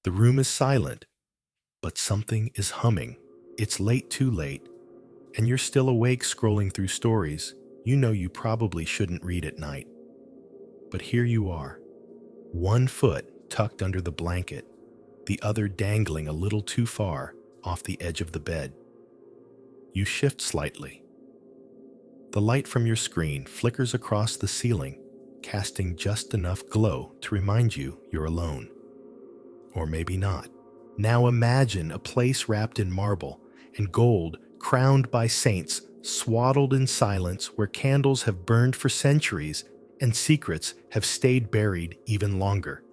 The room is silent, but something is humming. It's late, too late, and you're still awake scrolling through stories you know you probably shouldn't read at night. But here you are, one foot tucked under the blanket, the other dangling a little too far off the edge of the bed. You shift slightly. The light from your screen flickers across the ceiling, casting just enough glow to remind you you're alone. Or maybe not. Now imagine a place wrapped in marble and gold, crowned by saints, swaddled in silence, where candles have burned for centuries and secrets have stayed buried even longer.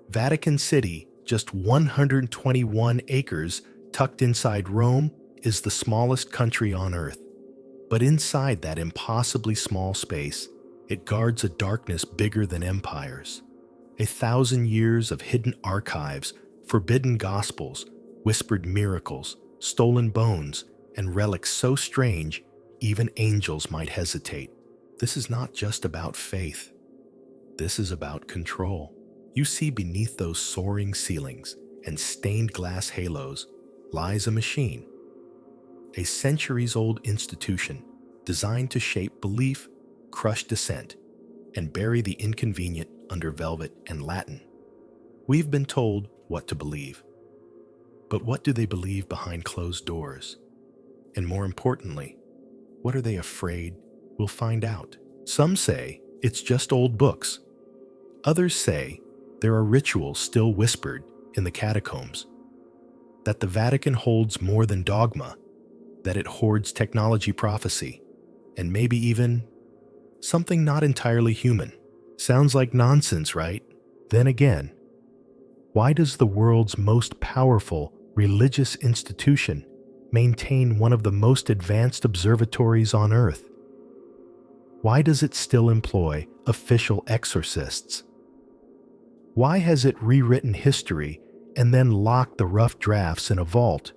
Vatican City, just 121 acres tucked inside Rome, is the smallest country on Earth. But inside that impossibly small space, it guards a darkness bigger than empires. 1,000 years of hidden archives, forbidden gospels, whispered miracles, stolen bones, and relics so strange, even angels might hesitate. This is not just about faith. This is about control. You see, beneath those soaring ceilings and stained glass halos lies a machine. A centuries-old institution designed to shape belief, crush dissent, and bury the inconvenient under velvet and Latin. We've been told what to believe. But what do they believe behind closed doors? And more importantly, what are they afraid we'll find out? Some say it's just old books. Others say there are rituals still whispered in the catacombs, that the Vatican holds more than dogma, that it hoards technology prophecy, and maybe even something not entirely human. Sounds like nonsense, right? Then again, why does the world's most powerful religious institution maintain one of the most advanced observatories on Earth? Why does it still employ official exorcists? Why has it rewritten history and then locked the rough drafts in a vault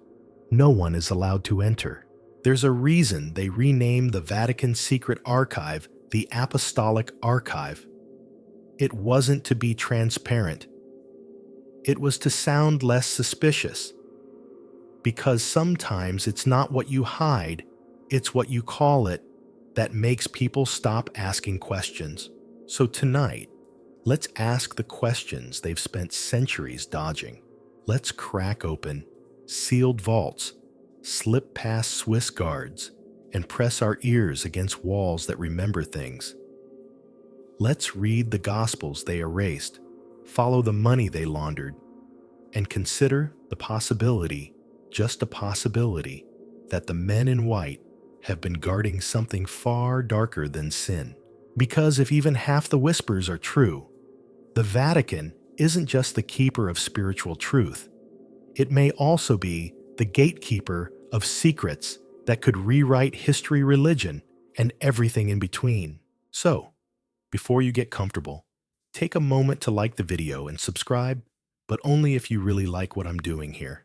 no one is allowed to enter? There's a reason they renamed the Vatican's secret archive the Apostolic Archive. It wasn't to be transparent. It was to sound less suspicious. Because sometimes it's not what you hide, it's what you call it that makes people stop asking questions. So tonight, let's ask the questions they've spent centuries dodging. Let's crack open sealed vaults, slip past Swiss guards, and press our ears against walls that remember things. Let's read the Gospels they erased, follow the money they laundered, and consider the possibility, just a possibility, that the men in white have been guarding something far darker than sin. Because if even half the whispers are true, the Vatican isn't just the keeper of spiritual truth. It may also be the gatekeeper of secrets that could rewrite history, religion, and everything in between. So, before you get comfortable, take a moment to like the video and subscribe, but only if you really like what I'm doing here.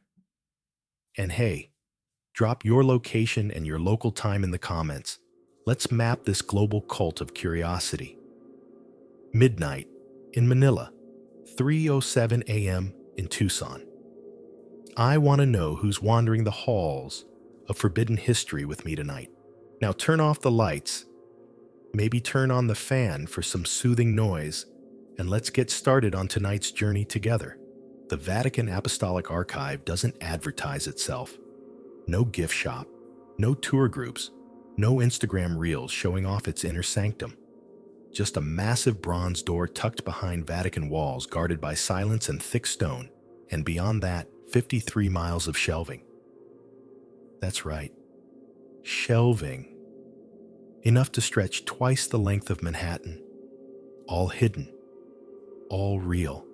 And hey, drop your location and your local time in the comments. Let's map this global cult of curiosity. Midnight in Manila, 3:07 a.m. in Tucson. I want to know who's wandering the halls of forbidden history with me tonight. Now turn off the lights, maybe turn on the fan for some soothing noise, and let's get started on tonight's journey together. The Vatican Apostolic Archive doesn't advertise itself. No gift shop, no tour groups, no Instagram reels showing off its inner sanctum. Just a massive bronze door tucked behind Vatican walls, guarded by silence and thick stone, and beyond that, 53 miles of shelving. That's right, shelving. Enough to stretch twice the length of Manhattan. All hidden, all real,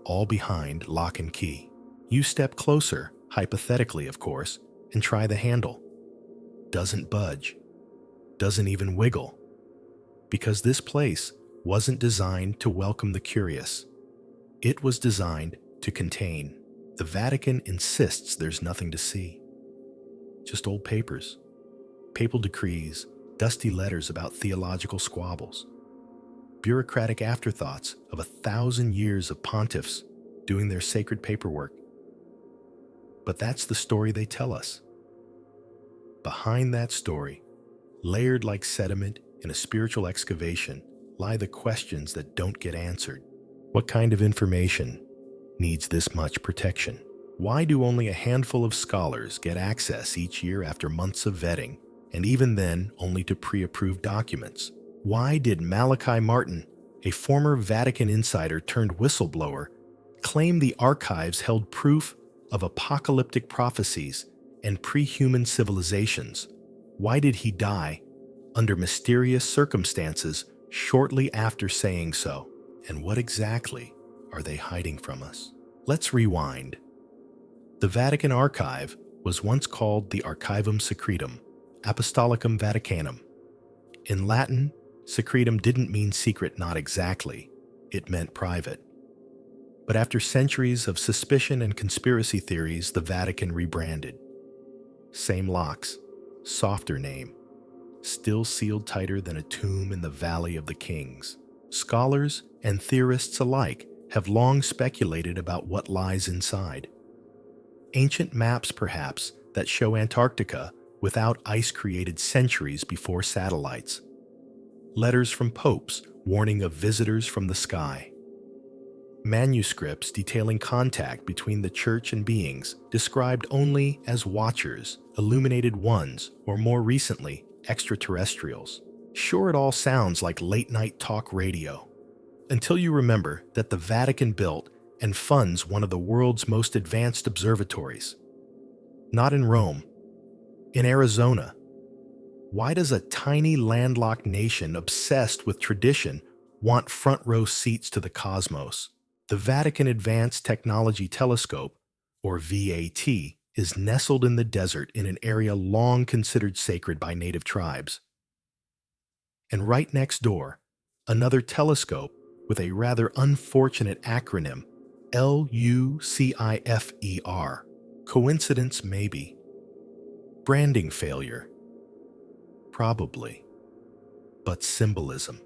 all behind lock and key. You step closer, hypothetically of course, and try the handle. Doesn't budge, doesn't even wiggle. Because this place wasn't designed to welcome the curious. It was designed to contain. The Vatican insists there's nothing to see. Just old papers, papal decrees, dusty letters about theological squabbles, bureaucratic afterthoughts of 1,000 years of pontiffs doing their sacred paperwork. But that's the story they tell us. Behind that story, layered like sediment in a spiritual excavation, lie the questions that don't get answered. What kind of information needs this much protection? Why do only a handful of scholars get access each year after months of vetting, and even then only to pre-approved documents? Why did Malachi Martin, a former Vatican insider turned whistleblower, claim the archives held proof of apocalyptic prophecies and pre-human civilizations? Why did he die under mysterious circumstances shortly after saying so? And what exactly are they hiding from us? Let's rewind. The Vatican Archive was once called the Archivum Secretum, Apostolicum Vaticanum. In Latin, secretum didn't mean secret, not exactly. It meant private. But after centuries of suspicion and conspiracy theories, the Vatican rebranded. Same locks, softer name, still sealed tighter than a tomb in the Valley of the Kings. Scholars and theorists alike have long speculated about what lies inside. Ancient maps, perhaps, that show Antarctica without ice created centuries before satellites. Letters from popes warning of visitors from the sky. Manuscripts detailing contact between the church and beings described only as watchers, illuminated ones, or more recently, extraterrestrials. Sure, it all sounds like late-night talk radio, until you remember that the Vatican built and funds one of the world's most advanced observatories. Not in Rome, in Arizona. Why does a tiny landlocked nation obsessed with tradition want front-row seats to the cosmos? The Vatican Advanced Technology Telescope, or VAT, is nestled in the desert in an area long considered sacred by native tribes. And right next door, another telescope with a rather unfortunate acronym, LUCIFER. Coincidence, maybe. Branding failure, probably. But symbolism.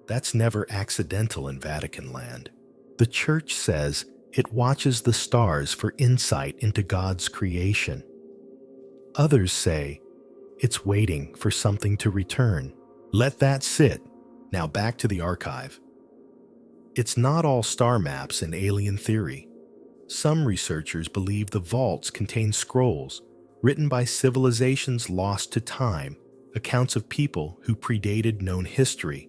That's never accidental in Vatican land. The Church says it watches the stars for insight into God's creation. Others say it's waiting for something to return. Let that sit. Now back to the archive. It's not all star maps and alien theory. Some researchers believe the vaults contain scrolls written by civilizations lost to time, accounts of people who predated known history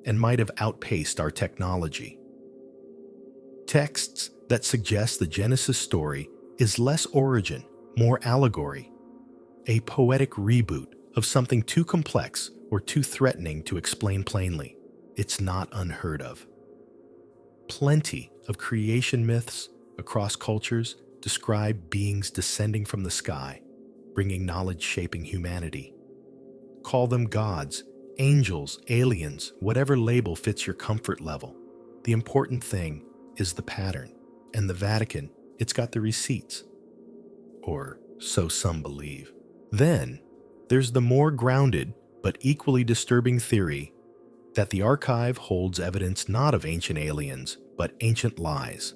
and might have outpaced our technology. Texts that suggest the Genesis story is less origin, more allegory, a poetic reboot of something too complex or too threatening to explain plainly. It's not unheard of. Plenty of creation myths across cultures describe beings descending from the sky, bringing knowledge shaping humanity. Call them gods, angels, aliens, whatever label fits your comfort level. The important thing is the pattern, and the Vatican, it's got the receipts. Or so some believe. Then, there's the more grounded but equally disturbing theory that the archive holds evidence not of ancient aliens, but ancient lies.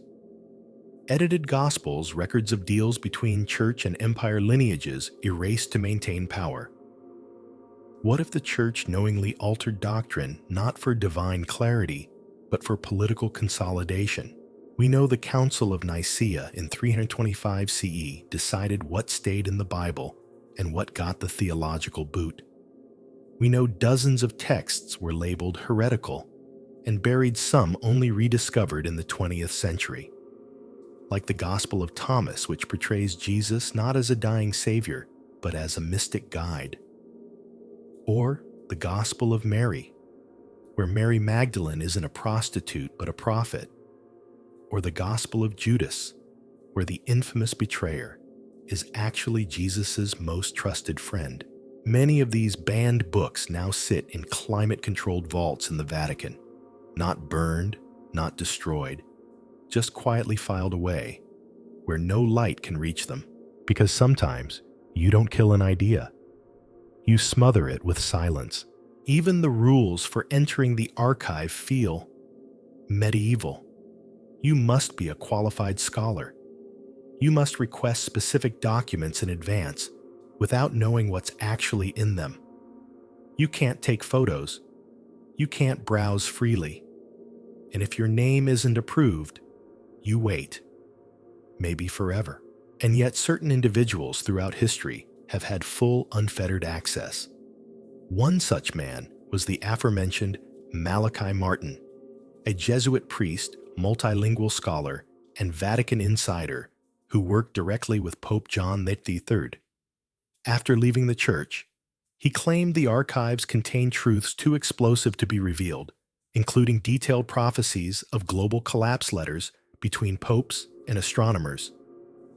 Edited gospels, records of deals between church and empire lineages erased to maintain power. What if the church knowingly altered doctrine not for divine clarity, but for political consolidation? We know the Council of Nicaea in 325 CE decided what stayed in the Bible and what got the theological boot. We know dozens of texts were labeled heretical and buried, some only rediscovered in the 20th century. Like the Gospel of Thomas, which portrays Jesus not as a dying savior, but as a mystic guide. Or the Gospel of Mary, where Mary Magdalene isn't a prostitute but a prophet. Or the Gospel of Judas, where the infamous betrayer is actually Jesus's most trusted friend. Many of these banned books now sit in climate-controlled vaults in the Vatican, not burned, not destroyed, just quietly filed away, where no light can reach them. Because sometimes you don't kill an idea. You smother it with silence. Even the rules for entering the archive feel medieval. You must be a qualified scholar. You must request specific documents in advance without knowing what's actually in them. You can't take photos. You can't browse freely. And if your name isn't approved, you wait. Maybe forever. And yet certain individuals throughout history have had full unfettered access. One such man was the aforementioned Malachi Martin, a Jesuit priest, multilingual scholar, and Vatican insider who worked directly with Pope John XXIII. After leaving the church, he claimed the archives contained truths too explosive to be revealed, including detailed prophecies of global collapse letters between popes and astronomers,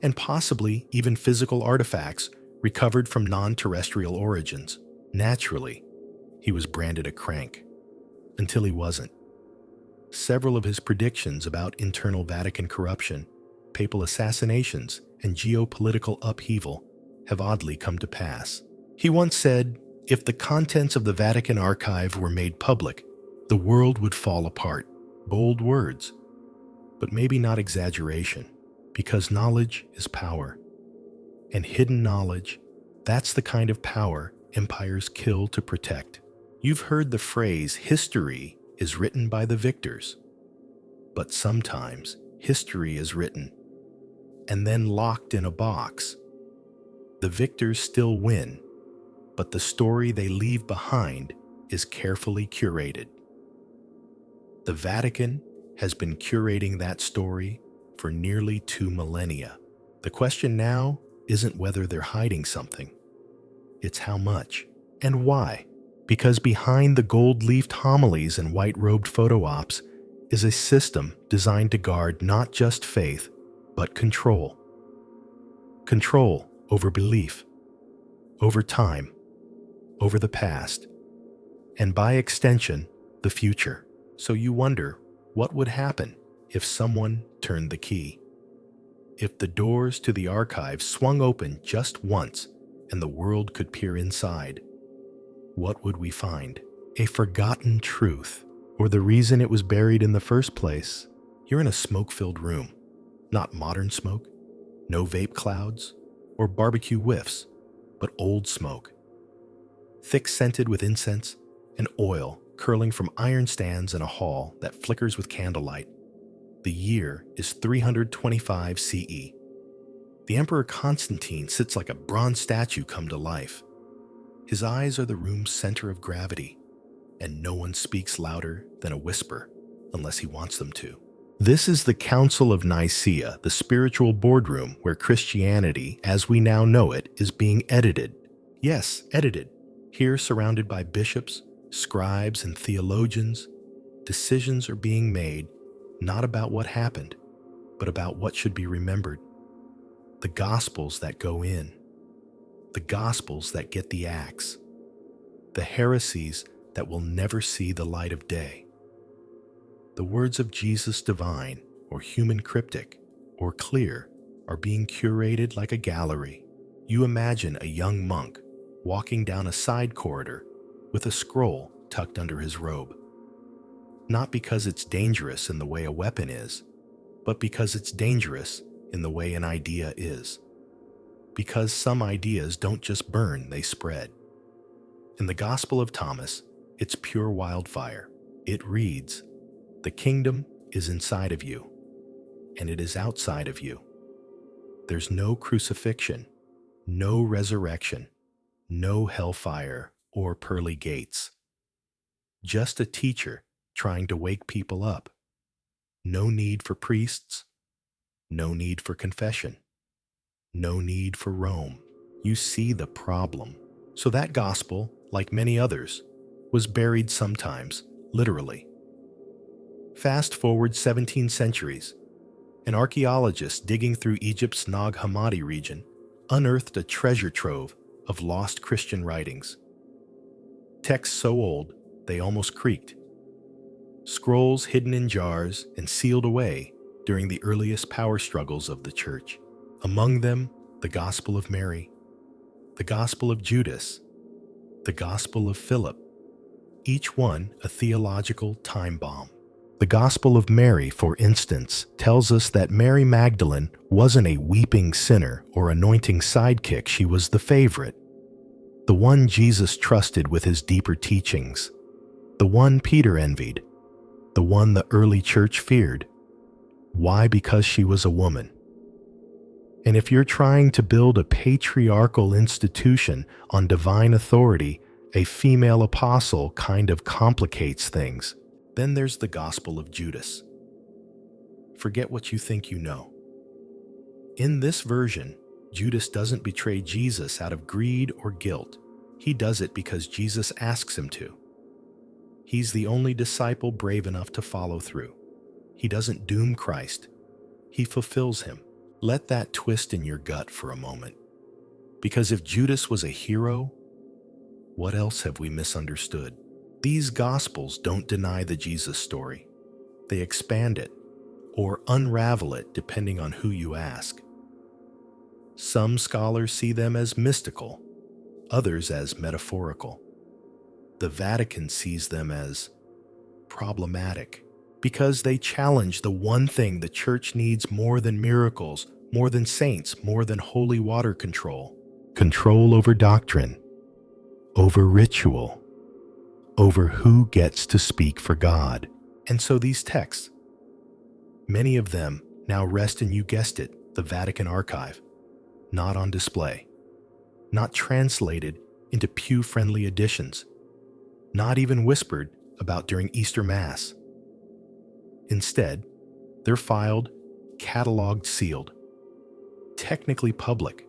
and possibly even physical artifacts recovered from non-terrestrial origins. Naturally, he was branded a crank, until he wasn't. Several of his predictions about internal Vatican corruption, papal assassinations, and geopolitical upheaval have oddly come to pass. He once said, "If the contents of the Vatican archive were made public, the world would fall apart." Bold words, but maybe not exaggeration, because knowledge is power. And hidden knowledge, that's the kind of power empires kill to protect. You've heard the phrase, history is written by the victors. But sometimes history is written and then locked in a box. The victors still win, but the story they leave behind is carefully curated. The Vatican has been curating that story for nearly 2 millennia. The question now isn't whether they're hiding something. It's how much and why. Because behind the gold-leafed homilies and white-robed photo ops is a system designed to guard not just faith, but control. Control over belief, over time, over the past, and by extension, the future. So you wonder, what would happen if someone turned the key? If the doors to the archive swung open just once and the world could peer inside, what would we find? A forgotten truth, or the reason it was buried in the first place? You're in a smoke-filled room. Not modern smoke, no vape clouds, or barbecue whiffs, but old smoke. Thick-scented with incense and oil curling from iron stands in a hall that flickers with candlelight. The year is 325 CE. The Emperor Constantine sits like a bronze statue come to life. His eyes are the room's center of gravity, and no one speaks louder than a whisper unless he wants them to. This is the Council of Nicaea, the spiritual boardroom where Christianity, as we now know it, is being edited. Yes, edited. Here, surrounded by bishops, scribes, and theologians, decisions are being made not about what happened, but about what should be remembered. The Gospels that go in. The Gospels that get the axe. The heresies that will never see the light of day. The words of Jesus divine, or human cryptic, or clear, are being curated like a gallery. You imagine a young monk walking down a side corridor with a scroll tucked under his robe. Not because it's dangerous in the way a weapon is, but because it's dangerous in the way an idea is. Because some ideas don't just burn, they spread. In the Gospel of Thomas, it's pure wildfire. It reads, "The kingdom is inside of you, and it is outside of you." There's no crucifixion, no resurrection, no hellfire or pearly gates. Just a teacher trying to wake people up. No need for priests, no need for confession, no need for Rome. You see the problem. So that gospel, like many others, was buried sometimes, literally. Fast forward 17 centuries, an archaeologist digging through Egypt's Nag Hammadi region unearthed a treasure trove of lost Christian writings. Texts so old, they almost creaked. Scrolls hidden in jars and sealed away during the earliest power struggles of the church. Among them, the Gospel of Mary, the Gospel of Judas, the Gospel of Philip, each one a theological time bomb. The Gospel of Mary, for instance, tells us that Mary Magdalene wasn't a weeping sinner or anointing sidekick. She was the favorite, the one Jesus trusted with his deeper teachings, the one Peter envied, the one the early church feared. Why? Because she was a woman. And if you're trying to build a patriarchal institution on divine authority, a female apostle kind of complicates things. Then there's the Gospel of Judas. Forget what you think you know. In this version, Judas doesn't betray Jesus out of greed or guilt. He does it because Jesus asks him to. He's the only disciple brave enough to follow through. He doesn't doom Christ. He fulfills him. Let that twist in your gut for a moment. Because if Judas was a hero, what else have we misunderstood? These Gospels don't deny the Jesus story. They expand it, or unravel it depending on who you ask. Some scholars see them as mystical, others as metaphorical. The Vatican sees them as problematic because they challenge the one thing the Church needs more than miracles, more than saints, more than holy water control. Control over doctrine, over ritual, over who gets to speak for God. And so these texts, many of them now rest in, you guessed it, the Vatican archive, not on display, not translated into pew-friendly editions, not even whispered about during Easter Mass. Instead, they're filed, cataloged, sealed, technically public,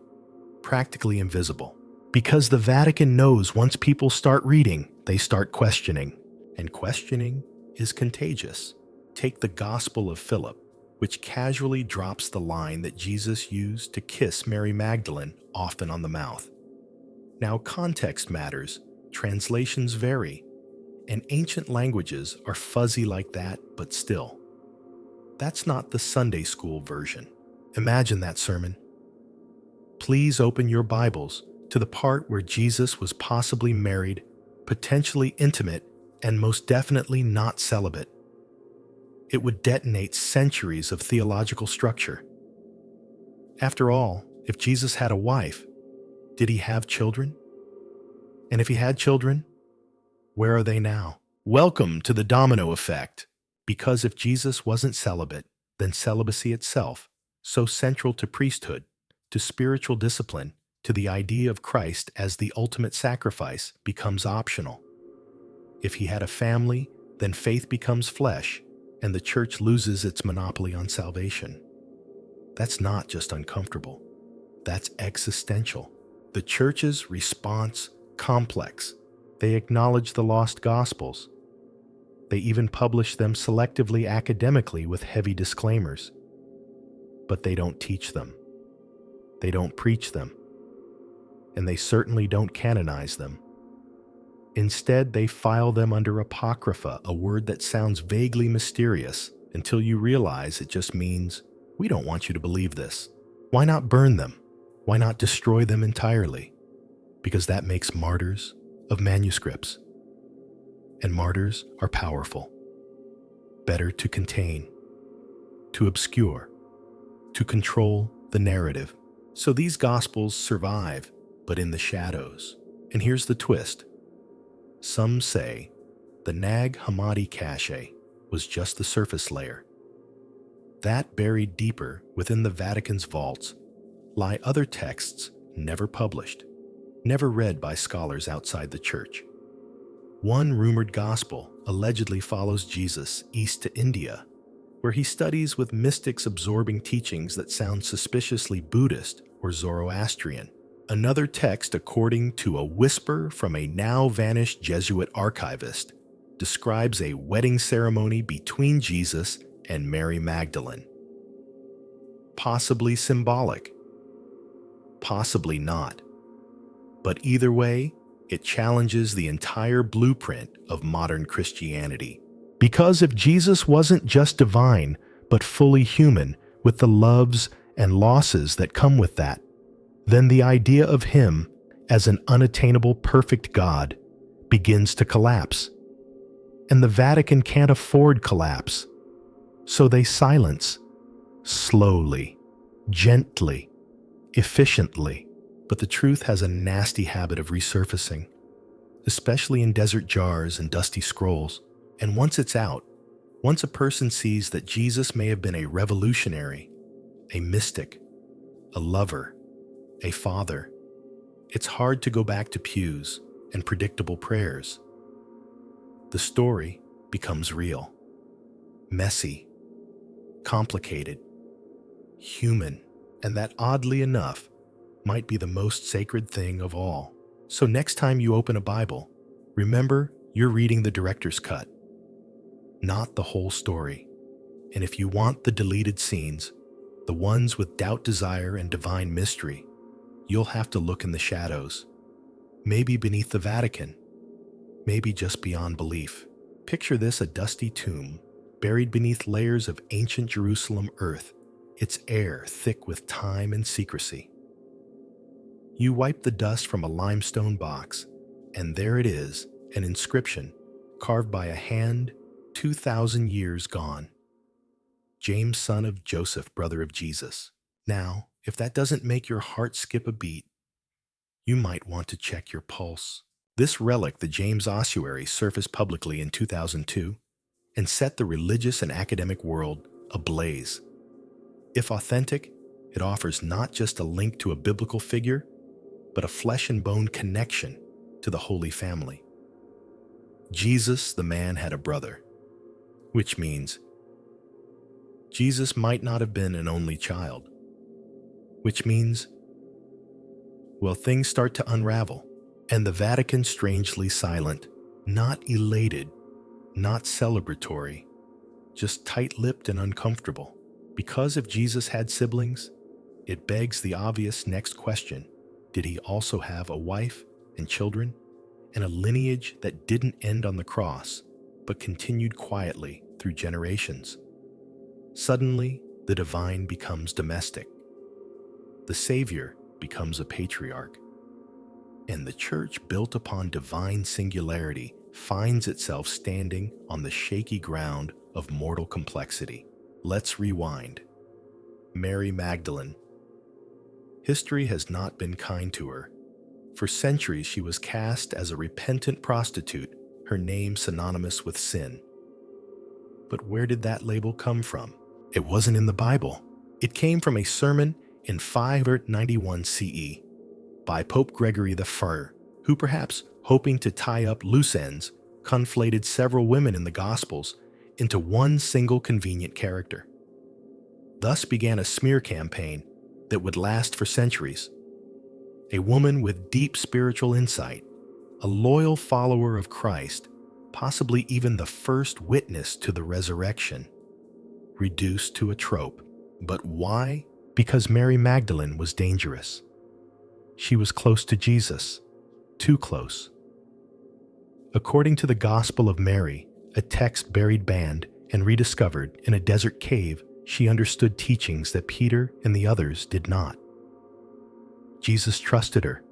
practically invisible. Because the Vatican knows once people start reading, they start questioning. And questioning is contagious. Take the Gospel of Philip, which casually drops the line that Jesus used to kiss Mary Magdalene often on the mouth. Now, context matters, translations vary, and ancient languages are fuzzy like that, but still. That's not the Sunday school version. Imagine that sermon. Please open your Bibles to the part where Jesus was possibly married, potentially intimate, and most definitely not celibate. It would detonate centuries of theological structure. After all, if Jesus had a wife, did he have children? And if he had children, where are they now? Welcome to the domino effect. Because if Jesus wasn't celibate, then celibacy itself, so central to priesthood, to spiritual discipline, to the idea of Christ as the ultimate sacrifice, becomes optional. If he had a family, then faith becomes flesh, and the church loses its monopoly on salvation. That's not just uncomfortable. That's existential. The church's response, complex. They acknowledge the lost gospels. They even publish them selectively academically with heavy disclaimers. But they don't teach them. They don't preach them. And they certainly don't canonize them. Instead, they file them under apocrypha, a word that sounds vaguely mysterious until you realize it just means, we don't want you to believe this. Why not burn them? Why not destroy them entirely? Because that makes martyrs of manuscripts. And martyrs are powerful. Better to contain, to obscure, to control the narrative. So these Gospels survive, but in the shadows. And here's the twist. Some say the Nag Hammadi cache was just the surface layer. That buried deeper within the Vatican's vaults lie other texts never published, never read by scholars outside the church. One rumored gospel allegedly follows Jesus east to India, where he studies with mystics absorbing teachings that sound suspiciously Buddhist or Zoroastrian. Another text, according to a whisper from a now-vanished Jesuit archivist, describes a wedding ceremony between Jesus and Mary Magdalene. Possibly symbolic, possibly not. But either way, it challenges the entire blueprint of modern Christianity. Because if Jesus wasn't just divine, but fully human, with the loves and losses that come with that, then the idea of him as an unattainable perfect God begins to collapse. and the Vatican can't afford collapse. So they silence, slowly, gently, efficiently. But the truth has a nasty habit of resurfacing, especially in desert jars and dusty scrolls. And once it's out, once a person sees that Jesus may have been a revolutionary, a mystic, a lover, a father, it's hard to go back to pews and predictable prayers. The story becomes real, messy, complicated, human, and that, oddly enough, might be the most sacred thing of all. So next time you open a Bible, remember you're reading the director's cut, not the whole story. And if you want the deleted scenes, the ones with doubt, desire, and divine mystery, you'll have to look in the shadows. Maybe beneath the Vatican, maybe just beyond belief. Picture this: a dusty tomb, buried beneath layers of ancient Jerusalem earth, its air thick with time and secrecy. You wipe the dust from a limestone box, and there it is, an inscription carved by a hand 2,000 years gone. James, son of Joseph, brother of Jesus. Now, if that doesn't make your heart skip a beat, you might want to check your pulse. This relic, the James ossuary, surfaced publicly in 2002 and set the religious and academic world ablaze. If authentic, it offers not just a link to a biblical figure, but a flesh and bone connection to the Holy Family. Jesus, the man, had a brother, which means Jesus might not have been an only child, which means, well, things start to unravel, and the Vatican strangely silent, not elated, not celebratory, just tight-lipped and uncomfortable. Because if Jesus had siblings, it begs the obvious next question: did he also have a wife and children, and a lineage that didn't end on the cross, but continued quietly through generations? Suddenly, the divine becomes domestic. The Savior becomes a patriarch. And the church, built upon divine singularity, finds itself standing on the shaky ground of mortal complexity. Let's rewind. Mary Magdalene. History has not been kind to her. For centuries, she was cast as a repentant prostitute, her name synonymous with sin. But where did that label come from? It wasn't in the Bible. It came from a sermon in 591 CE by Pope Gregory I, who, perhaps hoping to tie up loose ends, conflated several women in the Gospels into one single convenient character. Thus began a smear campaign that would last for centuries. A woman with deep spiritual insight, a loyal follower of Christ, possibly even the first witness to the resurrection, reduced to a trope. But why? Because Mary Magdalene was dangerous. She was close to Jesus, too close. According to the Gospel of Mary, a text buried, banned, and rediscovered in a desert cave, she understood teachings that Peter and the others did not. Jesus trusted her,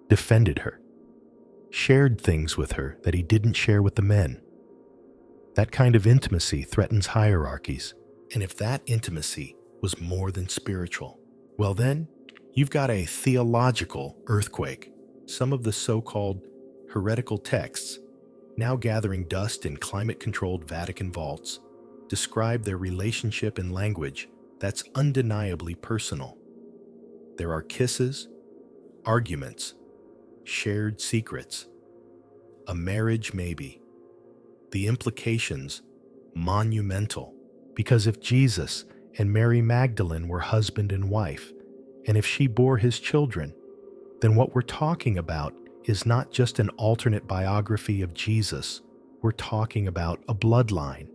defended her, shared things with her that he didn't share with the men. That kind of intimacy threatens hierarchies, and if that intimacy was more than spiritual, well then, you've got a theological earthquake. Some of the so-called heretical texts, now gathering dust in climate-controlled Vatican vaults, describe their relationship in language that's undeniably personal. There are kisses, arguments, shared secrets, a marriage maybe. The implications, monumental, because if Jesus and Mary Magdalene were husband and wife, and if she bore his children, then what we're talking about is not just an alternate biography of Jesus. We're talking about a bloodline,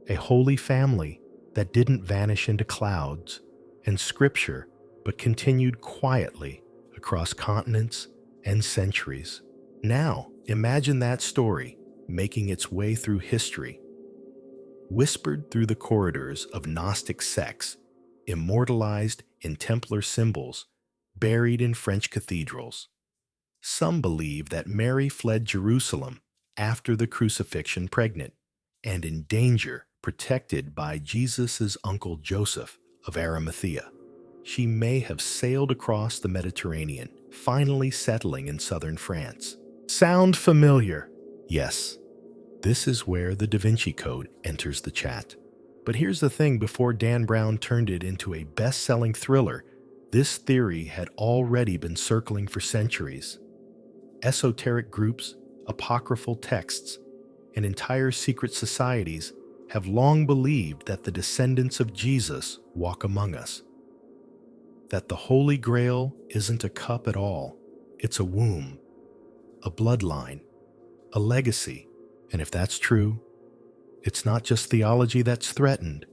a holy family that didn't vanish into clouds and scripture, but continued quietly across continents and centuries. Now, imagine that story making its way through history, whispered through the corridors of Gnostic sects, immortalized in Templar symbols, buried in French cathedrals. Some believe that Mary fled Jerusalem after the crucifixion pregnant, and in danger, protected by Jesus' uncle Joseph of Arimathea. She may have sailed across the Mediterranean, finally settling in southern France. Sound familiar? Yes. This is where the Da Vinci Code enters the chat. But here's the thing, before Dan Brown turned it into a best-selling thriller, this theory had already been circling for centuries. Esoteric groups, apocryphal texts, and entire secret societies have long believed that the descendants of Jesus walk among us. That the Holy Grail isn't a cup at all, it's a womb, a bloodline, a legacy. And if that's true, it's not just theology that's threatened,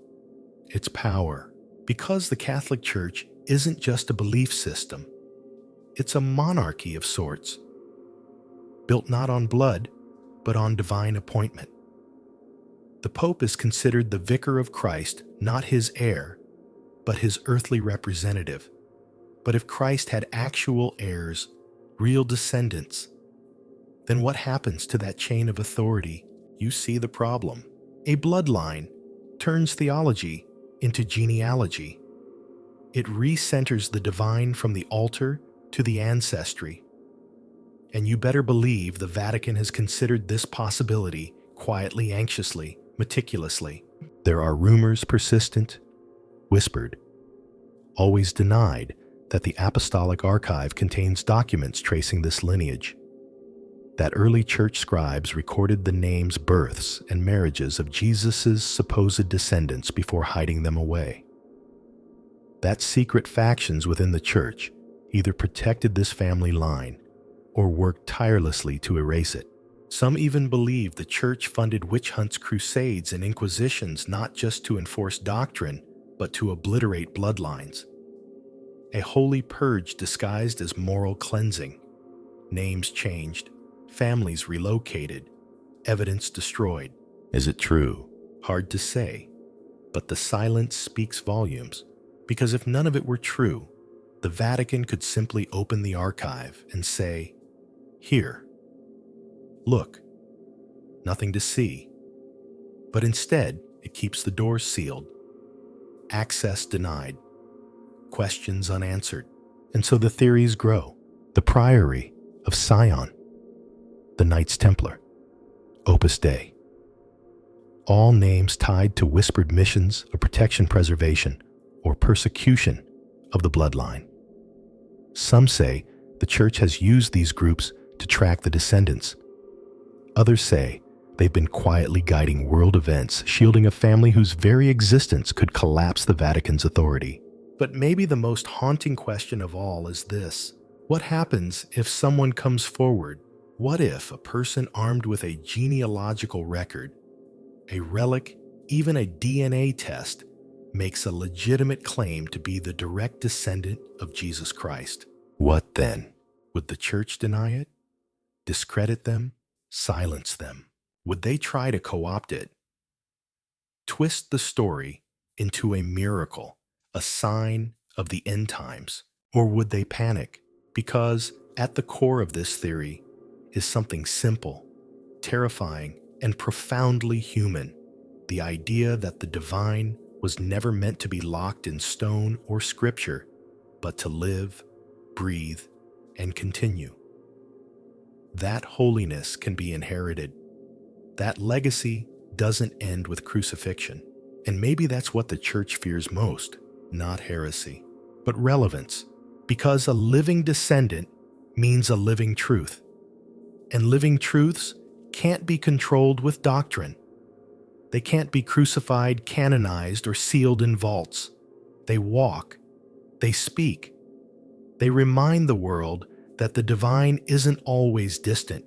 it's power. Because the Catholic Church isn't just a belief system, it's a monarchy of sorts, built not on blood, but on divine appointment. The Pope is considered the vicar of Christ, not his heir, but his earthly representative. But if Christ had actual heirs, real descendants, then what happens to that chain of authority? You see the problem. A bloodline turns theology into genealogy. It recenters the divine from the altar to the ancestry. And you better believe the Vatican has considered this possibility quietly, anxiously, meticulously. There are rumors persistent, whispered, always denied, that the Apostolic Archive contains documents tracing this lineage. That early church scribes recorded the names, births, and marriages of Jesus' supposed descendants before hiding them away. That secret factions within the church either protected this family line or worked tirelessly to erase it. Some even believe the church funded witch hunts, crusades, and inquisitions not just to enforce doctrine, but to obliterate bloodlines. A holy purge disguised as moral cleansing. Names changed, families relocated, evidence destroyed. Is it true? Hard to say, but the silence speaks volumes, because if none of it were true, the Vatican could simply open the archive and say, "Here, look, nothing to see." But instead, it keeps the doors sealed, access denied, questions unanswered. And so the theories grow. The Priory of Sion, the Knights Templar, Opus Dei. All names tied to whispered missions of protection, preservation, or persecution of the bloodline. Some say the church has used these groups to track the descendants. Others say they've been quietly guiding world events, shielding a family whose very existence could collapse the Vatican's authority. But maybe the most haunting question of all is this: what happens if someone comes forward? What if a person armed with a genealogical record, a relic, even a DNA test, makes a legitimate claim to be the direct descendant of Jesus Christ? What then? Would the church deny it? Discredit them? Silence them? Would they try to co-opt it? Twist the story into a miracle, a sign of the end times? Or would they panic? Because at the core of this theory is something simple, terrifying, and profoundly human: the idea that the divine was never meant to be locked in stone or scripture, but to live, breathe, and continue. That holiness can be inherited. That legacy doesn't end with crucifixion. And maybe that's what the church fears most: not heresy, but relevance. Because a living descendant means a living truth. And living truths can't be controlled with doctrine. They can't be crucified, canonized, or sealed in vaults. They walk. They speak. They remind the world that the divine isn't always distant.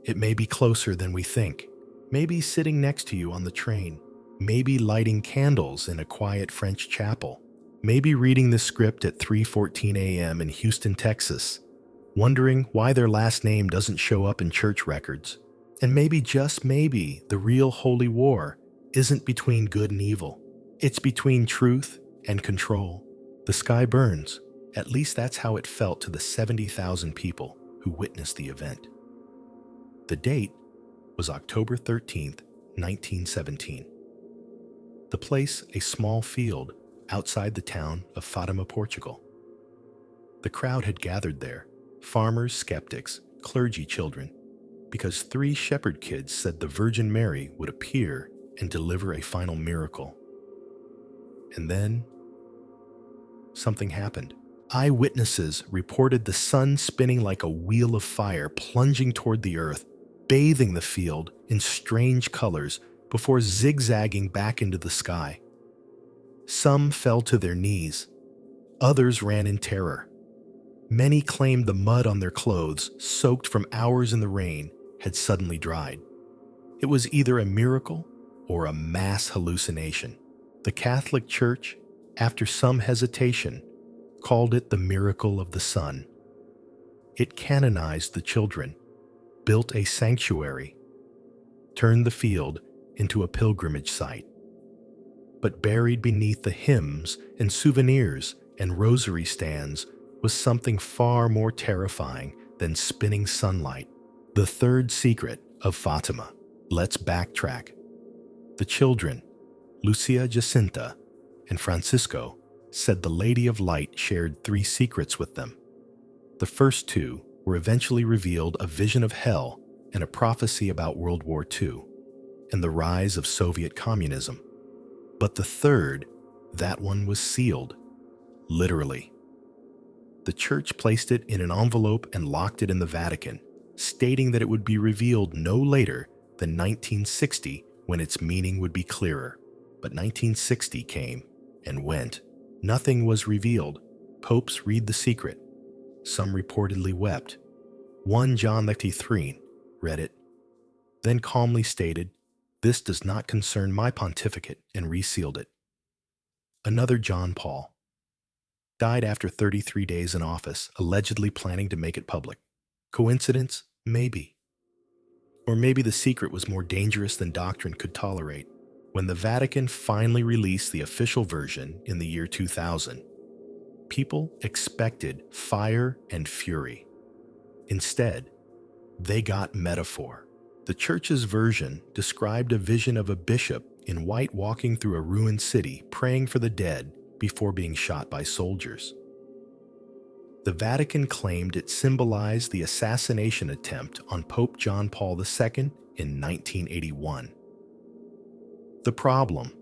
It may be closer than we think. Maybe sitting next to you on the train. Maybe lighting candles in a quiet French chapel. Maybe reading the script at 3:14 a.m. in Houston, Texas, wondering why their last name doesn't show up in church records. And maybe, just maybe, the real holy war isn't between good and evil. It's between truth and control. The sky burns. At least that's how it felt to the 70,000 people who witnessed the event. The date was October 13th, 1917. The place, a small field outside the town of Fatima, Portugal. The crowd had gathered there, farmers, skeptics, clergy children, because 3 shepherd kids said the Virgin Mary would appear and deliver a final miracle. And then, something happened. Eyewitnesses reported the sun spinning like a wheel of fire, plunging toward the earth, bathing the field in strange colors before zigzagging back into the sky. Some fell to their knees. Others ran in terror. Many claimed the mud on their clothes, soaked from hours in the rain, had suddenly dried. It was either a miracle or a mass hallucination. The Catholic Church, after some hesitation, called it the miracle of the sun. It canonized the children, built a sanctuary, turned the field into a pilgrimage site. But buried beneath the hymns and souvenirs and rosary stands was something far more terrifying than spinning sunlight. The third secret of Fatima. Let's backtrack. The children, Lucia Jacinta and Francisco, said the Lady of Light shared 3 secrets with them. The first 2 were eventually revealed a vision of hell and a prophecy about World War II and the rise of Soviet communism. But the third, that one was sealed, literally. The church placed it in an envelope and locked it in the Vatican, stating that it would be revealed no later than 1960 when its meaning would be clearer. But 1960 came and went. Nothing was revealed. Popes read the secret. Some reportedly wept. One John XXIII read it, then calmly stated, "This does not concern my pontificate," and resealed it. Another John Paul died after 33 days in office, allegedly planning to make it public. Coincidence? Maybe. Or maybe the secret was more dangerous than doctrine could tolerate. When the Vatican finally released the official version in the year 2000, people expected fire and fury. Instead, they got metaphor. The church's version described a vision of a bishop in white walking through a ruined city, praying for the dead before being shot by soldiers. The Vatican claimed it symbolized the assassination attempt on Pope John Paul II in 1981. The problem: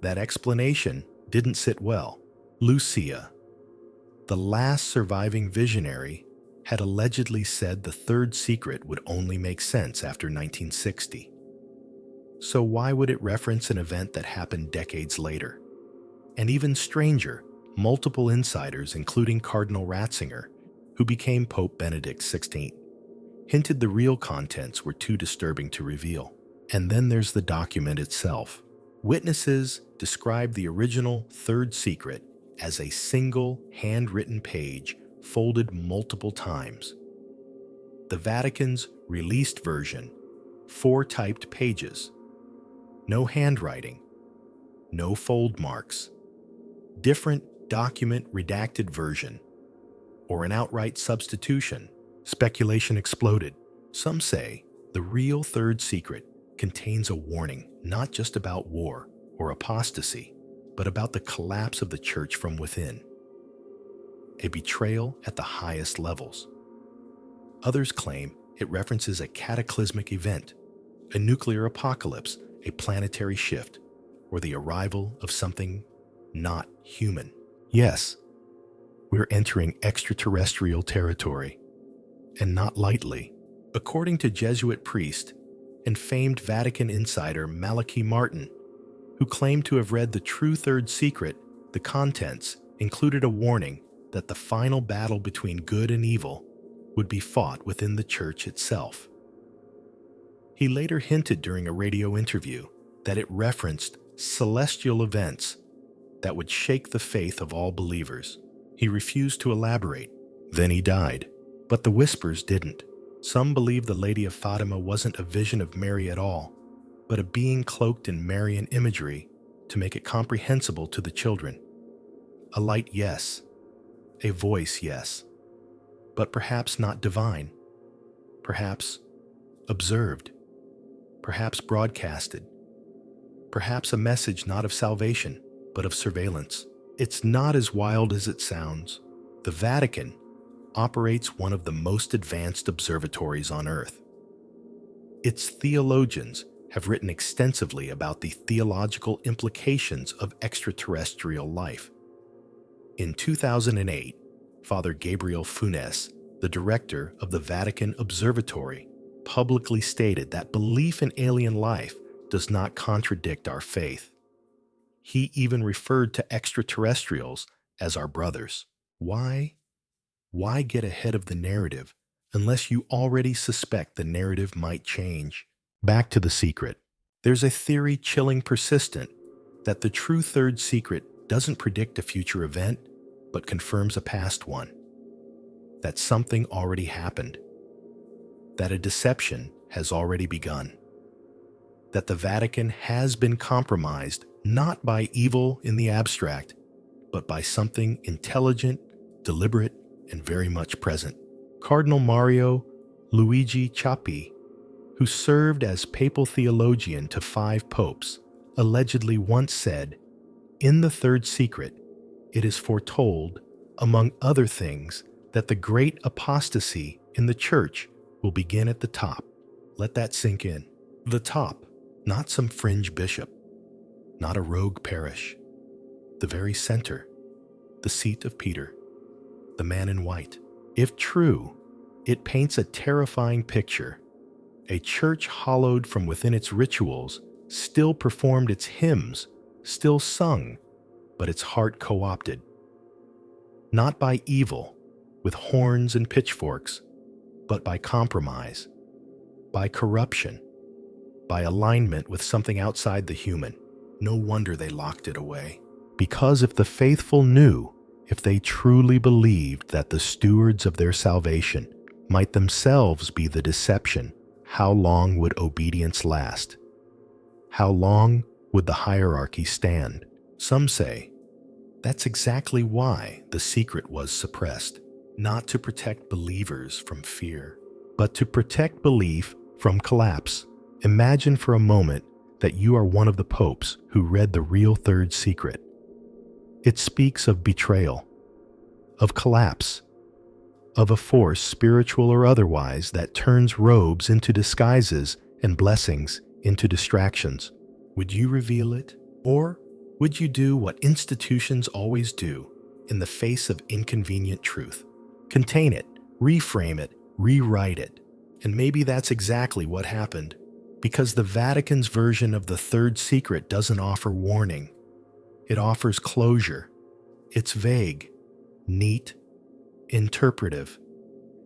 that explanation didn't sit well. Lucia, the last surviving visionary, had allegedly said the third secret would only make sense after 1960. So why would it reference an event that happened decades later? And even stranger, multiple insiders, including Cardinal Ratzinger, who became Pope Benedict XVI, hinted the real contents were too disturbing to reveal. And then there's the document itself. Witnesses described the original third secret as a single handwritten page folded multiple times. The Vatican's released version, 4 typed pages. No handwriting, no fold marks. Different document redacted version, or an outright substitution. Speculation exploded. Some say the real third secret contains a warning not just about war or apostasy, but about the collapse of the church from within. A betrayal at the highest levels. Others claim it references a cataclysmic event, a nuclear apocalypse, a planetary shift, or the arrival of something not human. Yes, we're entering extraterrestrial territory, and not lightly. According to Jesuit priest and famed Vatican insider Malachi Martin, who claimed to have read the true third secret, the contents included a warning that the final battle between good and evil would be fought within the church itself. He later hinted during a radio interview that it referenced celestial events that would shake the faith of all believers. He refused to elaborate. Then he died. But the whispers didn't. Some believe the Lady of Fatima wasn't a vision of Mary at all, but a being cloaked in Marian imagery to make it comprehensible to the children. A light, yes. A voice, yes. But perhaps not divine. Perhaps observed. perhaps broadcasted, perhaps a message not of salvation, but of surveillance. It's not as wild as it sounds. The Vatican operates one of the most advanced observatories on Earth. Its theologians have written extensively about the theological implications of extraterrestrial life. In 2008, Father Gabriel Funes, the director of the Vatican Observatory, publicly stated that belief in alien life does not contradict our faith. He even referred to extraterrestrials as our brothers. Why? Why get ahead of the narrative unless you already suspect the narrative might change? Back to the secret. There's a theory chilling persistent that the true third secret doesn't predict a future event, but confirms a past one. That something already happened. That a deception has already begun. That the Vatican has been compromised not by evil in the abstract, but by something intelligent, deliberate, and very much present. Cardinal Mario Luigi Ciappi, who served as papal theologian to 5 popes, allegedly once said, "In the third secret, it is foretold, among other things, that the great apostasy in the church will begin at the top." Let that sink in. The top, not some fringe bishop, not a rogue parish. The very center, the seat of Peter, the man in white. If true, it paints a terrifying picture. A church hollowed from within its rituals, still performed its hymns, still sung, but its heart co-opted. Not by evil, with horns and pitchforks, but by compromise, by corruption, by alignment with something outside the human. No wonder they locked it away. Because if the faithful knew, if they truly believed that the stewards of their salvation might themselves be the deception, how long would obedience last? How long would the hierarchy stand? Some say that's exactly why the secret was suppressed, not to protect believers from fear, but to protect belief from collapse. Imagine for a moment that you are one of the popes who read the real third secret. It speaks of betrayal, of collapse, of a force, spiritual or otherwise, that turns robes into disguises and blessings into distractions. Would you reveal it? Or would you do what institutions always do in the face of inconvenient truth? Contain it, reframe it, rewrite it. And maybe that's exactly what happened, because the Vatican's version of the third secret doesn't offer warning. It offers closure. It's vague, neat, interpretive.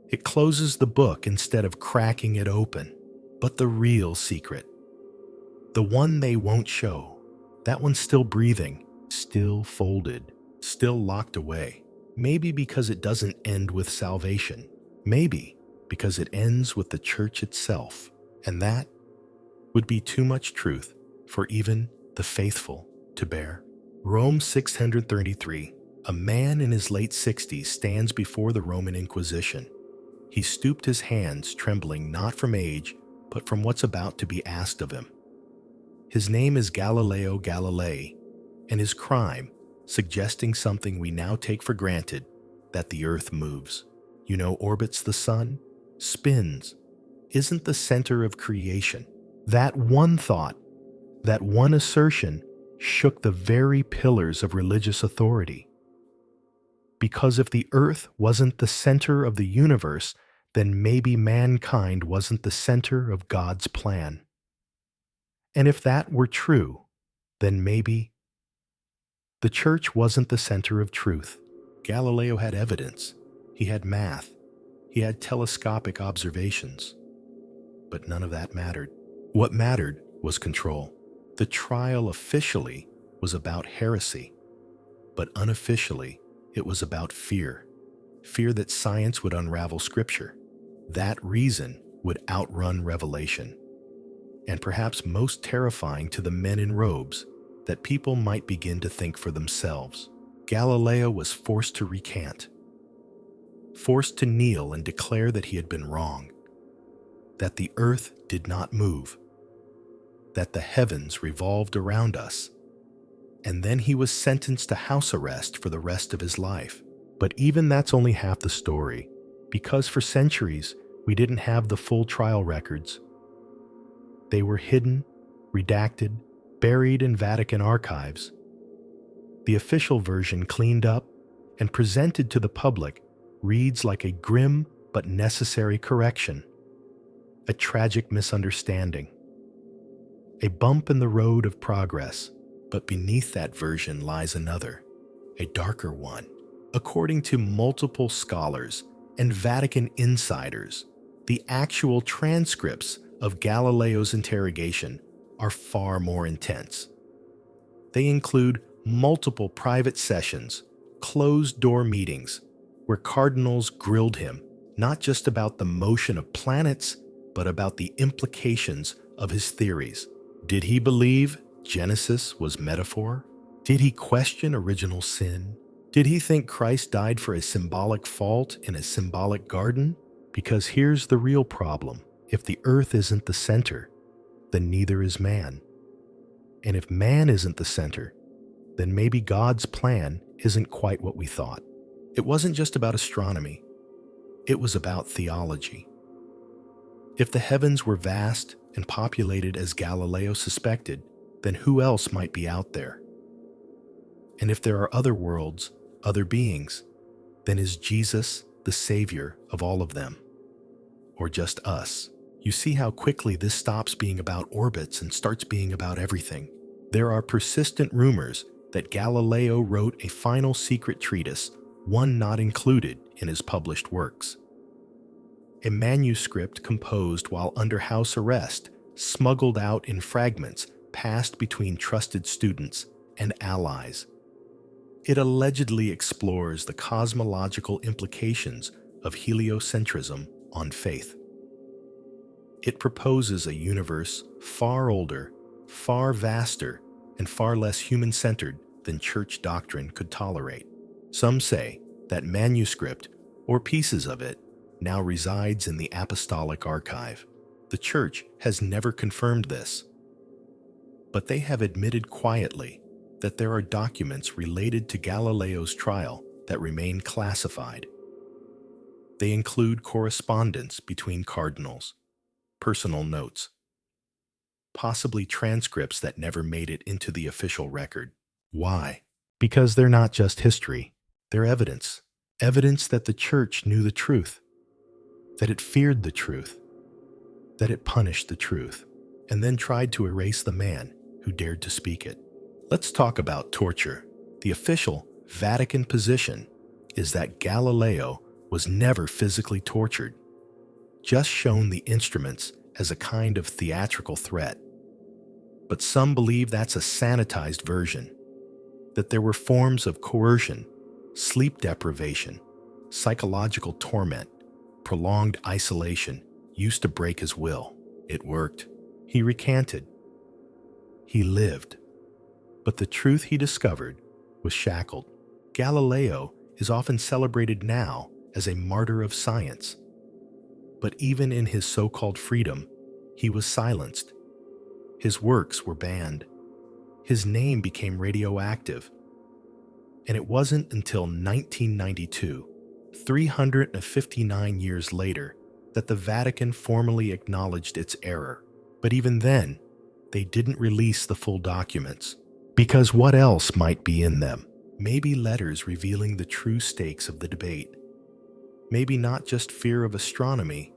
It closes the book instead of cracking it open. But the real secret, the one they won't show, that one's still breathing, still folded, still locked away. Maybe because it doesn't end with salvation. Maybe because it ends with the church itself. And that would be too much truth for even the faithful to bear. Rome 633. A man in his late 60s stands before the Roman Inquisition. He stooped his hands, trembling not from age, but from what's about to be asked of him. His name is Galileo Galilei, and his crime, suggesting something we now take for granted, that the earth moves. Orbits the sun, spins, isn't the center of creation. That one thought, that one assertion, shook the very pillars of religious authority. Because if the earth wasn't the center of the universe, then maybe mankind wasn't the center of God's plan. And if that were true, then maybe the church wasn't the center of truth. Galileo had evidence. He had math. He had telescopic observations. But none of that mattered. What mattered was control. The trial officially was about heresy, but unofficially it was about fear. Fear that science would unravel scripture. That reason would outrun revelation. And perhaps most terrifying to the men in robes, that people might begin to think for themselves. Galileo was forced to recant, forced to kneel and declare that he had been wrong, that the earth did not move, that the heavens revolved around us, and then he was sentenced to house arrest for the rest of his life. But even that's only half the story, because for centuries we didn't have the full trial records. They were hidden, redacted, buried in Vatican archives. The official version, cleaned up and presented to the public, reads like a grim but necessary correction, a tragic misunderstanding, a bump in the road of progress. But beneath that version lies another, a darker one. According to multiple scholars and Vatican insiders, the actual transcripts of Galileo's interrogation are far more intense. They include multiple private sessions, closed-door meetings, where cardinals grilled him, not just about the motion of planets, but about the implications of his theories. Did he believe Genesis was metaphor? Did he question original sin? Did he think Christ died for a symbolic fault in a symbolic garden? Because here's the real problem. If the earth isn't the center, then neither is man. And if man isn't the center, then maybe God's plan isn't quite what we thought. It wasn't just about astronomy. It was about theology. If the heavens were vast and populated as Galileo suspected, then who else might be out there? And if there are other worlds, other beings, then is Jesus the savior of all of them? Or just us? You see how quickly this stops being about orbits and starts being about everything. There are persistent rumors that Galileo wrote a final secret treatise, one not included in his published works. A manuscript composed while under house arrest, smuggled out in fragments passed between trusted students and allies. It allegedly explores the cosmological implications of heliocentrism on faith. It proposes a universe far older, far vaster, and far less human-centered than church doctrine could tolerate. Some say that manuscript, or pieces of it, now resides in the Apostolic Archive. The Church has never confirmed this, but they have admitted quietly that there are documents related to Galileo's trial that remain classified. They include correspondence between cardinals, personal notes, possibly transcripts that never made it into the official record. Why? Because they're not just history, they're evidence. Evidence that the Church knew the truth, that it feared the truth, that it punished the truth, and then tried to erase the man who dared to speak it. Let's talk about torture. The official Vatican position is that Galileo was never physically tortured, just shown the instruments as a kind of theatrical threat. But some believe that's a sanitized version, that there were forms of coercion, sleep deprivation, psychological torment, prolonged isolation used to break his will. It worked. He recanted. He lived. But the truth he discovered was shackled. Galileo is often celebrated now as a martyr of science. But even in his so-called freedom, he was silenced. His works were banned. His name became radioactive. And it wasn't until 1992, 359 years later, that the Vatican formally acknowledged its error. But even then, they didn't release the full documents. Because what else might be in them? Maybe letters revealing the true stakes of the debate. Maybe not just fear of astronomy,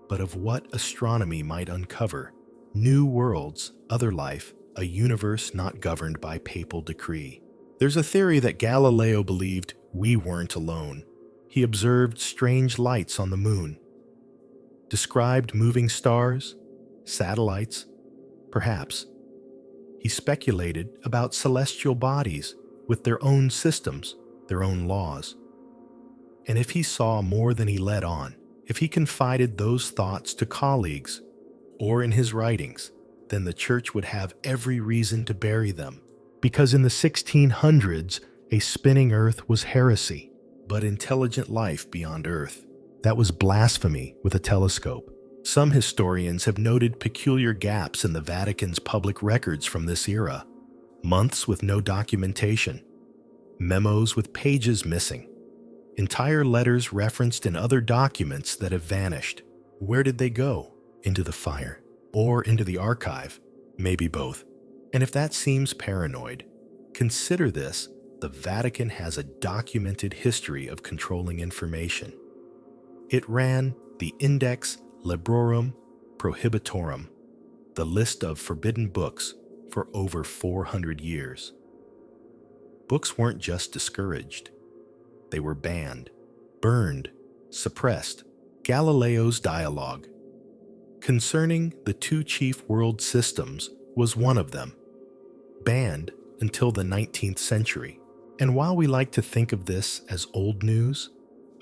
but of what astronomy might uncover. New worlds, other life, a universe not governed by papal decree. There's a theory that Galileo believed we weren't alone. He observed strange lights on the moon, described moving stars, satellites, perhaps. He speculated about celestial bodies with their own systems, their own laws. And if he saw more than he let on, if he confided those thoughts to colleagues or in his writings, then the Church would have every reason to bury them. Because in the 1600s, a spinning Earth was heresy, but intelligent life beyond Earth, that was blasphemy with a telescope. Some historians have noted peculiar gaps in the Vatican's public records from this era. Months with no documentation, memos with pages missing, entire letters referenced in other documents that have vanished. Where did they go? Into the fire? Or into the archive? Maybe both. And if that seems paranoid, consider this: the Vatican has a documented history of controlling information. It ran the Index Librorum Prohibitorum, the list of forbidden books, for over 400 years. Books weren't just discouraged. They were banned, burned, suppressed. Galileo's dialogue concerning the two chief world systems was one of them, banned until the 19th century. And while we like to think of this as old news,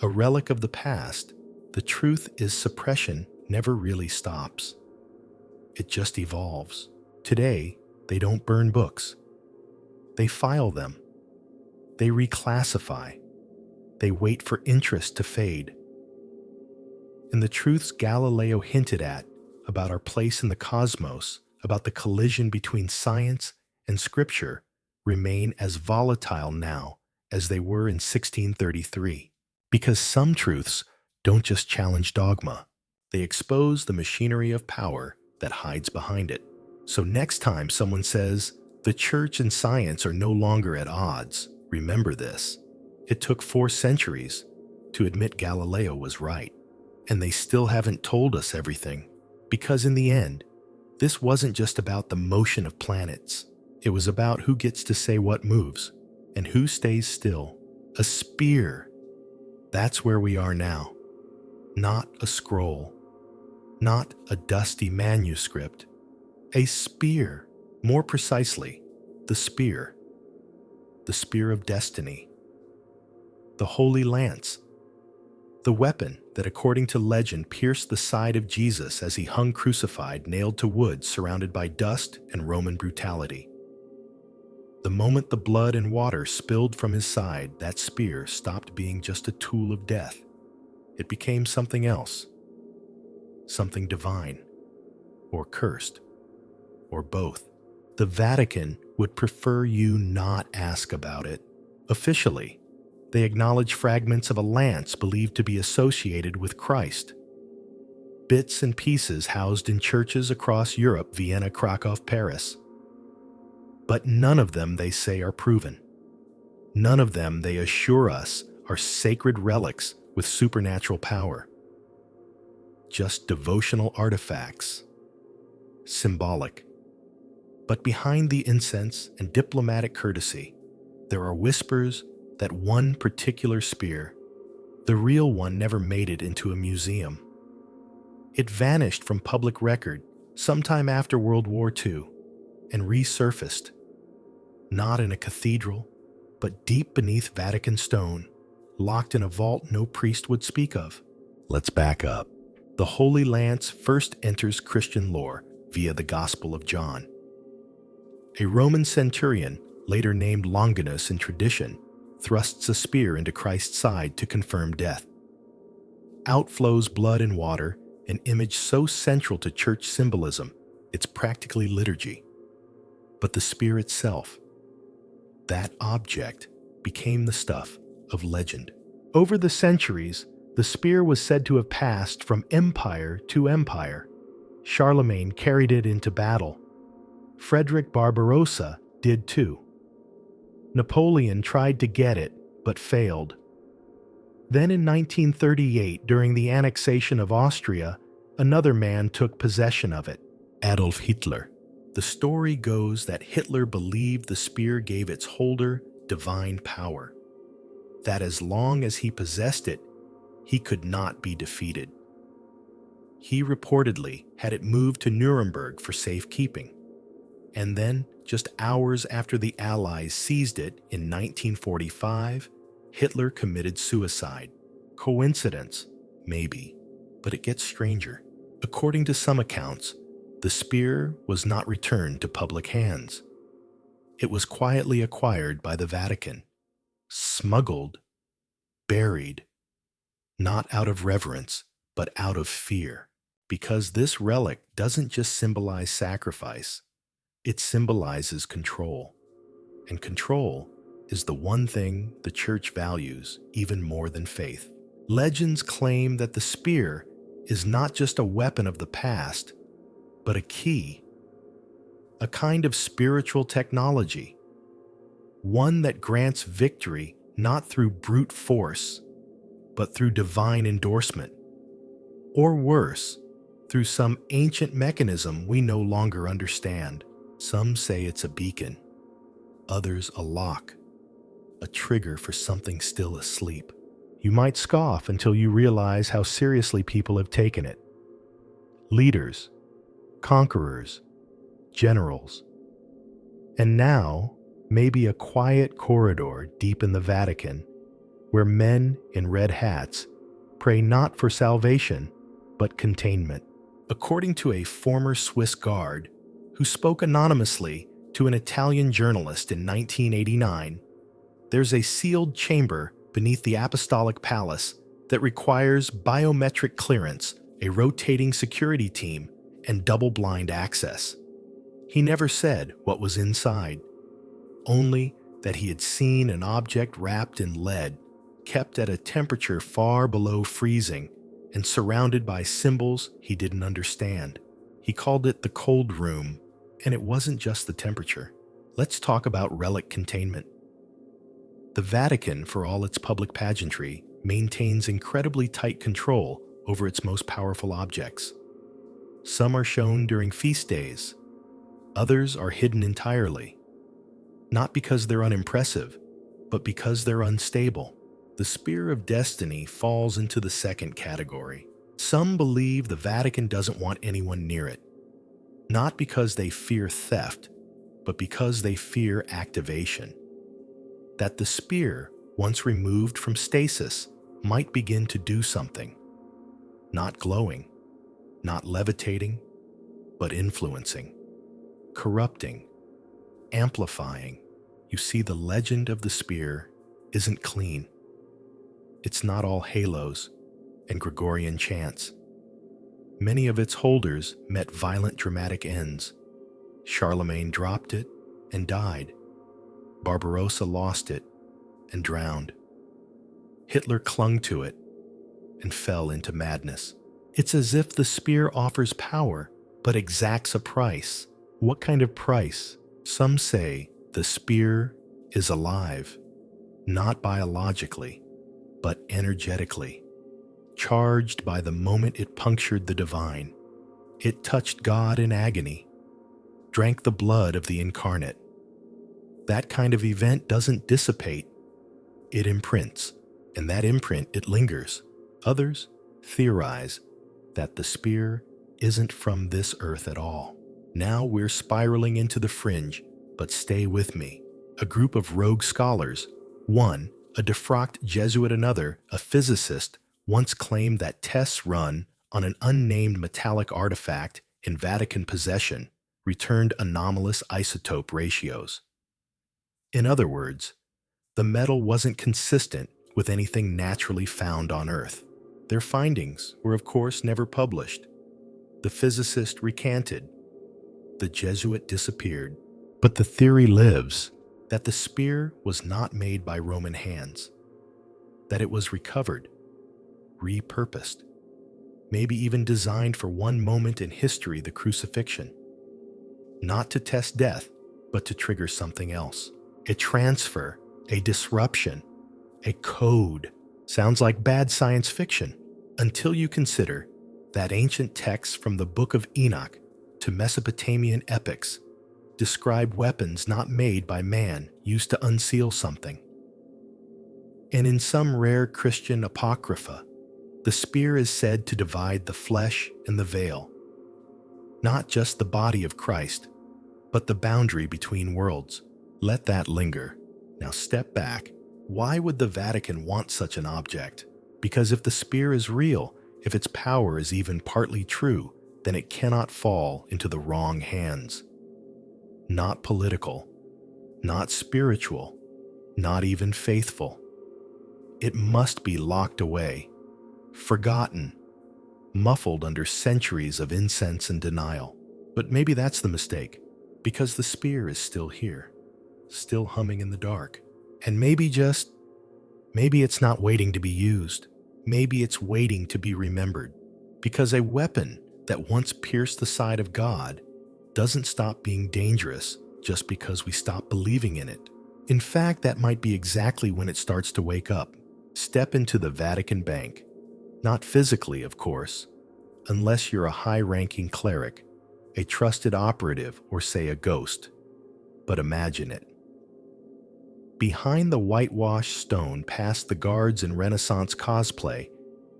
a relic of the past, the truth is suppression never really stops. It just evolves. Today, they don't burn books. They file them. They reclassify. They wait for interest to fade. And the truths Galileo hinted at about our place in the cosmos, about the collision between science and scripture, remain as volatile now as they were in 1633. Because some truths don't just challenge dogma, they expose the machinery of power that hides behind it. So next time someone says, the church and science are no longer at odds, remember this: it took 4 centuries to admit Galileo was right. And they still haven't told us everything, because in the end, this wasn't just about the motion of planets. It was about who gets to say what moves and who stays still. A spear. That's where we are now. Not a scroll. Not a dusty manuscript. A spear. More precisely, the spear. The spear of destiny. The holy lance. The weapon that, according to legend, pierced the side of Jesus as he hung crucified, nailed to wood, surrounded by dust and Roman brutality. The moment the blood and water spilled from his side, that spear stopped being just a tool of death. It became something else. Something divine. Or cursed. Or both. The Vatican would prefer you not ask about it. Officially, they acknowledge fragments of a lance believed to be associated with Christ. Bits and pieces housed in churches across Europe, Vienna, Krakow, Paris. But none of them, they say, are proven. None of them, they assure us, are sacred relics with supernatural power. Just devotional artifacts. Symbolic. But behind the incense and diplomatic courtesy, there are whispers that one particular spear, the real one, never made it into a museum. It vanished from public record sometime after World War II and resurfaced, not in a cathedral, but deep beneath Vatican stone, locked in a vault no priest would speak of. Let's back up. The Holy Lance first enters Christian lore via the Gospel of John. A Roman centurion, later named Longinus in tradition, thrusts a spear into Christ's side to confirm death. Out flows blood and water, an image so central to church symbolism, it's practically liturgy. But the spear itself, that object, became the stuff of legend. Over the centuries, the spear was said to have passed from empire to empire. Charlemagne carried it into battle. Frederick Barbarossa did too. Napoleon tried to get it, but failed. Then in 1938, during the annexation of Austria, another man took possession of it, Adolf Hitler. The story goes that Hitler believed the spear gave its holder divine power, that as long as he possessed it, he could not be defeated. He reportedly had it moved to Nuremberg for safekeeping. And then, just hours after the Allies seized it in 1945, Hitler committed suicide. Coincidence? Maybe. But it gets stranger. According to some accounts, the spear was not returned to public hands. It was quietly acquired by the Vatican, smuggled, buried, not out of reverence, but out of fear. Because this relic doesn't just symbolize sacrifice, it symbolizes control. And control is the one thing the church values even more than faith. Legends claim that the spear is not just a weapon of the past, but a key, a kind of spiritual technology, one that grants victory not through brute force, but through divine endorsement, or worse, through some ancient mechanism we no longer understand. Some say it's a beacon, others a lock, a trigger for something still asleep. You might scoff until you realize how seriously people have taken it. Leaders, conquerors, generals. And now, maybe a quiet corridor deep in the Vatican, where men in red hats pray not for salvation, but containment. According to a former Swiss guard who spoke anonymously to an Italian journalist in 1989, there's a sealed chamber beneath the Apostolic Palace that requires biometric clearance, a rotating security team, and double-blind access. He never said what was inside, only that he had seen an object wrapped in lead, kept at a temperature far below freezing, and surrounded by symbols he didn't understand. He called it the cold room, and it wasn't just the temperature. Let's talk about relic containment. The Vatican, for all its public pageantry, maintains incredibly tight control over its most powerful objects. Some are shown during feast days, others are hidden entirely. Not because they're unimpressive, but because they're unstable. The Spear of Destiny falls into the second category. Some believe the Vatican doesn't want anyone near it, not because they fear theft, but because they fear activation. That the spear, once removed from stasis, might begin to do something. Not glowing, not levitating, but influencing, corrupting, amplifying. You see, the legend of the spear isn't clean. It's not all halos and Gregorian chants. Many of its holders met violent dramatic ends. Charlemagne dropped it and died. Barbarossa lost it and drowned. Hitler clung to it and fell into madness. It's as if the spear offers power, but exacts a price. What kind of price? Some say the spear is alive, not biologically, but energetically, charged by the moment it punctured the divine. It touched God in agony, drank the blood of the incarnate. That kind of event doesn't dissipate, it imprints, and that imprint, it lingers. Others theorize that the spear isn't from this earth at all. Now we're spiraling into the fringe, but stay with me. A group of rogue scholars, one, a defrocked Jesuit, another, a physicist, once claimed that tests run on an unnamed metallic artifact in Vatican possession returned anomalous isotope ratios. In other words, the metal wasn't consistent with anything naturally found on Earth. Their findings were, of course, never published. The physicist recanted. The Jesuit disappeared. But the theory lives that the spear was not made by Roman hands, that it was recovered, repurposed, maybe even designed for one moment in history, the crucifixion. Not to test death, but to trigger something else. A transfer, a disruption, a code. Sounds like bad science fiction, until you consider that ancient texts from the Book of Enoch to Mesopotamian epics describe weapons not made by man used to unseal something. And in some rare Christian apocrypha, the spear is said to divide the flesh and the veil, not just the body of Christ, but the boundary between worlds. Let that linger. Now step back. Why would the Vatican want such an object? Because if the spear is real, if its power is even partly true, then it cannot fall into the wrong hands. Not political, not spiritual, not even faithful. It must be locked away, forgotten, muffled under centuries of incense and denial. But maybe that's the mistake, because the spear is still here, still humming in the dark. And maybe it's not waiting to be used. Maybe it's waiting to be remembered, because a weapon that once pierced the side of God doesn't stop being dangerous just because we stop believing in it. In fact, that might be exactly when it starts to wake up. Step into the Vatican Bank. Not physically, of course, unless you're a high-ranking cleric, a trusted operative, or say a ghost. But imagine it. Behind the whitewashed stone, past the guards in Renaissance cosplay,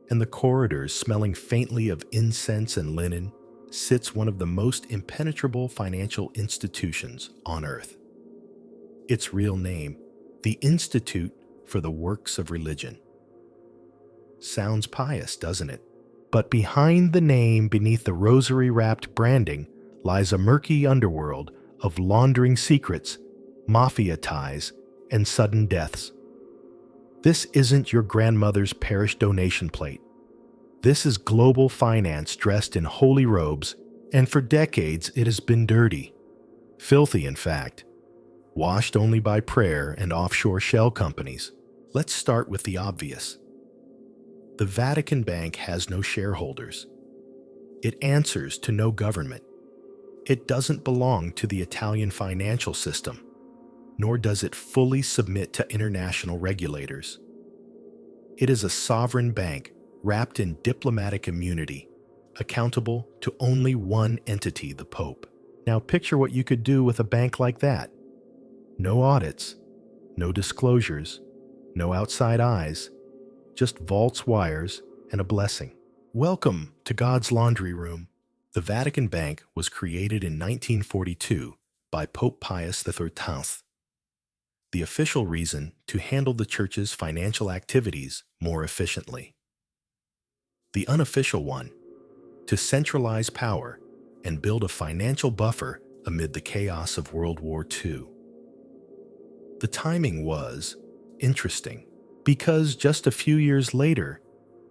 and the corridors smelling faintly of incense and linen, sits one of the most impenetrable financial institutions on Earth. Its real name, the Institute for the Works of Religion. Sounds pious, doesn't it? But behind the name, beneath the rosary-wrapped branding, lies a murky underworld of laundering secrets, mafia ties, and sudden deaths. This isn't your grandmother's parish donation plate. This is global finance dressed in holy robes, and for decades it has been dirty. Filthy, in fact. Washed only by prayer and offshore shell companies. Let's start with the obvious. The Vatican Bank has no shareholders. It answers to no government. It doesn't belong to the Italian financial system, nor does it fully submit to international regulators. It is a sovereign bank wrapped in diplomatic immunity, accountable to only one entity, the Pope. Now picture what you could do with a bank like that. No audits, no disclosures, no outside eyes, just vaults, wires, and a blessing. Welcome to God's laundry room. The Vatican Bank was created in 1942 by Pope Pius XIII. The official reason to handle the Church's financial activities more efficiently. The unofficial one, to centralize power and build a financial buffer amid the chaos of World War II. The timing was interesting because just a few years later,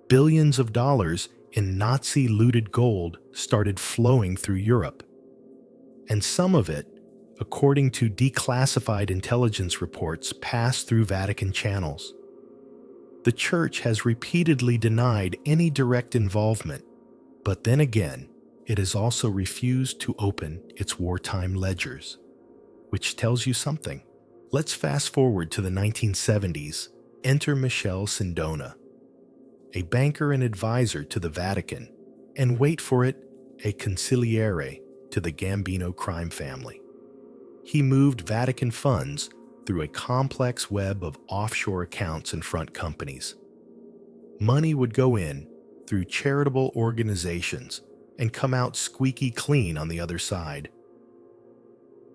billions of dollars in Nazi-looted gold started flowing through Europe. And some of it, according to declassified intelligence reports, passed through Vatican channels. The Church has repeatedly denied any direct involvement, but then again, it has also refused to open its wartime ledgers, which tells you something. Let's fast forward to the 1970s. Enter Michele Sindona, a banker and advisor to the Vatican, and wait for it, a consigliere to the Gambino crime family. He moved Vatican funds through a complex web of offshore accounts and front companies. Money would go in through charitable organizations and come out squeaky clean on the other side.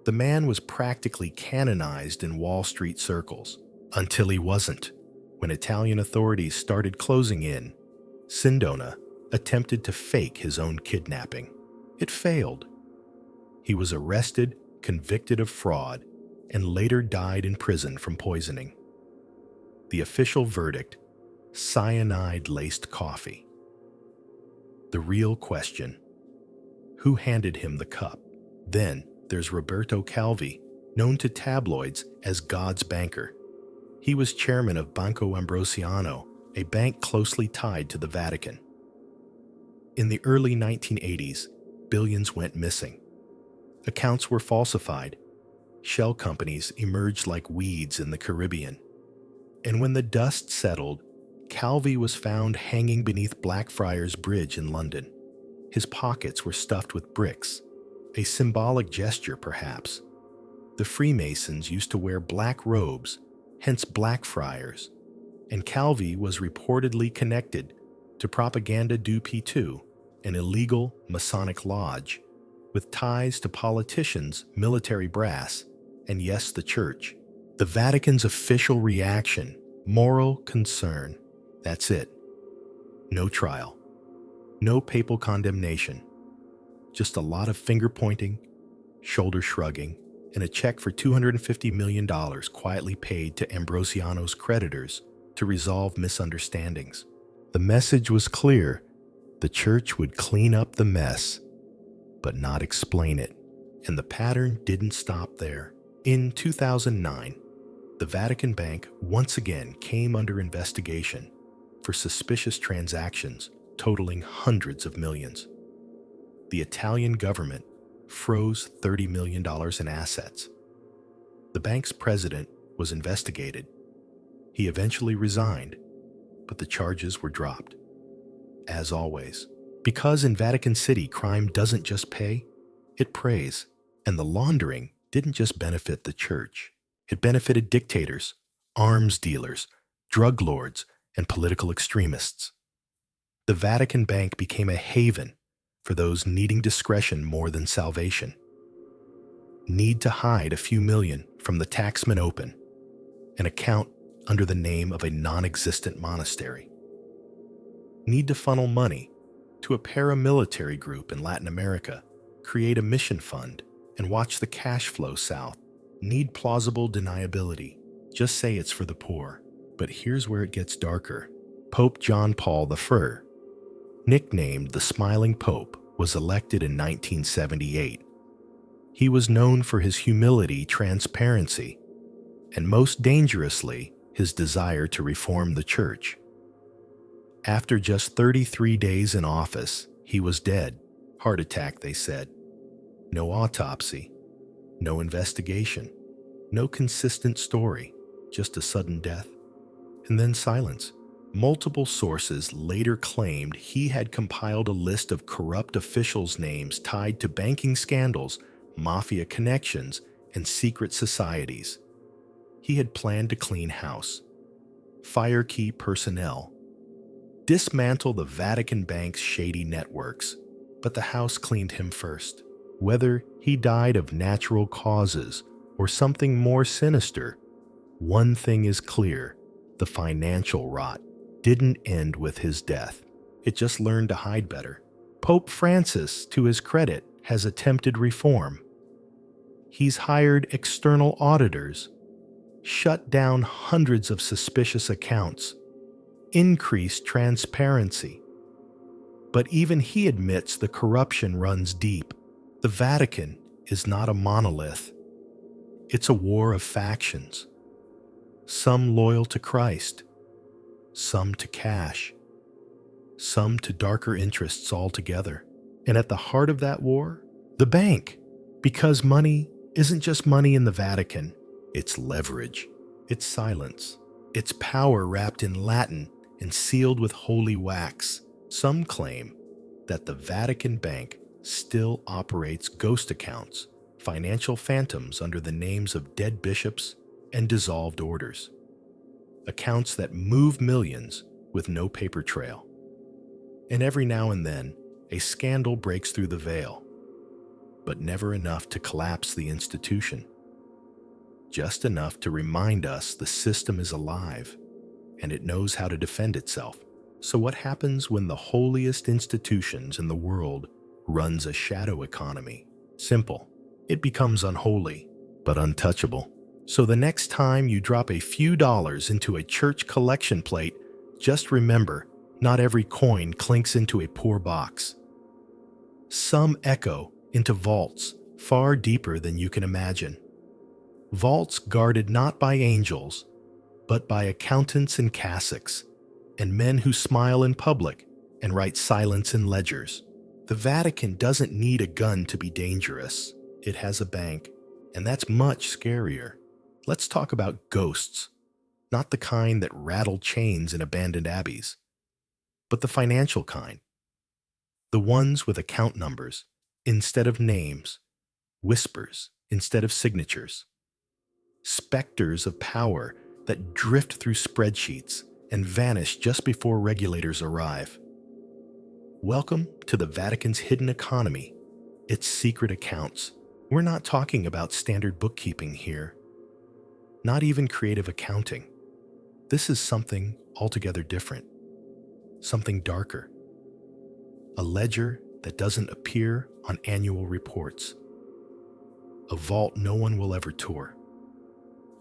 The man was practically canonized in Wall Street circles, until he wasn't. When Italian authorities started closing in, Sindona attempted to fake his own kidnapping. It failed. He was arrested, convicted of fraud, and later died in prison from poisoning. The official verdict: cyanide-laced coffee. The real question: who handed him the cup? Then there's Roberto Calvi, known to tabloids as God's banker. He was chairman of Banco Ambrosiano, a bank closely tied to the Vatican. In the early 1980s, billions went missing. Accounts were falsified. Shell companies emerged like weeds in the Caribbean. And when the dust settled, Calvi was found hanging beneath Blackfriars Bridge in London. His pockets were stuffed with bricks, a symbolic gesture perhaps. The Freemasons used to wear black robes, hence Blackfriars, and Calvi was reportedly connected to Propaganda du P2, an illegal Masonic lodge, with ties to politicians, military brass, and yes, the Church. The Vatican's official reaction: moral concern. That's it. No trial. No papal condemnation. Just a lot of finger-pointing, shoulder-shrugging, and a check for $250 million quietly paid to Ambrosiano's creditors to resolve misunderstandings. The message was clear: The church would clean up the mess, but not explain it. And the pattern didn't stop there. In 2009, the Vatican Bank once again came under investigation for suspicious transactions totaling hundreds of millions. The Italian government froze $30 million in assets. The bank's president was investigated. He eventually resigned, but the charges were dropped. As always, because in Vatican City crime doesn't just pay, it preys. And the laundering didn't just benefit the church. It benefited dictators, arms dealers, drug lords, and political extremists. The Vatican Bank became a haven for those needing discretion more than salvation. Need to hide a few million from the taxman open, an account under the name of a non-existent monastery. Need to funnel money to a paramilitary group in Latin America, create a mission fund, and watch the cash flow south. Need plausible deniability. Just say it's for the poor. But here's where it gets darker. Pope John Paul I, nicknamed the Smiling Pope, was elected in 1978. He was known for his humility, transparency, and most dangerously, his desire to reform the church. After just 33 days in office, he was dead. Heart attack, they said. No autopsy, no investigation, no consistent story, just a sudden death. And then silence. Multiple sources later claimed he had compiled a list of corrupt officials' names tied to banking scandals, mafia connections, and secret societies. He had planned to clean house, fire key personnel, dismantle the Vatican Bank's shady networks, but the house cleaned him first. Whether he died of natural causes or something more sinister, one thing is clear: the financial rot didn't end with his death. It just learned to hide better. Pope Francis, to his credit, has attempted reform. He's hired external auditors, shut down hundreds of suspicious accounts, increased transparency. But even he admits the corruption runs deep. The Vatican is not a monolith. It's a war of factions. Some loyal to Christ, some to cash, some to darker interests altogether. And at the heart of that war, the bank. Because money isn't just money in the Vatican. It's leverage, it's silence, it's power wrapped in Latin and sealed with holy wax. Some claim that the Vatican Bank still operates ghost accounts, financial phantoms under the names of dead bishops and dissolved orders. Accounts that move millions with no paper trail. And every now and then, a scandal breaks through the veil, but never enough to collapse the institution. Just enough to remind us the system is alive and it knows how to defend itself. So what happens when the holiest institutions in the world runs a shadow economy? Simple. It becomes unholy, but untouchable. So the next time you drop a few dollars into a church collection plate, just remember, not every coin clinks into a poor box. Some echo into vaults far deeper than you can imagine. Vaults guarded not by angels, but by accountants in cassocks, and men who smile in public and write silence in ledgers. The Vatican doesn't need a gun to be dangerous. It has a bank, and that's much scarier. Let's talk about ghosts, not the kind that rattle chains in abandoned abbeys, but the financial kind. The ones with account numbers instead of names, whispers instead of signatures, specters of power that drift through spreadsheets and vanish just before regulators arrive. Welcome to the Vatican's hidden economy, its secret accounts. We're not talking about standard bookkeeping here, not even creative accounting. This is something altogether different, something darker. A ledger that doesn't appear on annual reports. A vault no one will ever tour.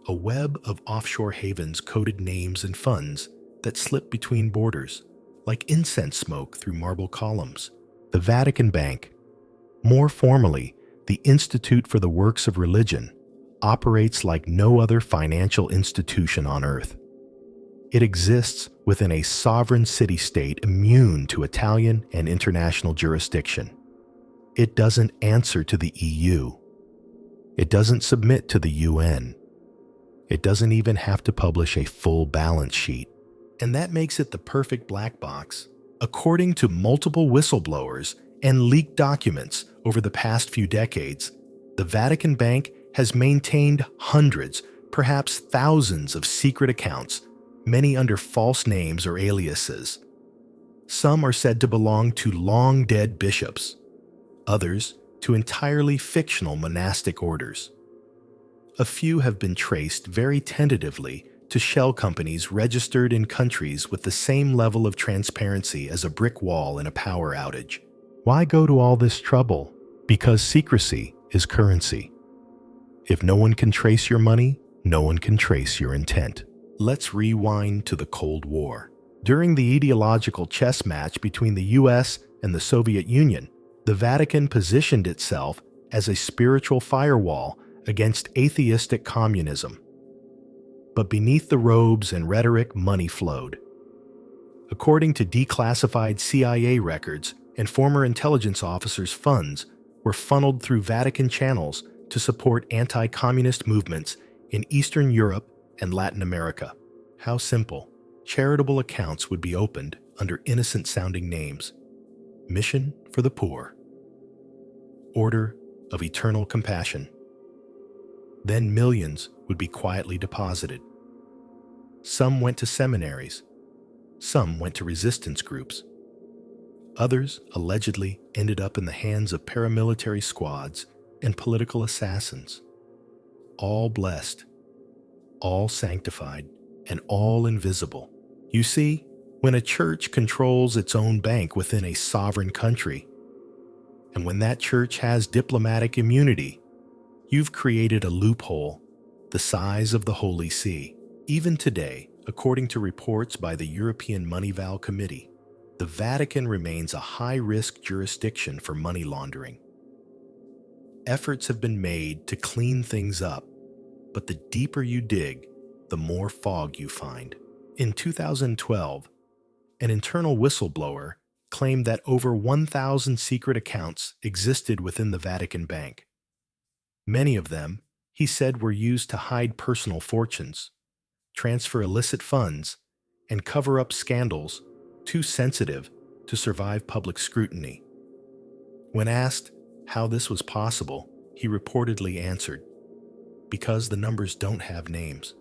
A web of offshore havens coded names and funds that slip between borders. like incense smoke through marble columns. The Vatican Bank, more formally, the Institute for the Works of Religion, operates like no other financial institution on earth. It exists within a sovereign city-state immune to Italian and international jurisdiction. It doesn't answer to the EU. It doesn't submit to the UN. It doesn't even have to publish a full balance sheet. And that makes it the perfect black box. According to multiple whistleblowers and leaked documents over the past few decades, the Vatican Bank has maintained hundreds, perhaps thousands of secret accounts, many under false names or aliases. Some are said to belong to long-dead bishops, others to entirely fictional monastic orders. A few have been traced very tentatively to shell companies registered in countries with the same level of transparency as a brick wall in a power outage. Why go to all this trouble? Because secrecy is currency. If no one can trace your money, no one can trace your intent. Let's rewind to the Cold War. During the ideological chess match between the US and the Soviet Union, the Vatican positioned itself as a spiritual firewall against atheistic communism. But beneath the robes and rhetoric, money flowed. According to declassified CIA records and former intelligence officers' funds were funneled through Vatican channels to support anti-communist movements in Eastern Europe and Latin America. How simple. Charitable accounts would be opened under innocent-sounding names. Mission for the Poor. Order of Eternal Compassion. Then millions would be quietly deposited. Some went to seminaries. Some went to resistance groups. Others allegedly ended up in the hands of paramilitary squads and political assassins. All blessed, all sanctified, and all invisible. You see, when a church controls its own bank within a sovereign country, and when that church has diplomatic immunity, you've created a loophole the size of the Holy See. Even today, according to reports by the European Moneyval Committee, the Vatican remains a high-risk jurisdiction for money laundering. Efforts have been made to clean things up, but the deeper you dig, the more fog you find. In 2012, an internal whistleblower claimed that over 1,000 secret accounts existed within the Vatican Bank. Many of them, he said, were used to hide personal fortunes, transfer illicit funds, and cover up scandals too sensitive to survive public scrutiny. When asked how this was possible, he reportedly answered, "Because the numbers don't have names,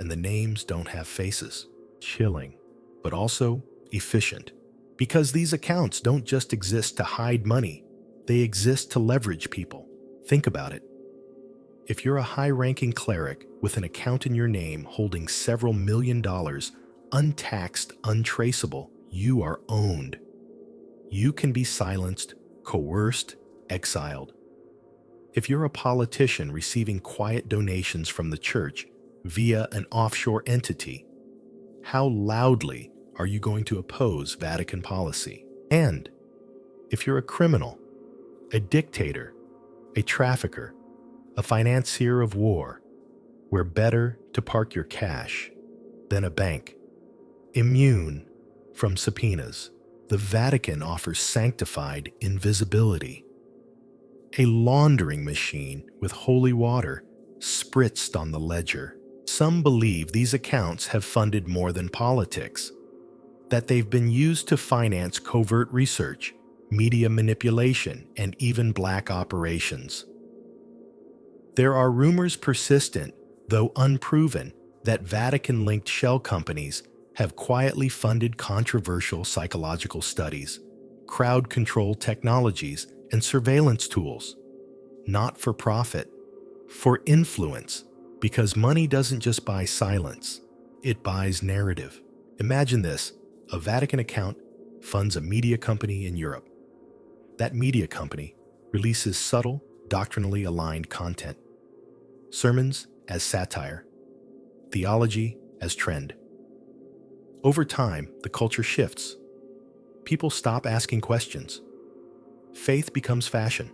and the names don't have faces." Chilling, but also efficient. Because these accounts don't just exist to hide money, they exist to leverage people. Think about it. If you're a high-ranking cleric with an account in your name holding several $1,000,000, untaxed, untraceable, you are owned. You can be silenced, coerced, exiled. If you're a politician receiving quiet donations from the church via an offshore entity, how loudly are you going to oppose Vatican policy? And if you're a criminal, a dictator, a trafficker, a financier of war, we're better to park your cash than a bank. Immune from subpoenas, the Vatican offers sanctified invisibility. A laundering machine with holy water spritzed on the ledger. Some believe these accounts have funded more than politics, that they've been used to finance covert research, media manipulation, and even black operations. There are rumors persistent, though unproven, that Vatican-linked shell companies have quietly funded controversial psychological studies, crowd control technologies, and surveillance tools. Not for profit, for influence, because money doesn't just buy silence, it buys narrative. Imagine this: a Vatican account funds a media company in Europe. That media company releases subtle, doctrinally aligned content. Sermons as satire, theology as trend. Over time, the culture shifts. People stop asking questions. Faith becomes fashion.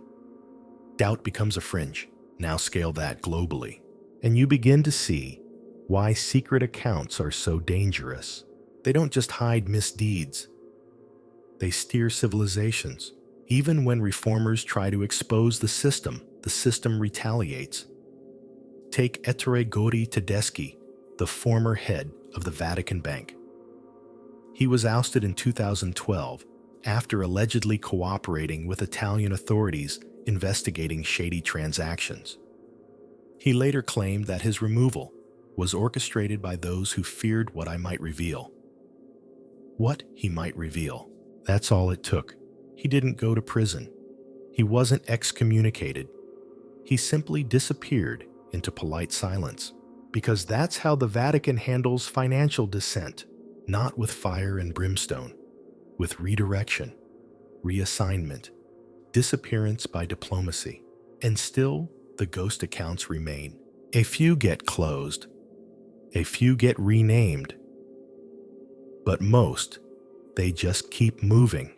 Doubt becomes a fringe. Now scale that globally. And you begin to see why secret accounts are so dangerous. They don't just hide misdeeds. They steer civilizations. Even when reformers try to expose the system retaliates. Take Ettore Gori Tedeschi, the former head of the Vatican Bank. He was ousted in 2012 after allegedly cooperating with Italian authorities investigating shady transactions. He later claimed that his removal was orchestrated by those who feared what I might reveal. What he might reveal. That's all it took. He didn't go to prison. He wasn't excommunicated. He simply disappeared into polite silence. Because that's how the Vatican handles financial dissent. Not with fire and brimstone. With redirection, reassignment, disappearance by diplomacy. And still, the ghost accounts remain. A few get closed. A few get renamed. But most, they just keep moving.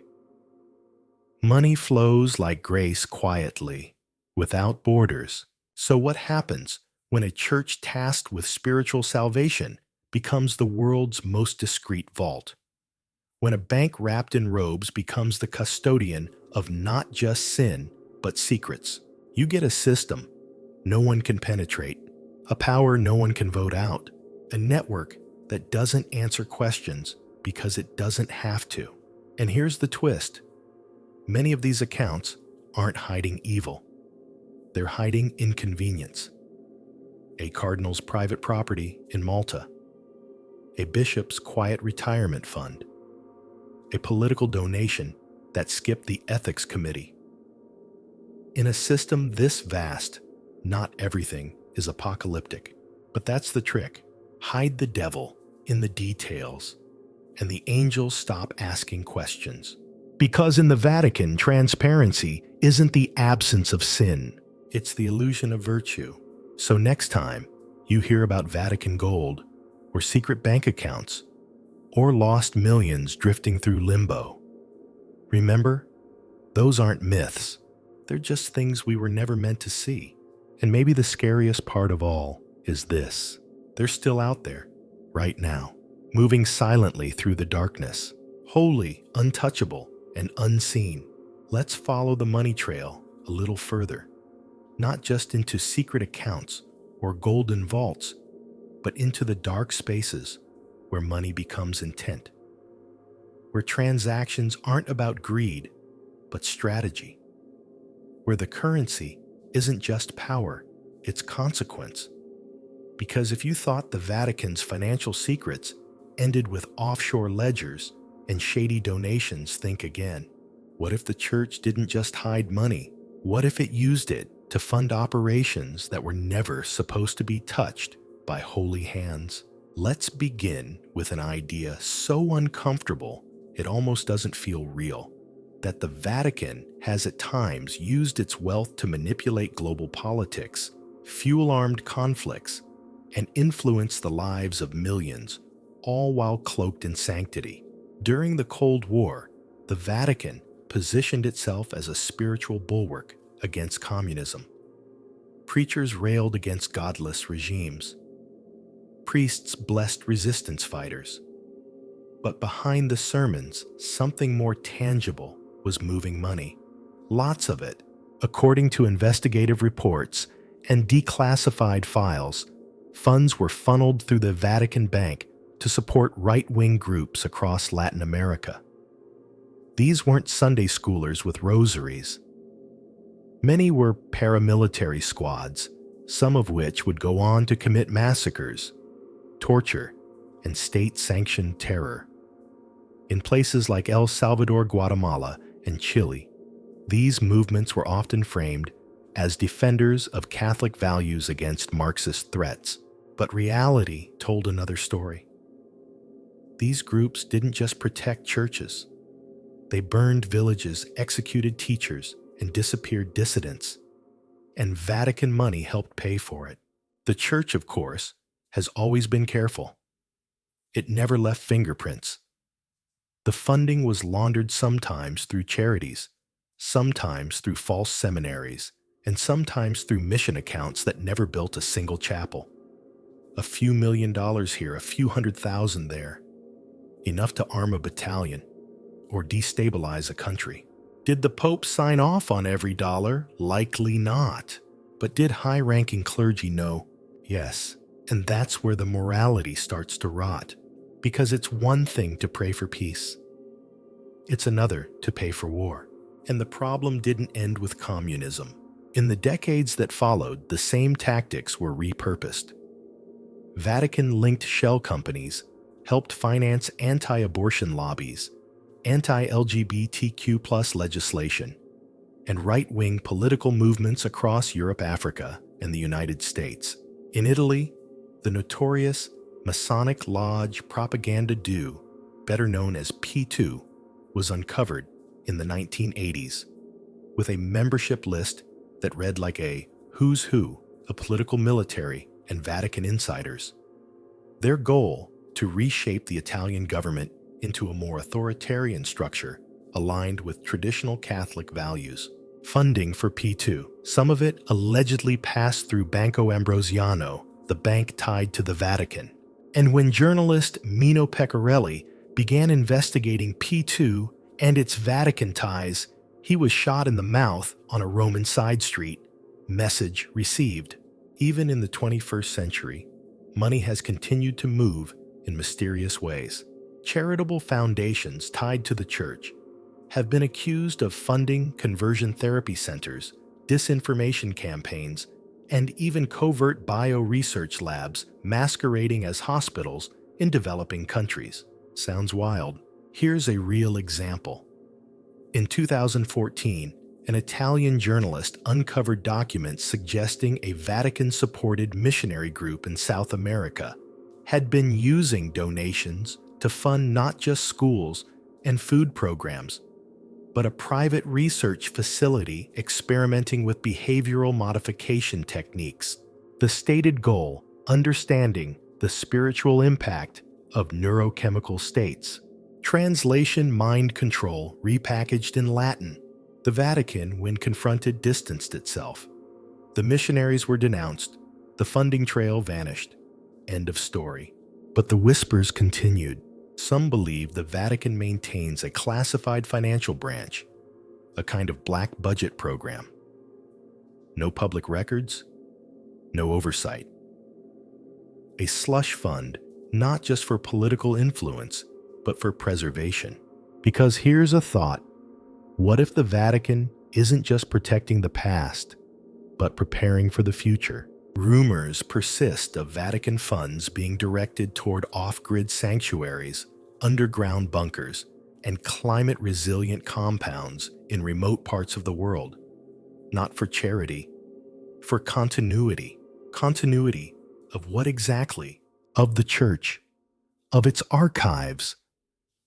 Money flows like grace quietly, without borders. So what happens when a church tasked with spiritual salvation becomes the world's most discreet vault? When a bank wrapped in robes becomes the custodian of not just sin, but secrets? You get a system no one can penetrate, a power no one can vote out, a network that doesn't answer questions because it doesn't have to. And here's the twist. Many of these accounts aren't hiding evil. They're hiding inconvenience. A cardinal's private property in Malta. A bishop's quiet retirement fund. A political donation that skipped the ethics committee. In a system this vast, not everything is apocalyptic. But that's the trick. Hide the devil in the details, and the angels stop asking questions. Because in the Vatican, transparency isn't the absence of sin, it's the illusion of virtue. So next time you hear about Vatican gold, or secret bank accounts, or lost millions drifting through limbo, remember, those aren't myths. They're just things we were never meant to see. And maybe the scariest part of all is this. They're still out there, right now, moving silently through the darkness, holy, untouchable, and unseen. Let's follow the money trail a little further, not just into secret accounts or golden vaults, but into the dark spaces where money becomes intent, where transactions aren't about greed, but strategy, where the currency isn't just power, it's consequence. Because if you thought the Vatican's financial secrets ended with offshore ledgers and shady donations, think again. What if the church didn't just hide money? What if it used it to fund operations that were never supposed to be touched by holy hands? Let's begin with an idea so uncomfortable it almost doesn't feel real. That the Vatican has at times used its wealth to manipulate global politics, fuel armed conflicts, and influence the lives of millions, all while cloaked in sanctity. During the Cold War, the Vatican positioned itself as a spiritual bulwark against communism. Preachers railed against godless regimes. Priests blessed resistance fighters. But behind the sermons, something more tangible was moving money. Lots of it. According to investigative reports and declassified files, funds were funneled through the Vatican Bank to support right-wing groups across Latin America. These weren't Sunday schoolers with rosaries. Many were paramilitary squads, some of which would go on to commit massacres, torture, and state-sanctioned terror. In places like El Salvador, Guatemala, and Chile, these movements were often framed as defenders of Catholic values against Marxist threats. But reality told another story. These groups didn't just protect churches. They burned villages, executed teachers, and disappeared dissidents. And Vatican money helped pay for it. The church, of course, has always been careful. It never left fingerprints. The funding was laundered sometimes through charities, sometimes through false seminaries, and sometimes through mission accounts that never built a single chapel. A few $1 million here, a few 100,000 there. Enough to arm a battalion or destabilize a country. Did the Pope sign off on every dollar? Likely not. But did high-ranking clergy know? Yes. And that's where the morality starts to rot. Because it's one thing to pray for peace. It's another to pay for war. And the problem didn't end with communism. In the decades that followed, the same tactics were repurposed. Vatican-linked shell companies helped finance anti-abortion lobbies, anti-LGBTQ+ legislation, and right-wing political movements across Europe, Africa, and the United States. In Italy, the notorious Masonic Lodge Propaganda Due, better known as P2, was uncovered in the 1980s, with a membership list that read like a who's who of political, military, and Vatican insiders. Their goal: to reshape the Italian government into a more authoritarian structure aligned with traditional Catholic values. Funding for P2, some of it allegedly passed through Banco Ambrosiano, the bank tied to the Vatican. And when journalist Mino Pecorelli began investigating P2 and its Vatican ties, he was shot in the mouth on a Roman side street. Message received. Even in the 21st century, money has continued to move in mysterious ways. Charitable foundations tied to the church have been accused of funding conversion therapy centers, disinformation campaigns, and even covert bio-research labs masquerading as hospitals in developing countries. Sounds wild. Here's a real example. In 2014, an Italian journalist uncovered documents suggesting a Vatican-supported missionary group in South America had been using donations to fund not just schools and food programs, but a private research facility experimenting with behavioral modification techniques. The stated goal: understanding the spiritual impact of neurochemical states. Translation: mind control repackaged in Latin. The Vatican, when confronted, distanced itself. The missionaries were denounced. The funding trail vanished. End of story. But the whispers continued. Some believe the Vatican maintains a classified financial branch, a kind of black budget program. No public records, no oversight. A slush fund, not just for political influence, but for preservation. Because here's a thought. What if the Vatican isn't just protecting the past, but preparing for the future? Rumors persist of Vatican funds being directed toward off-grid sanctuaries, underground bunkers, and climate-resilient compounds in remote parts of the world. Not for charity, for continuity. Continuity of what exactly? Of the church, of its archives,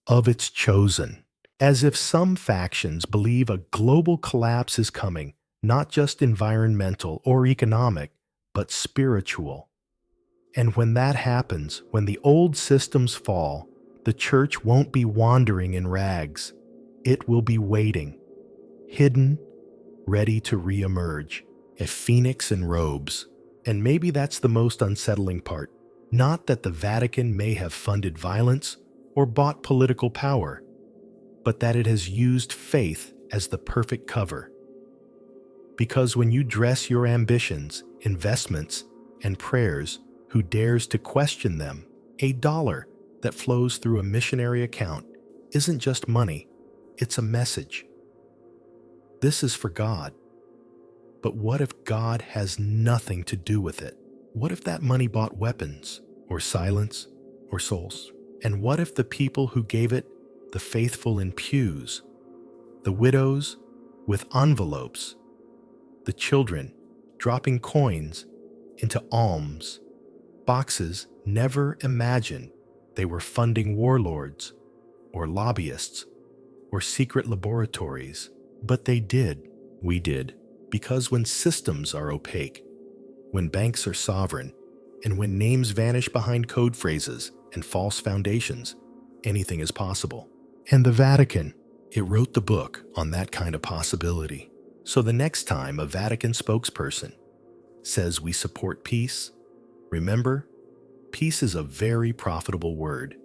of its chosen. As if some factions believe a global collapse is coming, not just environmental or economic, but spiritual. And when that happens, when the old systems fall, the church won't be wandering in rags. It will be waiting, hidden, ready to re-emerge, a phoenix in robes. And maybe that's the most unsettling part. Not that the Vatican may have funded violence or bought political power, but that it has used faith as the perfect cover. Because when you dress your ambitions, investments, and prayers, who dares to question them? A dollar that flows through a missionary account isn't just money, it's a message. This is for God. But what if God has nothing to do with it? What if that money bought weapons, or silence, or souls? And what if the people who gave it, the faithful in pews, the widows with envelopes, the children dropping coins into alms boxes, never imagined they were funding warlords or lobbyists or secret laboratories? But they did. We did. Because when systems are opaque, when banks are sovereign, and when names vanish behind code phrases and false foundations, anything is possible. And the Vatican, it wrote the book on that kind of possibility. So the next time a Vatican spokesperson says we support peace, remember, peace is a very profitable word,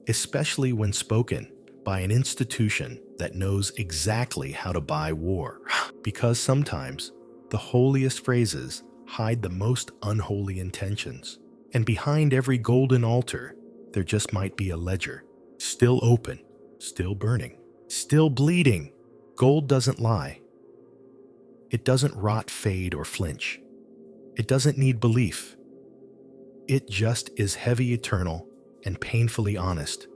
especially when spoken by an institution that knows exactly how to buy war. Because sometimes the holiest phrases hide the most unholy intentions. And behind every golden altar, there just might be a ledger, still open, still burning, still bleeding. Gold doesn't lie. It doesn't rot, fade, or flinch. It doesn't need belief. It just is heavy, eternal, and painfully honest.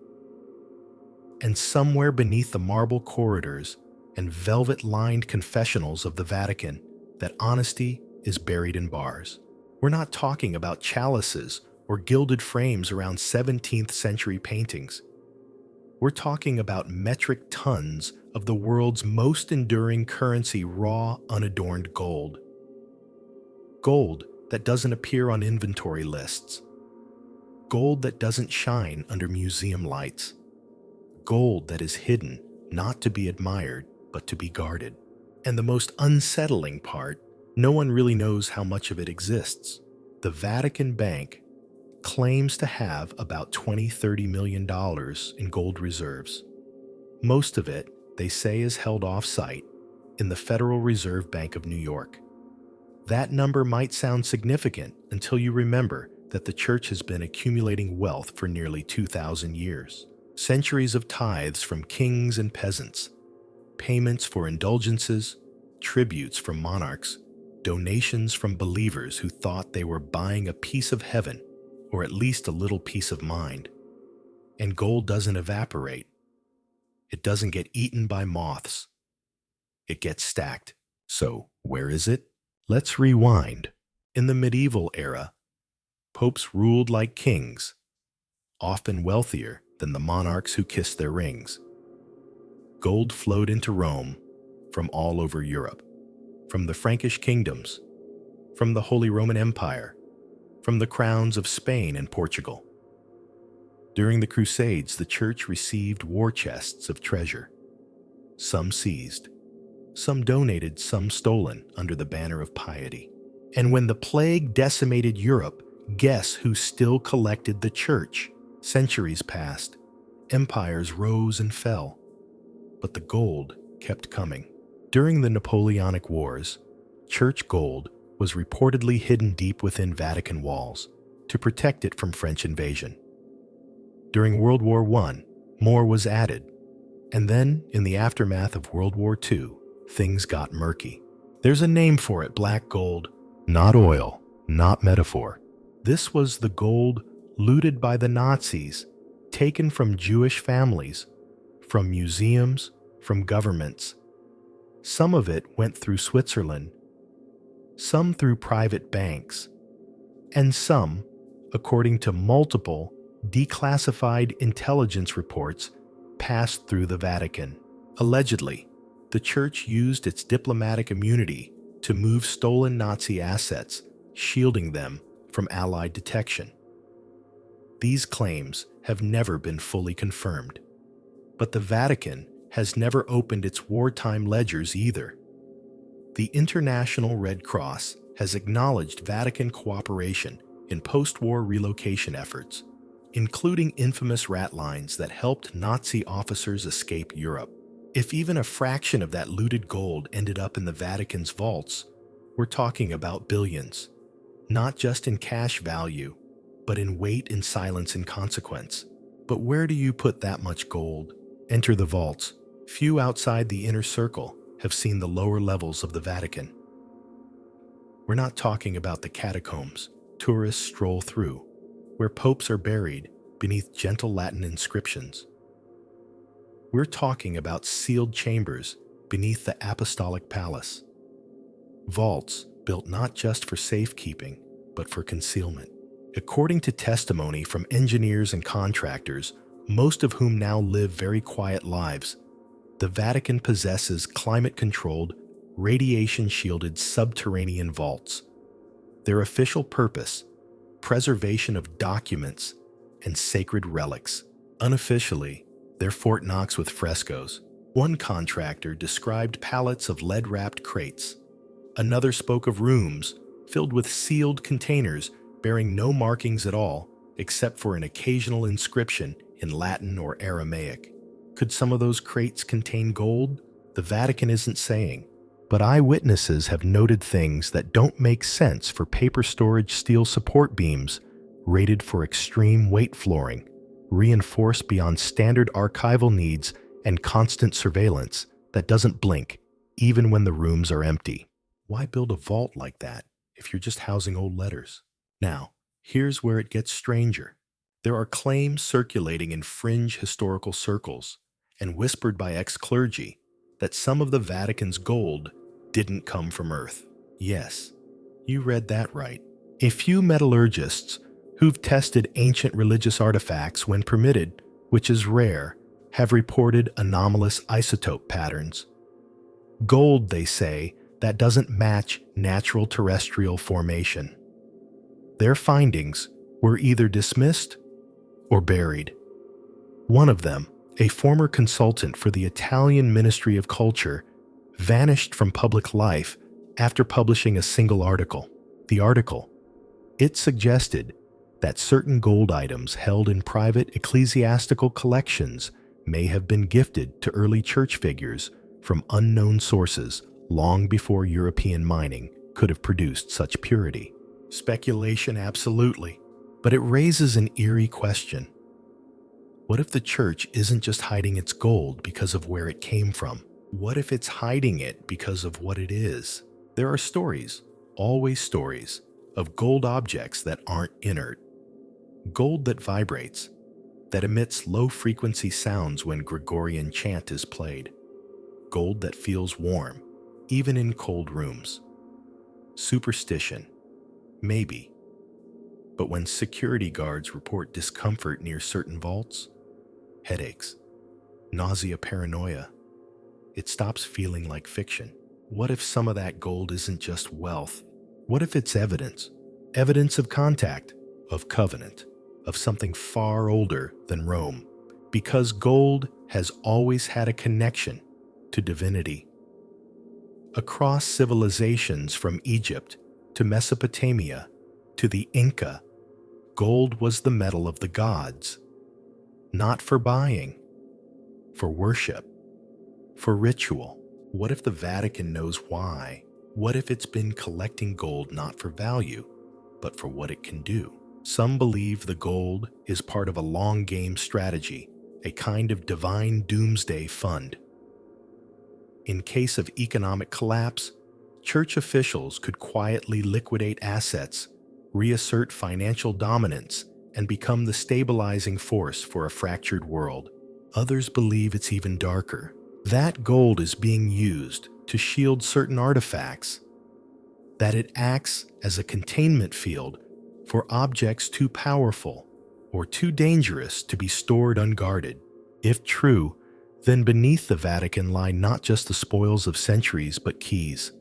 And somewhere beneath the marble corridors and velvet-lined confessionals of the Vatican, that honesty is buried in bars. We're not talking about chalices or gilded frames around 17th century paintings. We're talking about metric tons of the world's most enduring currency, raw, unadorned gold. Gold that doesn't appear on inventory lists. Gold that doesn't shine under museum lights. Gold that is hidden, not to be admired, but to be guarded. And the most unsettling part, no one really knows how much of it exists. The Vatican Bank claims to have about $20–30 million in gold reserves. Most of it, they say, is held off-site in the Federal Reserve Bank of New York. That number might sound significant until you remember that the church has been accumulating wealth for nearly 2,000 years. Centuries of tithes from kings and peasants, payments for indulgences, tributes from monarchs, donations from believers who thought they were buying a piece of heaven, or at least a little peace of mind. And gold doesn't evaporate. It doesn't get eaten by moths. It gets stacked. So, where is it? Let's rewind. In the medieval era, popes ruled like kings, often wealthier than the monarchs who kissed their rings. Gold flowed into Rome from all over Europe, from the Frankish kingdoms, from the Holy Roman Empire, from the crowns of Spain and Portugal. During the Crusades, the church received war chests of treasure, some seized, some donated, some stolen under the banner of piety. And when the plague decimated Europe, guess who still collected the church? Centuries passed, empires rose and fell, but the gold kept coming. During the Napoleonic Wars, church gold was reportedly hidden deep within Vatican walls to protect it from French invasion. During World War I, more was added, and then, in the aftermath of World War II, things got murky. There's a name for it: black gold, not oil, not metaphor. This was the gold looted by the Nazis, taken from Jewish families, from museums, from governments. Some of it went through Switzerland, some through private banks, and some, according to multiple declassified intelligence reports, passed through the Vatican. Allegedly, the church used its diplomatic immunity to move stolen Nazi assets, shielding them from Allied detection. These claims have never been fully confirmed, but the Vatican has never opened its wartime ledgers either. The International Red Cross has acknowledged Vatican cooperation in post-war relocation efforts, including infamous rat lines that helped Nazi officers escape Europe. If even a fraction of that looted gold ended up in the Vatican's vaults, we're talking about billions, not just in cash value, but in weight, in silence, and consequence. But where do you put that much gold? Enter the vaults. Few outside the inner circle have seen the lower levels of the Vatican. We're not talking about the catacombs tourists stroll through, where popes are buried beneath gentle Latin inscriptions. We're talking about sealed chambers beneath the Apostolic Palace. Vaults built not just for safekeeping, but for concealment. According to testimony from engineers and contractors, most of whom now live very quiet lives, the Vatican possesses climate-controlled, radiation-shielded subterranean vaults. Their official purpose: preservation of documents, and sacred relics. Unofficially, they're Fort Knox with frescoes. One contractor described pallets of lead-wrapped crates. Another spoke of rooms filled with sealed containers bearing no markings at all, except for an occasional inscription in Latin or Aramaic. Could some of those crates contain gold? The Vatican isn't saying, but eyewitnesses have noted things that don't make sense for paper storage steel support beams rated for extreme weight flooring, reinforced beyond standard archival needs and constant surveillance that doesn't blink, even when the rooms are empty. Why build a vault like that if you're just housing old letters? Now, here's where it gets stranger. There are claims circulating in fringe historical circles and whispered by ex-clergy that some of the Vatican's gold didn't come from Earth. Yes, you read that right. A few metallurgists who've tested ancient religious artifacts when permitted, which is rare, have reported anomalous isotope patterns. Gold, they say, that doesn't match natural terrestrial formation. Their findings were either dismissed or buried. One of them, a former consultant for the Italian Ministry of Culture, vanished from public life after publishing a single article. The article, it suggested that certain gold items held in private ecclesiastical collections may have been gifted to early church figures from unknown sources long before European mining could have produced such purity. Speculation, absolutely, but it raises an eerie question. What if the church isn't just hiding its gold because of where it came from? What if it's hiding it because of what it is? There are stories, always stories, of gold objects that aren't inert. Gold that vibrates, that emits low-frequency sounds when Gregorian chant is played. Gold that feels warm, even in cold rooms. Superstition, maybe. But when security guards report discomfort near certain vaults, headaches, nausea, paranoia, it stops feeling like fiction. What if some of that gold isn't just wealth? What if it's evidence? Evidence of contact, of covenant, of something far older than Rome? Because gold has always had a connection to divinity. Across civilizations from Egypt to Mesopotamia to the Inca, gold was the metal of the gods. Not for buying, for worship, for ritual. What if the Vatican knows why? What if it's been collecting gold not for value, but for what it can do? Some believe the gold is part of a long-game strategy, a kind of divine doomsday fund. In case of economic collapse, church officials could quietly liquidate assets, reassert financial dominance, and become the stabilizing force for a fractured world. Others believe it's even darker. That gold is being used to shield certain artifacts, that it acts as a containment field for objects too powerful or too dangerous to be stored unguarded. If true, then beneath the Vatican lie not just the spoils of centuries, but keys.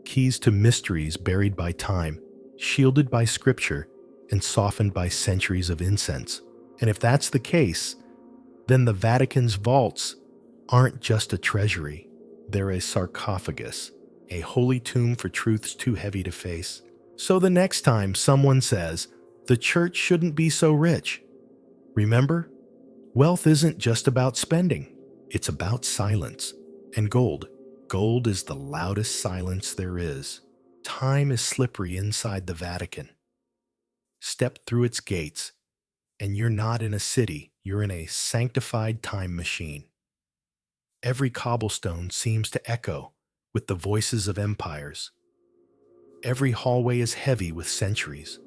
Keys to mysteries buried by time, shielded by scripture, and softened by centuries of incense. And if that's the case, then the Vatican's vaults aren't just a treasury. They're a sarcophagus, a holy tomb for truths too heavy to face. So the next time someone says, the church shouldn't be so rich, remember, wealth isn't just about spending. It's about silence. And gold. Gold is the loudest silence there is. Time is slippery inside the Vatican. Step through its gates, and you're not in a city, you're in a sanctified time machine. Every cobblestone seems to echo with the voices of empires. Every hallway is heavy with centuries.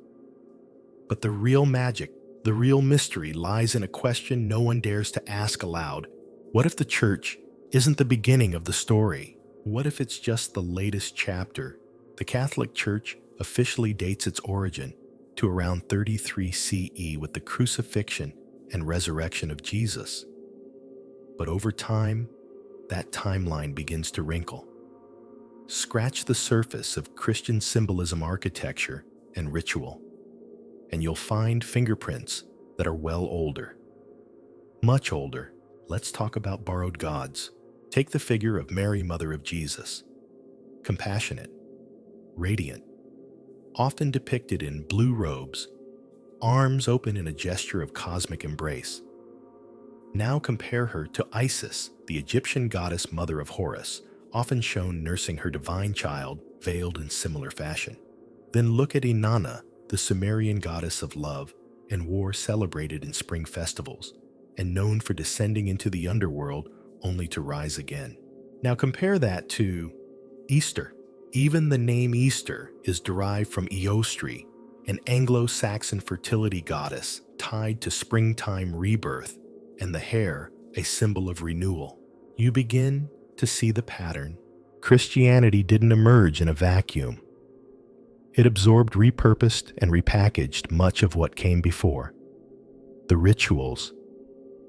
But the real magic, the real mystery lies in a question no one dares to ask aloud. What if the church isn't the beginning of the story? What if it's just the latest chapter? The Catholic Church officially dates its origin to around 33 CE with the crucifixion and resurrection of Jesus. But over time, that timeline begins to wrinkle. Scratch the surface of Christian symbolism, architecture, and ritual, and you'll find fingerprints that are well older. Much older. Let's talk about borrowed gods. Take the figure of Mary, Mother of Jesus. Compassionate, radiant, often depicted in blue robes, arms open in a gesture of cosmic embrace. Now compare her to Isis, the Egyptian goddess mother of Horus, often shown nursing her divine child, veiled in similar fashion. Then look at Inanna, the Sumerian goddess of love and war celebrated in spring festivals, and known for descending into the underworld only to rise again. Now compare that to Easter. Even the name Easter is derived from Eostri, an Anglo-Saxon fertility goddess tied to springtime rebirth, and the hair, a symbol of renewal. You begin to see the pattern. Christianity didn't emerge in a vacuum. It absorbed, repurposed, and repackaged much of what came before. The rituals,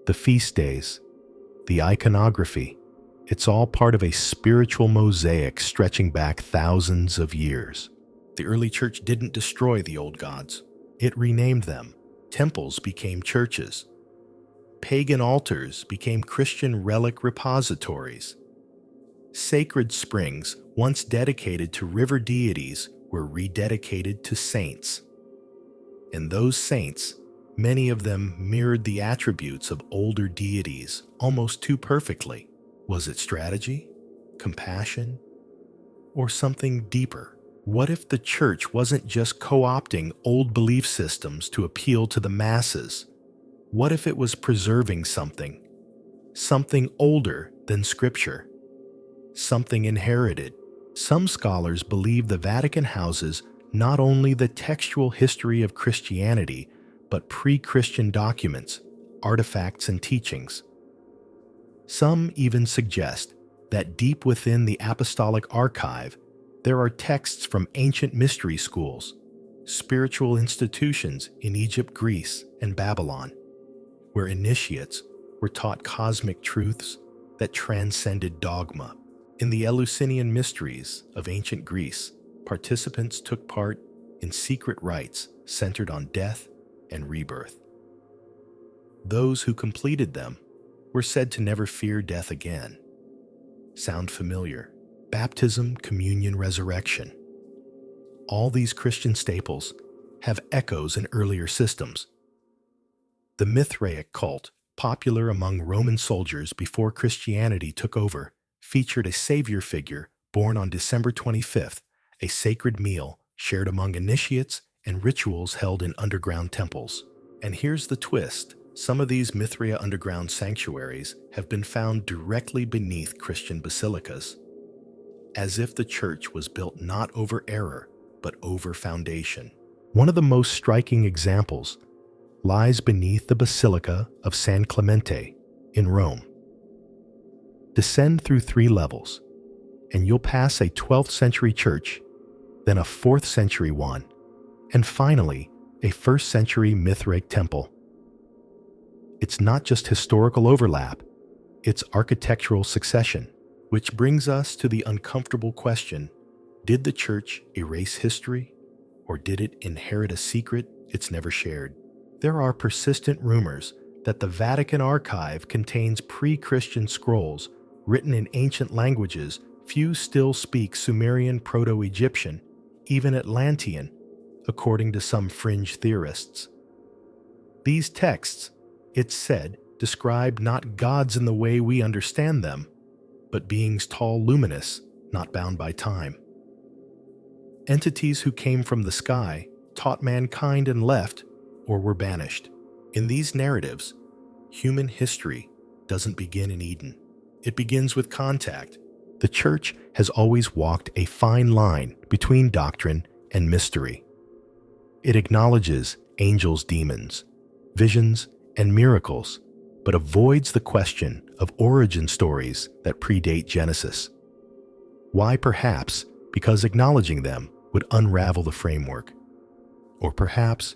the feast days, the iconography, it's all part of a spiritual mosaic stretching back thousands of years. The early church didn't destroy the old gods. It renamed them. Temples became churches. Pagan altars became Christian relic repositories. Sacred springs, once dedicated to river deities, were rededicated to saints. And those saints, many of them mirrored the attributes of older deities almost too perfectly. Was it strategy, compassion, or something deeper? What if the church wasn't just co-opting old belief systems to appeal to the masses? What if it was preserving something older than Scripture, something inherited? Some scholars believe the Vatican houses not only the textual history of Christianity, but pre-Christian documents, artifacts, and teachings. Some even suggest that deep within the apostolic archive, there are texts from ancient mystery schools, spiritual institutions in Egypt, Greece, and Babylon, where initiates were taught cosmic truths that transcended dogma. In the Eleusinian mysteries of ancient Greece, participants took part in secret rites centered on death and rebirth. Those who completed them were said to never fear death again. Sound familiar? Baptism, communion, resurrection. All these Christian staples have echoes in earlier systems. The Mithraic cult, popular among Roman soldiers before Christianity took over, featured a savior figure born on December 25th, a sacred meal shared among initiates and rituals held in underground temples. And here's the twist. Some of these Mithraea underground sanctuaries have been found directly beneath Christian basilicas, as if the church was built not over error, but over foundation. One of the most striking examples lies beneath the Basilica of San Clemente in Rome. Descend through 3 levels, and you'll pass a 12th century church, then a 4th century one, and finally a 1st century Mithraic temple. It's not just historical overlap, it's architectural succession, which brings us to the uncomfortable question: did the church erase history, or did it inherit a secret it's never shared? There are persistent rumors that the Vatican archive contains pre-Christian scrolls written in ancient languages. Few still speak Sumerian, Proto-Egyptian, even Atlantean, according to some fringe theorists. These texts, it's said, describe not gods in the way we understand them, but beings tall, luminous, not bound by time. Entities who came from the sky, taught mankind and left, or were banished. In these narratives, human history doesn't begin in Eden. It begins with contact. The church has always walked a fine line between doctrine and mystery. It acknowledges angels, demons, visions, and miracles, but avoids the question of origin stories that predate Genesis. Why? Perhaps because acknowledging them would unravel the framework. Or perhaps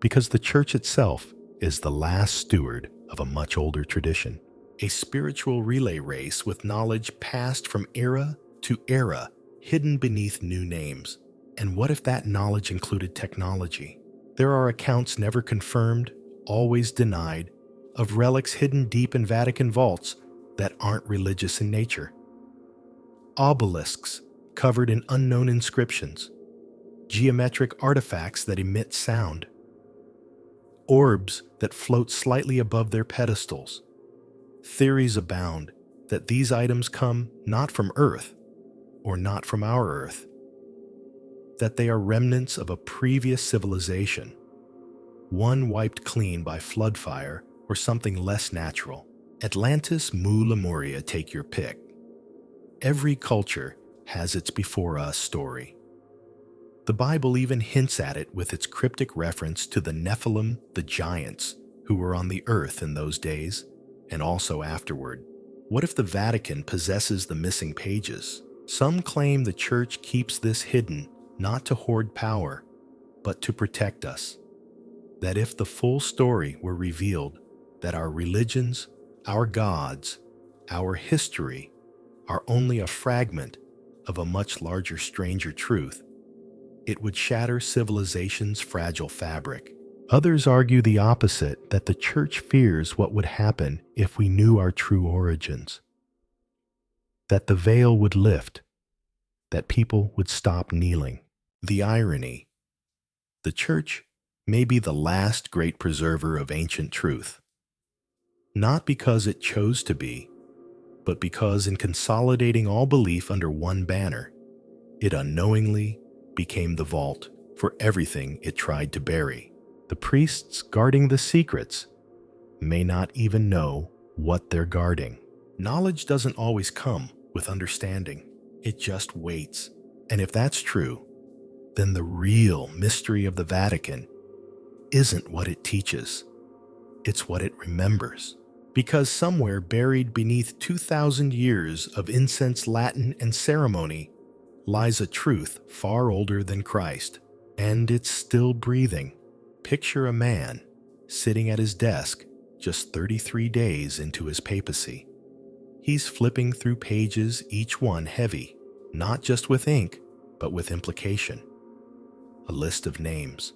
because the church itself is the last steward of a much older tradition. A spiritual relay race with knowledge passed from era to era, hidden beneath new names. And what if that knowledge included technology? There are accounts never confirmed, always denied, of relics hidden deep in Vatican vaults that aren't religious in nature. Obelisks covered in unknown inscriptions, geometric artifacts that emit sound, orbs that float slightly above their pedestals. Theories abound that these items come not from Earth, or not from our Earth, that they are remnants of a previous civilization, one wiped clean by flood fire or something less natural. Atlantis, Mu, Lemuria, take your pick. Every culture has its before us story. The Bible even hints at it with its cryptic reference to the Nephilim, the giants, who were on the earth in those days, and also afterward. What if the Vatican possesses the missing pages? Some claim the Church keeps this hidden, not to hoard power, but to protect us. That if the full story were revealed, that our religions, our gods, our history are only a fragment of a much larger, stranger truth, it would shatter civilization's fragile fabric. Others argue the opposite, that the Church fears what would happen if we knew our true origins. That the veil would lift, that people would stop kneeling. The irony: the Church may be the last great preserver of ancient truth. Not because it chose to be, but because in consolidating all belief under one banner, it unknowingly became the vault for everything it tried to bury. The priests guarding the secrets may not even know what they're guarding. Knowledge doesn't always come with understanding. It just waits. And if that's true, then the real mystery of the Vatican isn't what it teaches. It's what it remembers. Because somewhere buried beneath 2,000 years of incense, Latin, and ceremony lies a truth far older than Christ, and it's still breathing. Picture a man sitting at his desk just 33 days into his papacy. He's flipping through pages, each one heavy, not just with ink, but with implication. A list of names,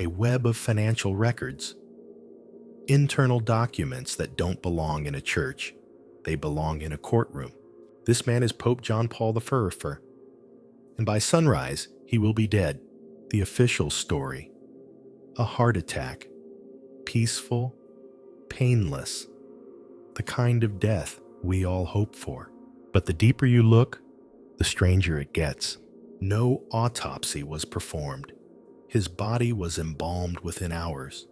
a web of financial records, internal documents that don't belong in a church. They belong in a courtroom. This man is Pope John Paul I, and by sunrise, he will be dead. The official story: a heart attack, peaceful, painless, the kind of death we all hope for. But the deeper you look, the stranger it gets. No autopsy was performed. His body was embalmed within hours.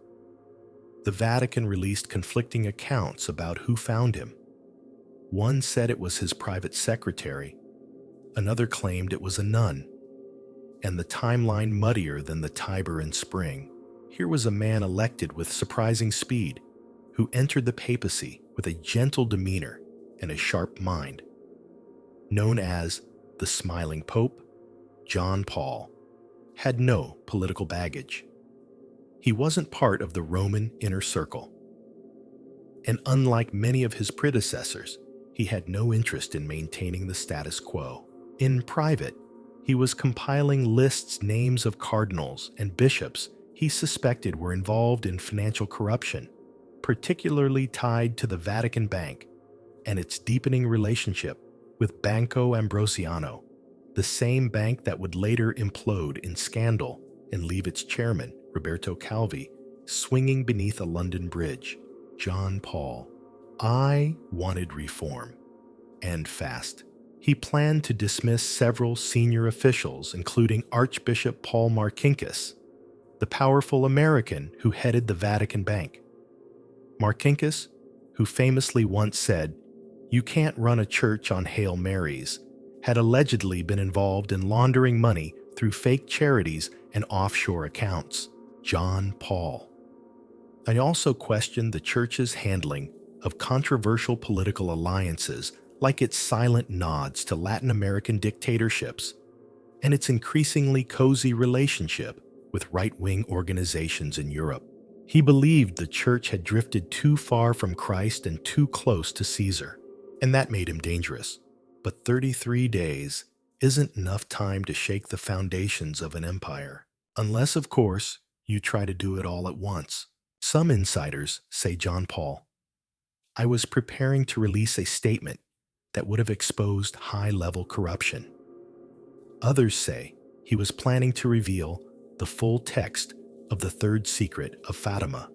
The Vatican released conflicting accounts about who found him. One said it was his private secretary. Another claimed it was a nun. And the timeline muddier than the Tiber in spring. Here was a man elected with surprising speed, who entered the papacy with a gentle demeanor and a sharp mind. Known as the Smiling Pope, John Paul had no political baggage. He wasn't part of the Roman inner circle. And unlike many of his predecessors, he had no interest in maintaining the status quo. In private, he was compiling lists, names of cardinals and bishops he suspected were involved in financial corruption, particularly tied to the Vatican Bank and its deepening relationship with Banco Ambrosiano, the same bank that would later implode in scandal and leave its chairman, Roberto Calvi, swinging beneath a London bridge. John Paul. I wanted reform, and fast. He planned to dismiss several senior officials, including Archbishop Paul Marcinkus, the powerful American who headed the Vatican Bank. Marcinkus, who famously once said, "You can't run a church on Hail Marys," had allegedly been involved in laundering money through fake charities and offshore accounts. John Paul. I also questioned the Church's handling of controversial political alliances, like its silent nods to Latin American dictatorships and its increasingly cozy relationship with right-wing organizations in Europe. He believed the Church had drifted too far from Christ and too close to Caesar, and that made him dangerous. But 33 days isn't enough time to shake the foundations of an empire, unless, of course, you try to do it all at once. Some insiders say John Paul, "I was preparing to release a statement that would have exposed high-level corruption." Others say he was planning to reveal the full text of the third secret of Fatima,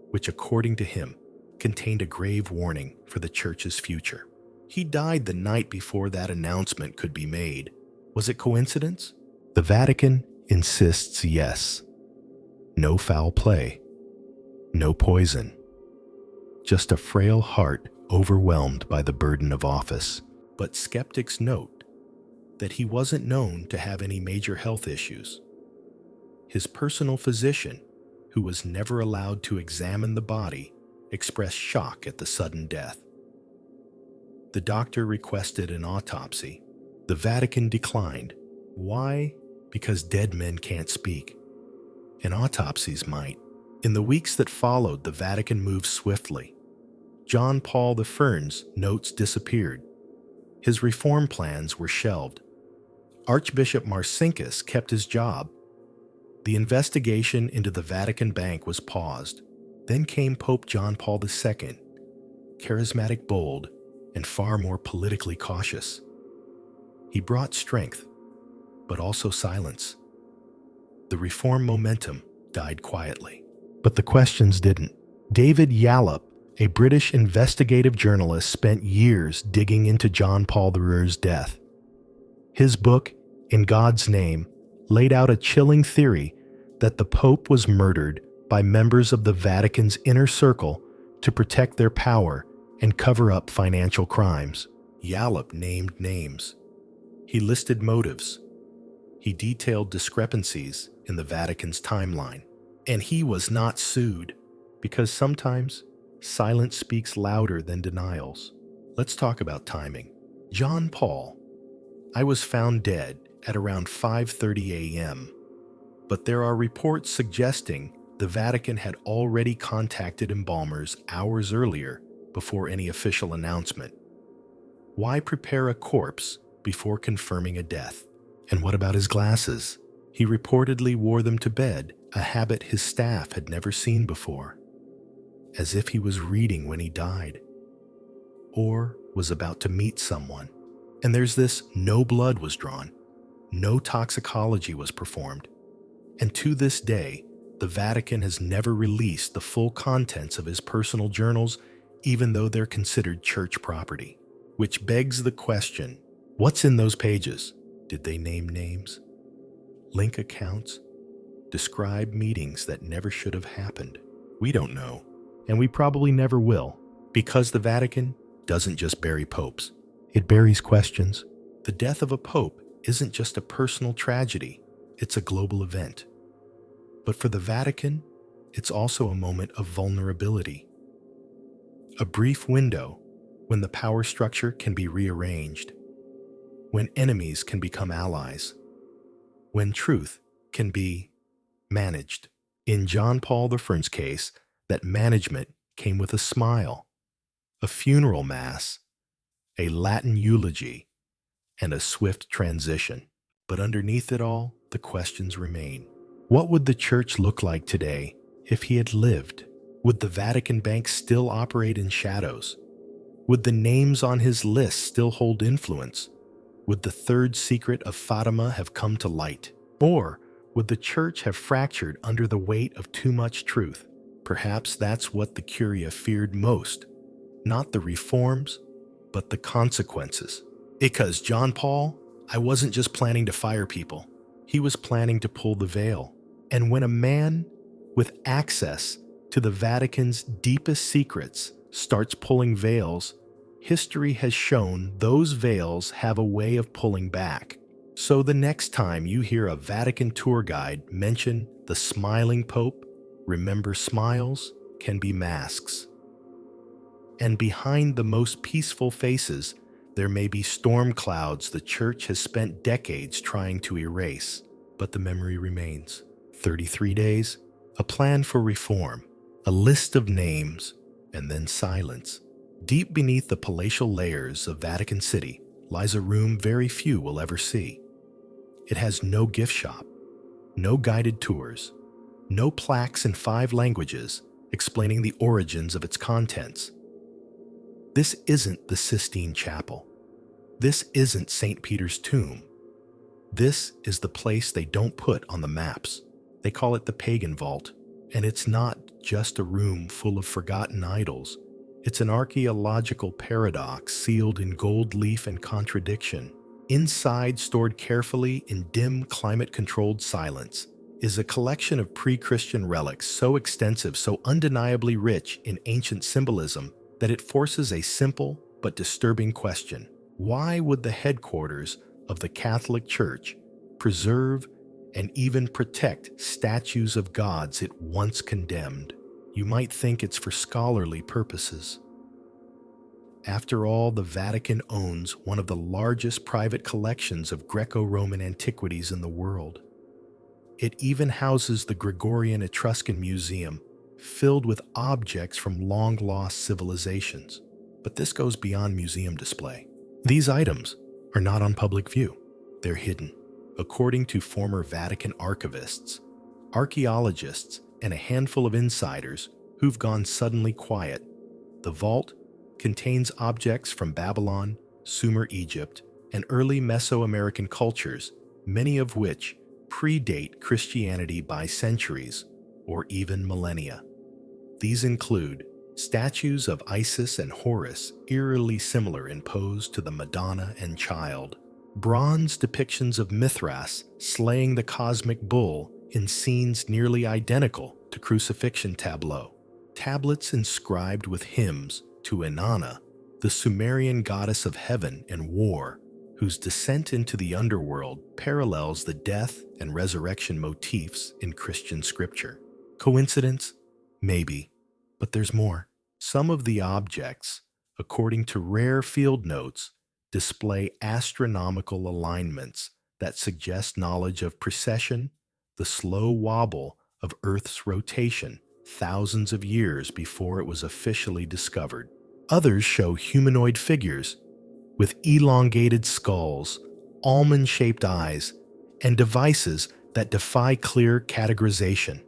which according to him contained a grave warning for the church's future. He died the night before that announcement could be made. Was it coincidence? The Vatican insists yes. No foul play. No poison. Just a frail heart overwhelmed by the burden of office. But skeptics note that he wasn't known to have any major health issues. His personal physician, who was never allowed to examine the body, expressed shock at the sudden death. The doctor requested an autopsy. The Vatican declined. Why? Because dead men can't speak. And autopsies might. In the weeks that followed, the Vatican moved swiftly. John Paul I's notes disappeared. His reform plans were shelved. Archbishop Marcinkus kept his job. The investigation into the Vatican Bank was paused. Then came Pope John Paul II, charismatic, bold, and far more politically cautious. He brought strength, but also silence. The reform momentum died quietly. But the questions didn't. David Yallop, a British investigative journalist, spent years digging into John Paul II's death. His book, In God's Name, laid out a chilling theory that the Pope was murdered by members of the Vatican's inner circle to protect their power and cover up financial crimes. Yallop named names. He listed motives. He detailed discrepancies in the Vatican's timeline. And he was not sued, because sometimes silence speaks louder than denials. Let's talk about timing. John Paul. I was found dead at around 5:30 a.m., but there are reports suggesting the Vatican had already contacted embalmers hours earlier before any official announcement. Why prepare a corpse before confirming a death? And what about his glasses? He reportedly wore them to bed, a habit his staff had never seen before, as if he was reading when he died, or was about to meet someone. And there's this: no blood was drawn, no toxicology was performed, and to this day, the Vatican has never released the full contents of his personal journals, even though they're considered church property. Which begs the question, what's in those pages? Did they name names? Link accounts? Describe meetings that never should have happened? We don't know, and we probably never will, because the Vatican doesn't just bury popes. It buries questions. The death of a pope isn't just a personal tragedy, it's a global event. But for the Vatican, it's also a moment of vulnerability. A brief window when the power structure can be rearranged, when enemies can become allies, when truth can be managed. In John Paul I's case, that management came with a smile, a funeral mass, a Latin eulogy, and a swift transition. But underneath it all, the questions remain. What would the church look like today if he had lived? Would the Vatican Bank still operate in shadows? Would the names on his list still hold influence? Would the third secret of Fatima have come to light? Or would the church have fractured under the weight of too much truth? Perhaps that's what the Curia feared most. Not the reforms, but the consequences. Because John Paul, I wasn't just planning to fire people. He was planning to pull the veil. And when a man with access to the Vatican's deepest secrets starts pulling veils, history has shown those veils have a way of pulling back. So the next time you hear a Vatican tour guide mention the smiling Pope, remember smiles can be masks. And behind the most peaceful faces, there may be storm clouds the church has spent decades trying to erase, but the memory remains. 33 days, a plan for reform, a list of names, and then silence. Deep beneath the palatial layers of Vatican City lies a room very few will ever see. It has no gift shop, no guided tours, no plaques in 5 languages, explaining the origins of its contents. This isn't the Sistine Chapel. This isn't St. Peter's tomb. This is the place they don't put on the maps. They call it the Pagan Vault, and it's not just a room full of forgotten idols. It's an archaeological paradox sealed in gold leaf and contradiction. Inside, stored carefully in dim, climate-controlled silence, is a collection of pre-Christian relics so extensive, so undeniably rich in ancient symbolism, that it forces a simple but disturbing question. Why would the headquarters of the Catholic Church preserve and even protect statues of gods it once condemned? You might think it's for scholarly purposes. After all, the Vatican owns one of the largest private collections of Greco-Roman antiquities in the world. It even houses the Gregorian Etruscan Museum, filled with objects from long-lost civilizations. But this goes beyond museum display. These items are not on public view. They're hidden. According to former Vatican archivists, archaeologists, and a handful of insiders who've gone suddenly quiet, the vault contains objects from Babylon, Sumer Egypt, and early Mesoamerican cultures, many of which predate Christianity by centuries or even millennia. These include statues of Isis and Horus, eerily similar in pose to the Madonna and Child, bronze depictions of Mithras slaying the cosmic bull in scenes nearly identical to crucifixion tableau, tablets inscribed with hymns to Inanna, the Sumerian goddess of heaven and war, whose descent into the underworld parallels the death and resurrection motifs in Christian scripture. Coincidence? Maybe, but there's more. Some of the objects, according to rare field notes, display astronomical alignments that suggest knowledge of precession, the slow wobble of Earth's rotation thousands of years before it was officially discovered. Others show humanoid figures with elongated skulls, almond-shaped eyes, and devices that defy clear categorization.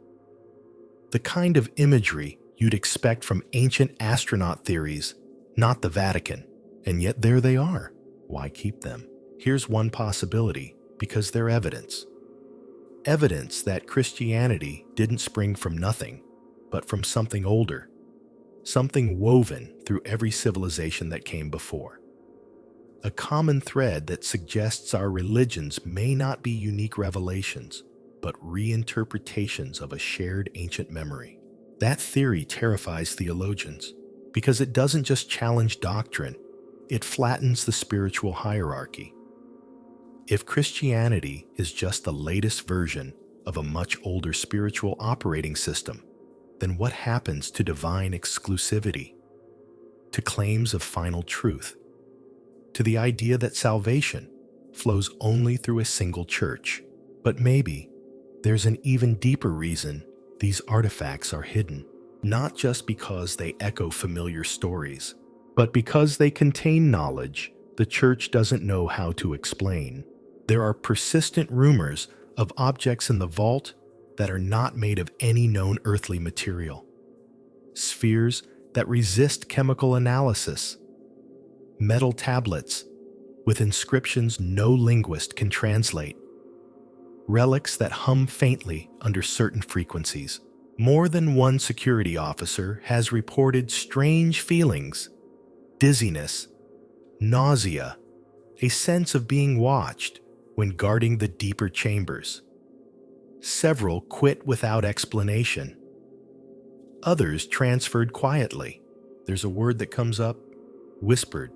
The kind of imagery you'd expect from ancient astronaut theories, not the Vatican. And yet there they are. Why keep them? Here's one possibility, because they're evidence. Evidence that Christianity didn't spring from nothing, but from something older, something woven through every civilization that came before. A common thread that suggests our religions may not be unique revelations, but reinterpretations of a shared ancient memory. That theory terrifies theologians because it doesn't just challenge doctrine, it flattens the spiritual hierarchy. If Christianity is just the latest version of a much older spiritual operating system, then what happens to divine exclusivity, to claims of final truth, to the idea that salvation flows only through a single church? But maybe there's an even deeper reason these artifacts are hidden, not just because they echo familiar stories, but because they contain knowledge the church doesn't know how to explain. There are persistent rumors of objects in the vault that are not made of any known earthly material, spheres that resist chemical analysis, metal tablets with inscriptions no linguist can translate, relics that hum faintly under certain frequencies. More than one security officer has reported strange feelings, dizziness, nausea, a sense of being watched when guarding the deeper chambers. Several quit without explanation. Others transferred quietly. There's a word that comes up, whispered,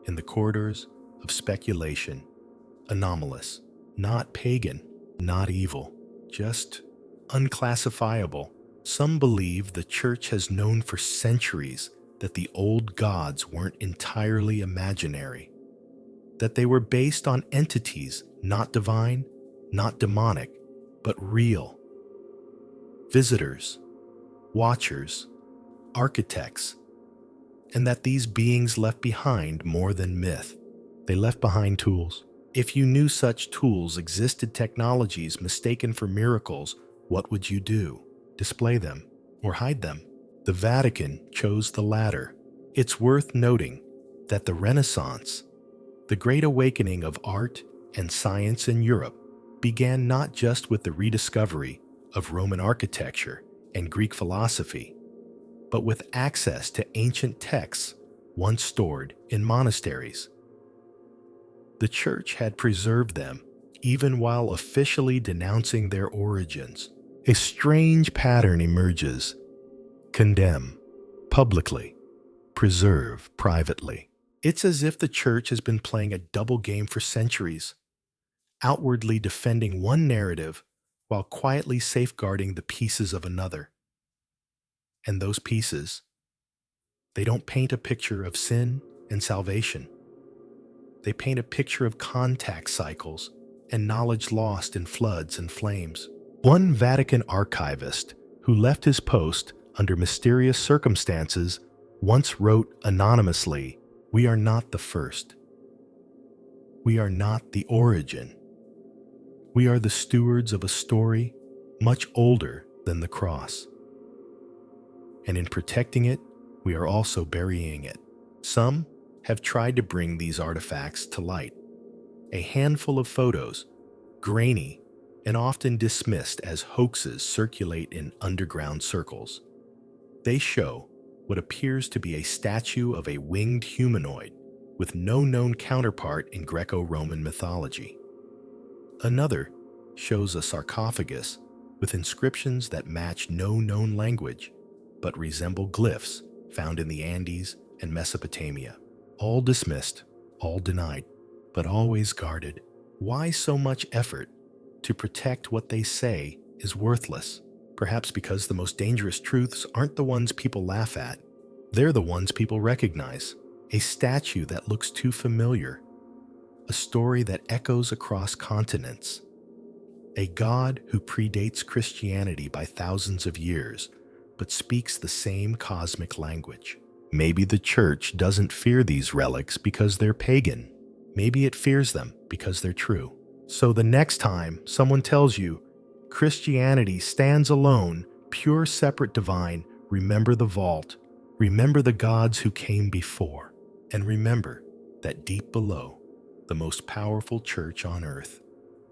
in the corridors of speculation. Anomalous, not pagan, not evil, just unclassifiable. Some believe the church has known for centuries that the old gods weren't entirely imaginary, that they were based on entities not divine, not demonic, but real. Visitors, watchers, architects, and that these beings left behind more than myth. They left behind tools. If you knew such tools existed, technologies mistaken for miracles, what would you do? Display them or hide them? The Vatican chose the latter. It's worth noting that the Renaissance, the great awakening of art and science in Europe, began not just with the rediscovery of Roman architecture and Greek philosophy, but with access to ancient texts once stored in monasteries. The Church had preserved them even while officially denouncing their origins. A strange pattern emerges: condemn publicly, preserve privately. It's as if the Church has been playing a double game for centuries, outwardly defending one narrative while quietly safeguarding the pieces of another. And those pieces, they don't paint a picture of sin and salvation. They paint a picture of contact cycles and knowledge lost in floods and flames. One Vatican archivist who left his post under mysterious circumstances once wrote anonymously, "We are not the first. We are not the origin. We are the stewards of a story much older than the cross. And in protecting it, we are also burying it." Some have tried to bring these artifacts to light. A handful of photos, grainy and often dismissed as hoaxes, circulate in underground circles. They show what appears to be a statue of a winged humanoid with no known counterpart in Greco-Roman mythology. Another shows a sarcophagus with inscriptions that match no known language, but resemble glyphs found in the Andes and Mesopotamia. All dismissed, all denied, but always guarded. Why so much effort to protect what they say is worthless? Perhaps because the most dangerous truths aren't the ones people laugh at. They're the ones people recognize. A statue that looks too familiar. A story that echoes across continents. A God who predates Christianity by thousands of years, but speaks the same cosmic language. Maybe the Church doesn't fear these relics because they're pagan. Maybe it fears them because they're true. So the next time someone tells you Christianity stands alone, pure, separate, divine, remember the vault, remember the gods who came before, and remember that deep below, the most powerful church on earth,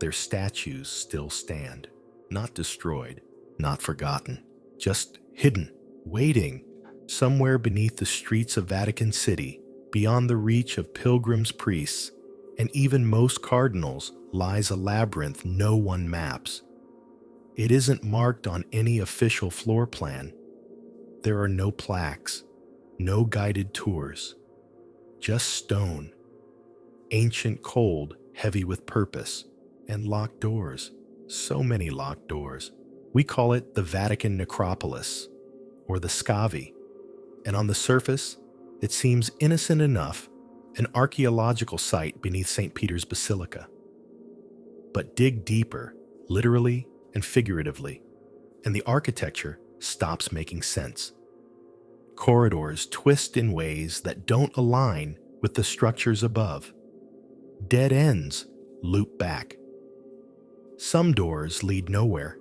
their statues still stand, not destroyed, not forgotten, just hidden, waiting, somewhere beneath the streets of Vatican City, beyond the reach of pilgrims, priests, and even most cardinals, lies a labyrinth no one maps. It isn't marked on any official floor plan. There are no plaques, no guided tours, just stone, ancient, cold, heavy with purpose, and locked doors. So many locked doors. We call it the Vatican necropolis, or the Scavi. And on the surface, it seems innocent enough, an archaeological site beneath St. Peter's Basilica. But dig deeper, literally and figuratively, and the architecture stops making sense. Corridors twist in ways that don't align with the structures above. Dead ends loop back. Some doors lead nowhere.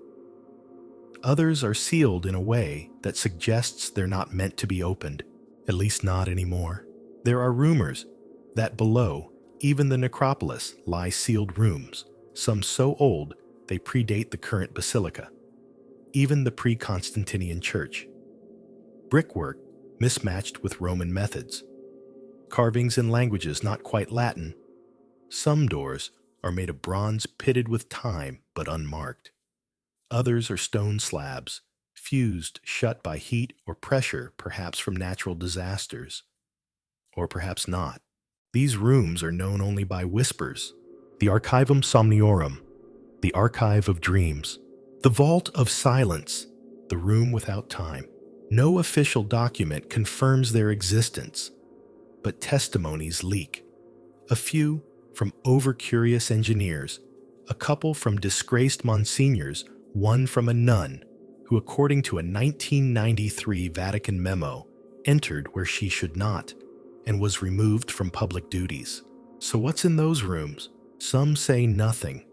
Others are sealed in a way that suggests they're not meant to be opened, at least not anymore. There are rumors that below even the necropolis lie sealed rooms, some so old they predate the current basilica, even the pre-Constantinian church. Brickwork mismatched with Roman methods. Carvings in languages not quite Latin. Some doors are made of bronze pitted with time but unmarked. Others are stone slabs, fused shut by heat or pressure, perhaps from natural disasters. Or perhaps not. These rooms are known only by whispers. The Archivum Somniorum, the Archive of Dreams. The Vault of Silence, the room without time. No official document confirms their existence, but testimonies leak. A few from over-curious engineers, a couple from disgraced monsignors, one from a nun who, according to a 1993 Vatican memo, entered where she should not and was removed from public duties. So what's in those rooms? Some say nothing,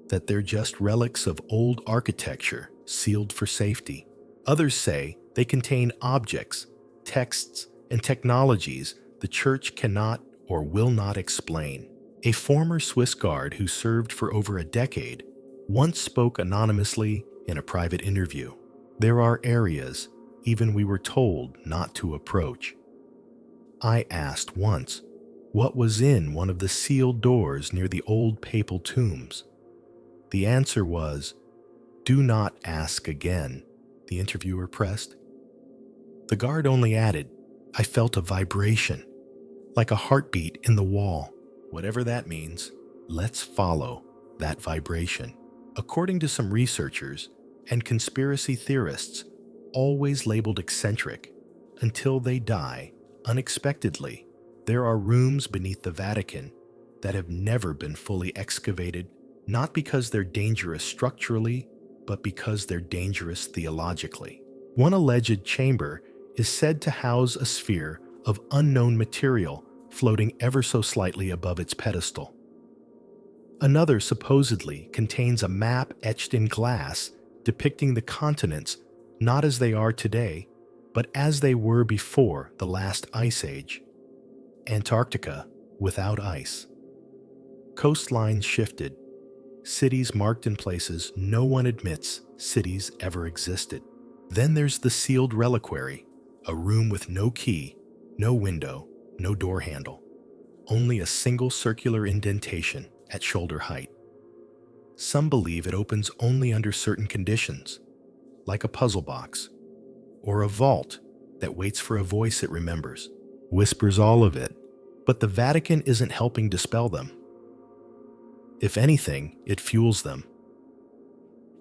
that they're just relics of old architecture sealed for safety. Others say They contain objects, texts, and technologies the Church cannot or will not explain. A former Swiss guard who served for over a decade once spoke anonymously in a private interview. There are areas even we were told not to approach. I asked once what was in one of the sealed doors near the old papal tombs. The answer was, "Do not ask again," the interviewer pressed. The guard only added, "I felt a vibration, like a heartbeat in the wall." Whatever that means, let's follow that vibration. According to some researchers and conspiracy theorists, always labeled eccentric until they die unexpectedly, there are rooms beneath the Vatican that have never been fully excavated, not because they're dangerous structurally, but because they're dangerous theologically. One alleged chamber is said to house a sphere of unknown material floating ever so slightly above its pedestal. Another supposedly contains a map etched in glass depicting the continents not as they are today, but as they were before the last ice age. Antarctica without ice. Coastlines shifted. Cities marked in places no one admits cities ever existed. Then there's the sealed reliquary, a room with no key, no window, no door handle, only a single circular indentation at shoulder height. Some believe it opens only under certain conditions, like a puzzle box, or a vault that waits for a voice it remembers, whispers all of it, but the Vatican isn't helping dispel them. If anything, it fuels them.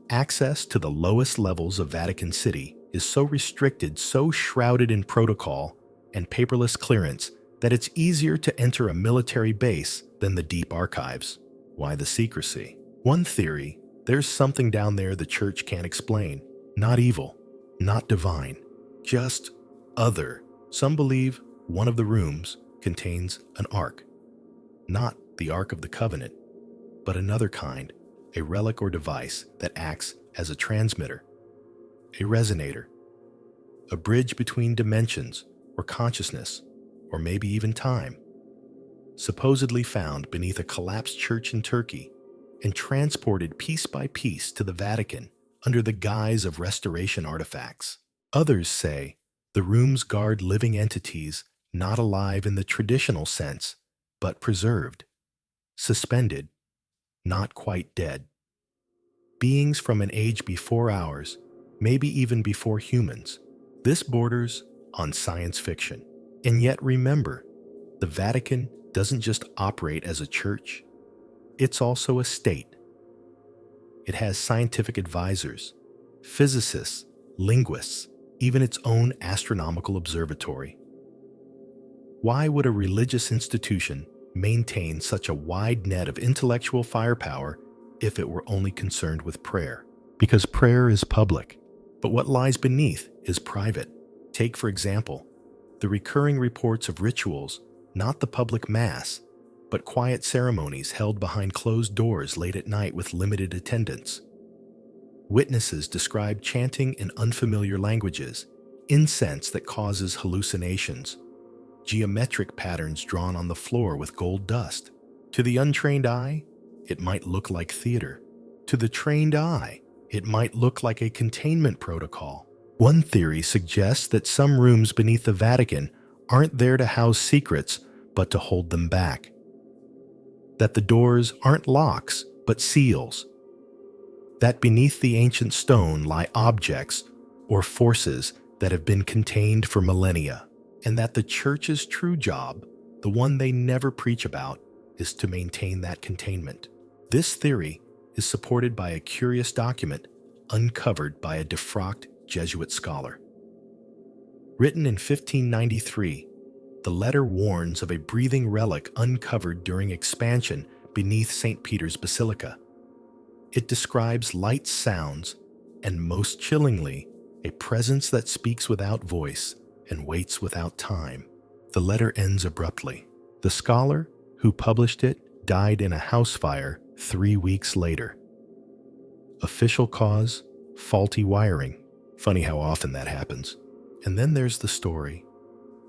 Access to the lowest levels of Vatican City is so restricted, so shrouded in protocol and paperless clearance that it's easier to enter a military base than the deep archives. Why the secrecy? One theory, there's something down there the Church can't explain. Not evil, not divine, just other. Some believe one of the rooms contains an ark. Not the Ark of the Covenant, but another kind, a relic or device that acts as a transmitter, a resonator, a bridge between dimensions or consciousness, or maybe even time, supposedly found beneath a collapsed church in Turkey and transported piece by piece to the Vatican under the guise of restoration artifacts. Others say the rooms guard living entities not alive in the traditional sense, but preserved, suspended, not quite dead. Beings from an age before ours, maybe even before humans. This borders on science fiction. And yet remember, the Vatican doesn't just operate as a church, it's also a state. It has scientific advisors, physicists, linguists, even its own astronomical observatory. Why would a religious institution maintain such a wide net of intellectual firepower if it were only concerned with prayer? Because prayer is public, but what lies beneath is private. Take, for example, the recurring reports of rituals, not the public mass, but quiet ceremonies held behind closed doors late at night with limited attendance. Witnesses describe chanting in unfamiliar languages, incense that causes hallucinations, geometric patterns drawn on the floor with gold dust. To the untrained eye, it might look like theater. To the trained eye, it might look like a containment protocol. One theory suggests that some rooms beneath the Vatican aren't there to house secrets, but to hold them back. That the doors aren't locks, but seals. That beneath the ancient stone lie objects or forces that have been contained for millennia. And that the Church's true job, the one they never preach about, is to maintain that containment. This theory is supported by a curious document uncovered by a defrocked Jesuit scholar. Written in 1593, the letter warns of a breathing relic uncovered during expansion beneath St. Peter's Basilica. It describes light sounds and, most chillingly, a presence that speaks without voice and waits without time. The letter ends abruptly. The scholar who published it died in a house fire 3 weeks later. Official cause: faulty wiring. Funny how often that happens. And then there's the story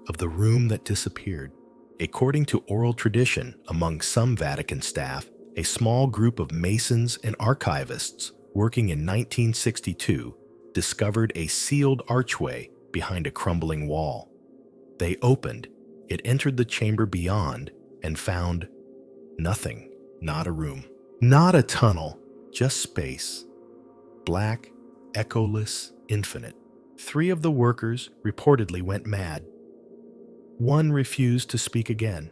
of the room that disappeared. According to oral tradition among some Vatican staff, a small group of Masons and archivists working in 1962 discovered a sealed archway behind a crumbling wall. They opened it, entered the chamber beyond, and found nothing. Not a room, not a tunnel, just space. Black, echoless, infinite. 3 of the workers reportedly went mad. One refused to speak again.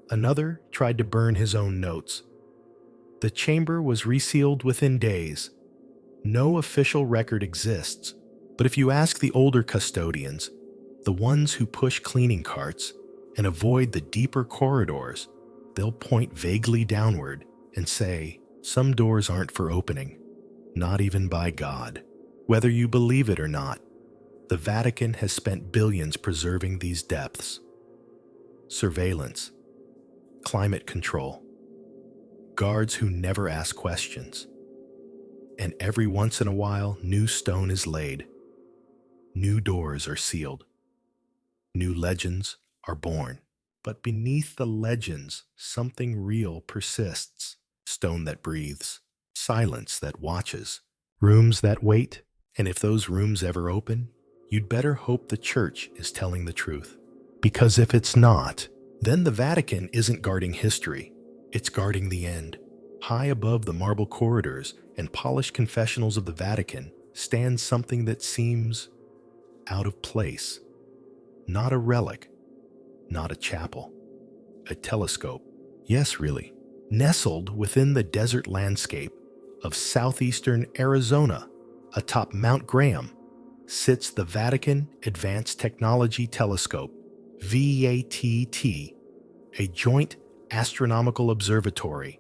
Another tried to burn his own notes. The chamber was resealed within days. No official record exists, but if you ask the older custodians, the ones who push cleaning carts and avoid the deeper corridors, they'll point vaguely downward and say, some doors aren't for opening, not even by God. Whether you believe it or not, the Vatican has spent billions preserving these depths. Surveillance, climate control, guards who never ask questions. And every once in a while, new stone is laid. New doors are sealed. New legends are born. But beneath the legends, something real persists. Stone that breathes, silence that watches, rooms that wait. And if those rooms ever open, you'd better hope the church is telling the truth. Because if it's not, then the Vatican isn't guarding history. It's guarding the end. High above the marble corridors and polished confessionals of the Vatican stands something that seems out of place. Not a relic, not a chapel, a telescope. Yes, really. Nestled within the desert landscape of southeastern Arizona, atop Mount Graham, sits the Vatican Advanced Technology Telescope, VATT, a joint astronomical observatory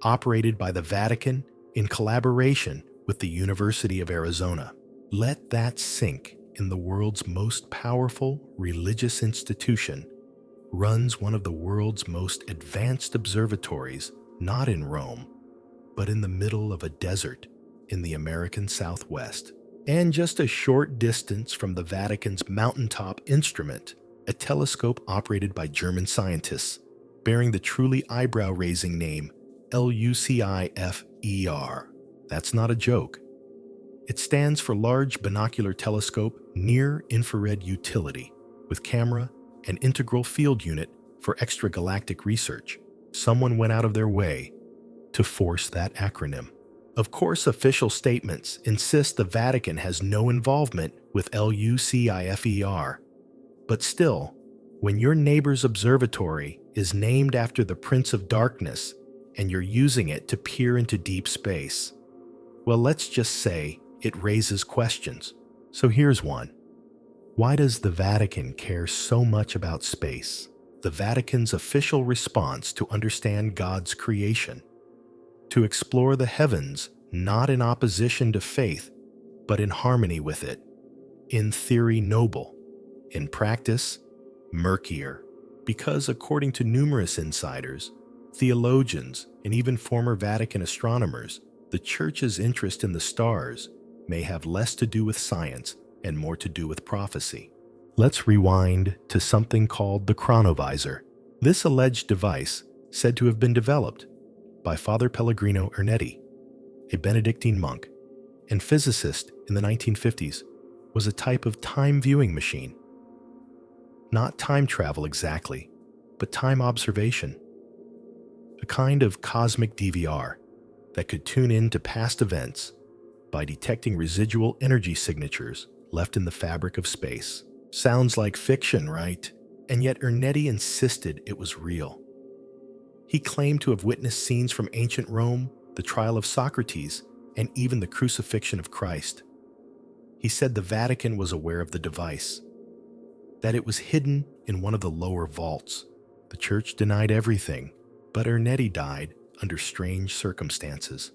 operated by the Vatican in collaboration with the University of Arizona. Let that sink in. The world's most powerful religious institution runs one of the world's most advanced observatories, not in Rome, but in the middle of a desert in the American Southwest. And just a short distance from the Vatican's mountaintop instrument, a telescope operated by German scientists, bearing the truly eyebrow-raising name LUCIFER. That's not a joke. It stands for Large Binocular Telescope Near Infrared Utility, with camera and integral field unit for extragalactic research. Someone went out of their way to force that acronym. Of course, official statements insist the Vatican has no involvement with LUCIFER. But still, when your neighbor's observatory is named after the Prince of Darkness and you're using it to peer into deep space, well, let's just say it raises questions. So here's one. Why does the Vatican care so much about space? The Vatican's official response to understand God's creation, to explore the heavens not in opposition to faith, but in harmony with it. In theory, noble. In practice, murkier. Because according to numerous insiders, theologians, and even former Vatican astronomers, the Church's interest in the stars may have less to do with science and more to do with prophecy. Let's rewind to something called the chronovisor. This alleged device, said to have been developed by Father Pellegrino Ernetti, a Benedictine monk and physicist in the 1950s, was a type of time viewing machine. Not time travel exactly, but time observation. A kind of cosmic DVR that could tune in to past events by detecting residual energy signatures left in the fabric of space. Sounds like fiction, right? And yet Ernetti insisted it was real. He claimed to have witnessed scenes from ancient Rome, the trial of Socrates, and even the crucifixion of Christ. He said the Vatican was aware of the device, that it was hidden in one of the lower vaults. The Church denied everything, but Ernetti died under strange circumstances.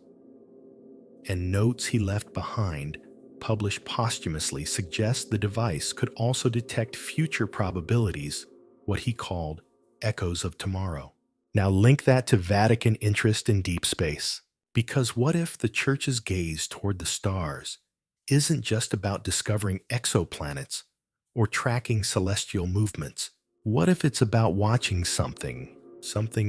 And notes he left behind, published posthumously, suggest the device could also detect future probabilities, what he called echoes of tomorrow. Now link that to Vatican interest in deep space. Because what if the Church's gaze toward the stars isn't just about discovering exoplanets or tracking celestial movements. What if it's about watching something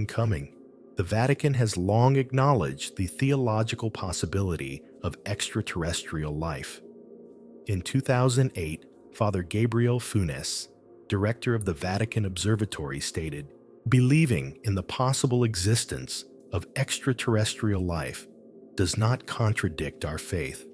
coming? The Vatican has long acknowledged the theological possibility of extraterrestrial life. In 2008, Father Gabriel Funes, director of the Vatican Observatory, stated, "Believing in the possible existence of extraterrestrial life does not contradict our faith.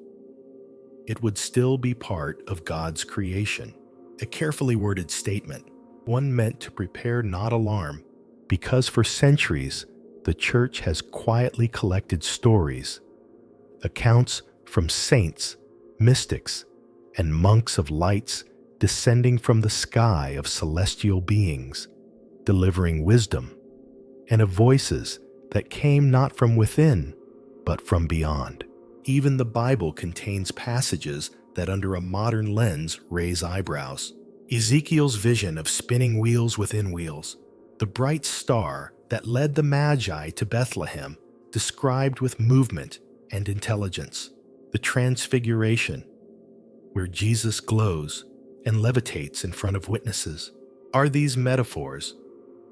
It would still be part of God's creation." A carefully worded statement, one meant to prepare, not alarm, because for centuries, the Church has quietly collected stories, accounts from saints, mystics, and monks of lights descending from the sky of celestial beings, delivering wisdom, and of voices that came not from within, but from beyond. Even the Bible contains passages that under a modern lens raise eyebrows. Ezekiel's vision of spinning wheels within wheels, the bright star that led the Magi to Bethlehem, described with movement and intelligence. The Transfiguration, where Jesus glows and levitates in front of witnesses. Are these metaphors,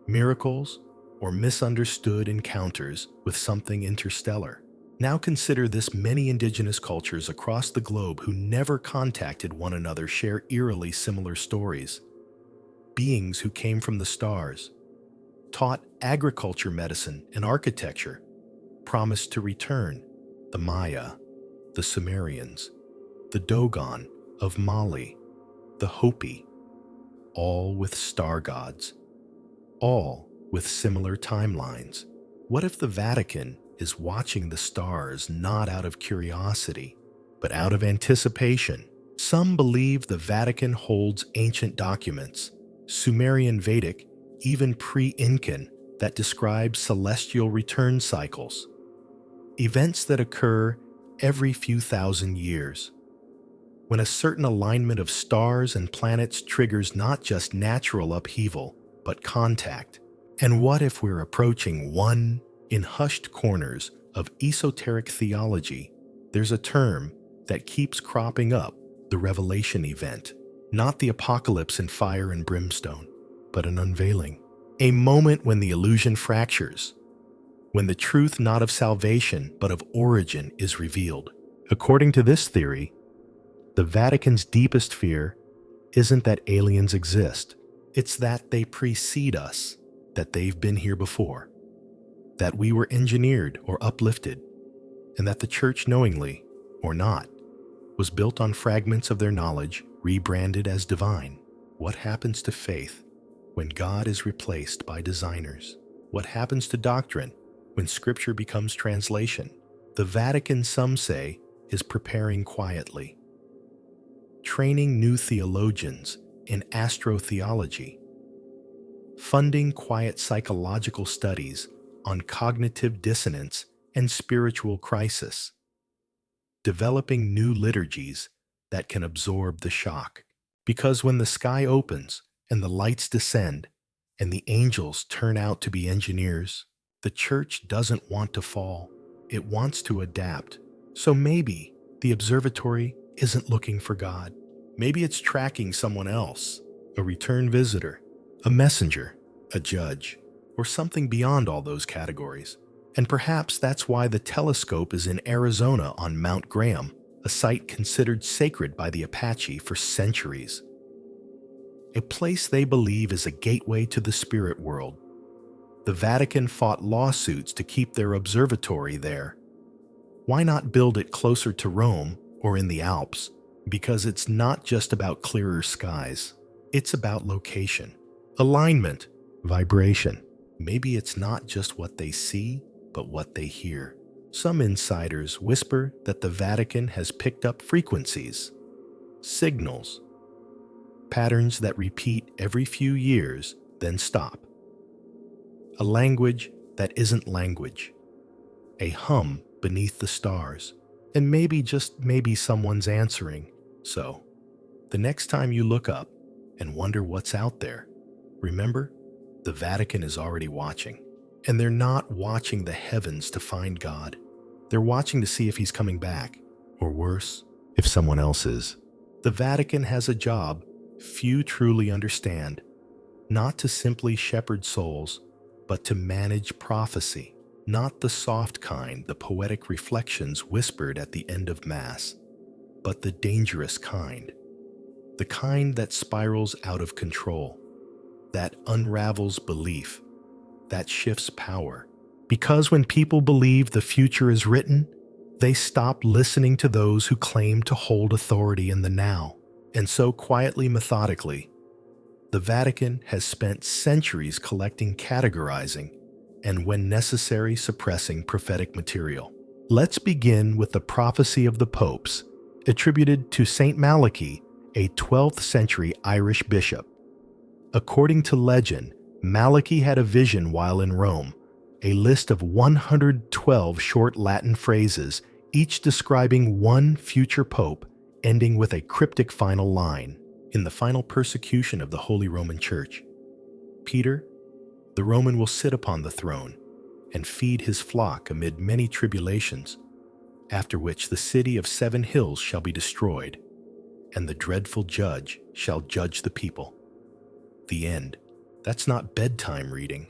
miracles, or misunderstood encounters with something interstellar? Now consider this: many indigenous cultures across the globe who never contacted one another share eerily similar stories. Beings who came from the stars, taught agriculture, medicine, and architecture, promised to return: the Maya, the Sumerians, the Dogon of Mali, the Hopi, all with star gods, all with similar timelines. What if the Vatican is watching the stars not out of curiosity, but out of anticipation? Some believe the Vatican holds ancient documents, Sumerian, Vedic, even pre-Incan, that describe celestial return cycles, events that occur every few thousand years, when a certain alignment of stars and planets triggers not just natural upheaval, but contact. And what if we're approaching one? In hushed corners of esoteric theology, there's a term that keeps cropping up: the revelation event. Not the apocalypse in fire and brimstone, but an unveiling. A moment when the illusion fractures, when the truth not of salvation but of origin is revealed. According to this theory, the Vatican's deepest fear isn't that aliens exist. It's that they precede us, that they've been here before, that we were engineered or uplifted, and that the Church, knowingly or not, was built on fragments of their knowledge, rebranded as divine. What happens to faith when God is replaced by designers? What happens to doctrine when Scripture becomes translation? The Vatican, some say, is preparing quietly, training new theologians in astrotheology, funding quiet psychological studies on cognitive dissonance and spiritual crisis, developing new liturgies that can absorb the shock. Because when the sky opens and the lights descend and the angels turn out to be engineers, the Church doesn't want to fall. It wants to adapt. So maybe the observatory isn't looking for God. Maybe it's tracking someone else, a return visitor, a messenger, a judge, or something beyond all those categories. And perhaps that's why the telescope is in Arizona on Mount Graham, a site considered sacred by the Apache for centuries. A place they believe is a gateway to the spirit world. The Vatican fought lawsuits to keep their observatory there. Why not build it closer to Rome or in the Alps? Because it's not just about clearer skies. It's about location, alignment, vibration. Maybe it's not just what they see, but what they hear. Some insiders whisper that the Vatican has picked up frequencies, signals, patterns that repeat every few years, then stop. A language that isn't language, a hum beneath the stars, and maybe, just maybe, someone's answering. So, the next time you look up and wonder what's out there, remember, the Vatican is already watching. And they're not watching the heavens to find God. They're watching to see if he's coming back, or worse, if someone else is. The Vatican has a job few truly understand, not to simply shepherd souls, but to manage prophecy, not the soft kind, the poetic reflections whispered at the end of Mass, but the dangerous kind, the kind that spirals out of control, that unravels belief, that shifts power. Because when people believe the future is written, they stop listening to those who claim to hold authority in the now. And so quietly, methodically, the Vatican has spent centuries collecting, categorizing, and when necessary, suppressing prophetic material. Let's begin with the prophecy of the popes, attributed to Saint Malachy, a 12th century Irish bishop. According to legend, Malachy had a vision while in Rome, a list of 112 short Latin phrases, each describing one future pope, ending with a cryptic final line. In the final persecution of the Holy Roman Church, Peter, the Roman, will sit upon the throne and feed his flock amid many tribulations, after which the city of 7 hills shall be destroyed, and the dreadful judge shall judge the people. The end. That's not bedtime reading.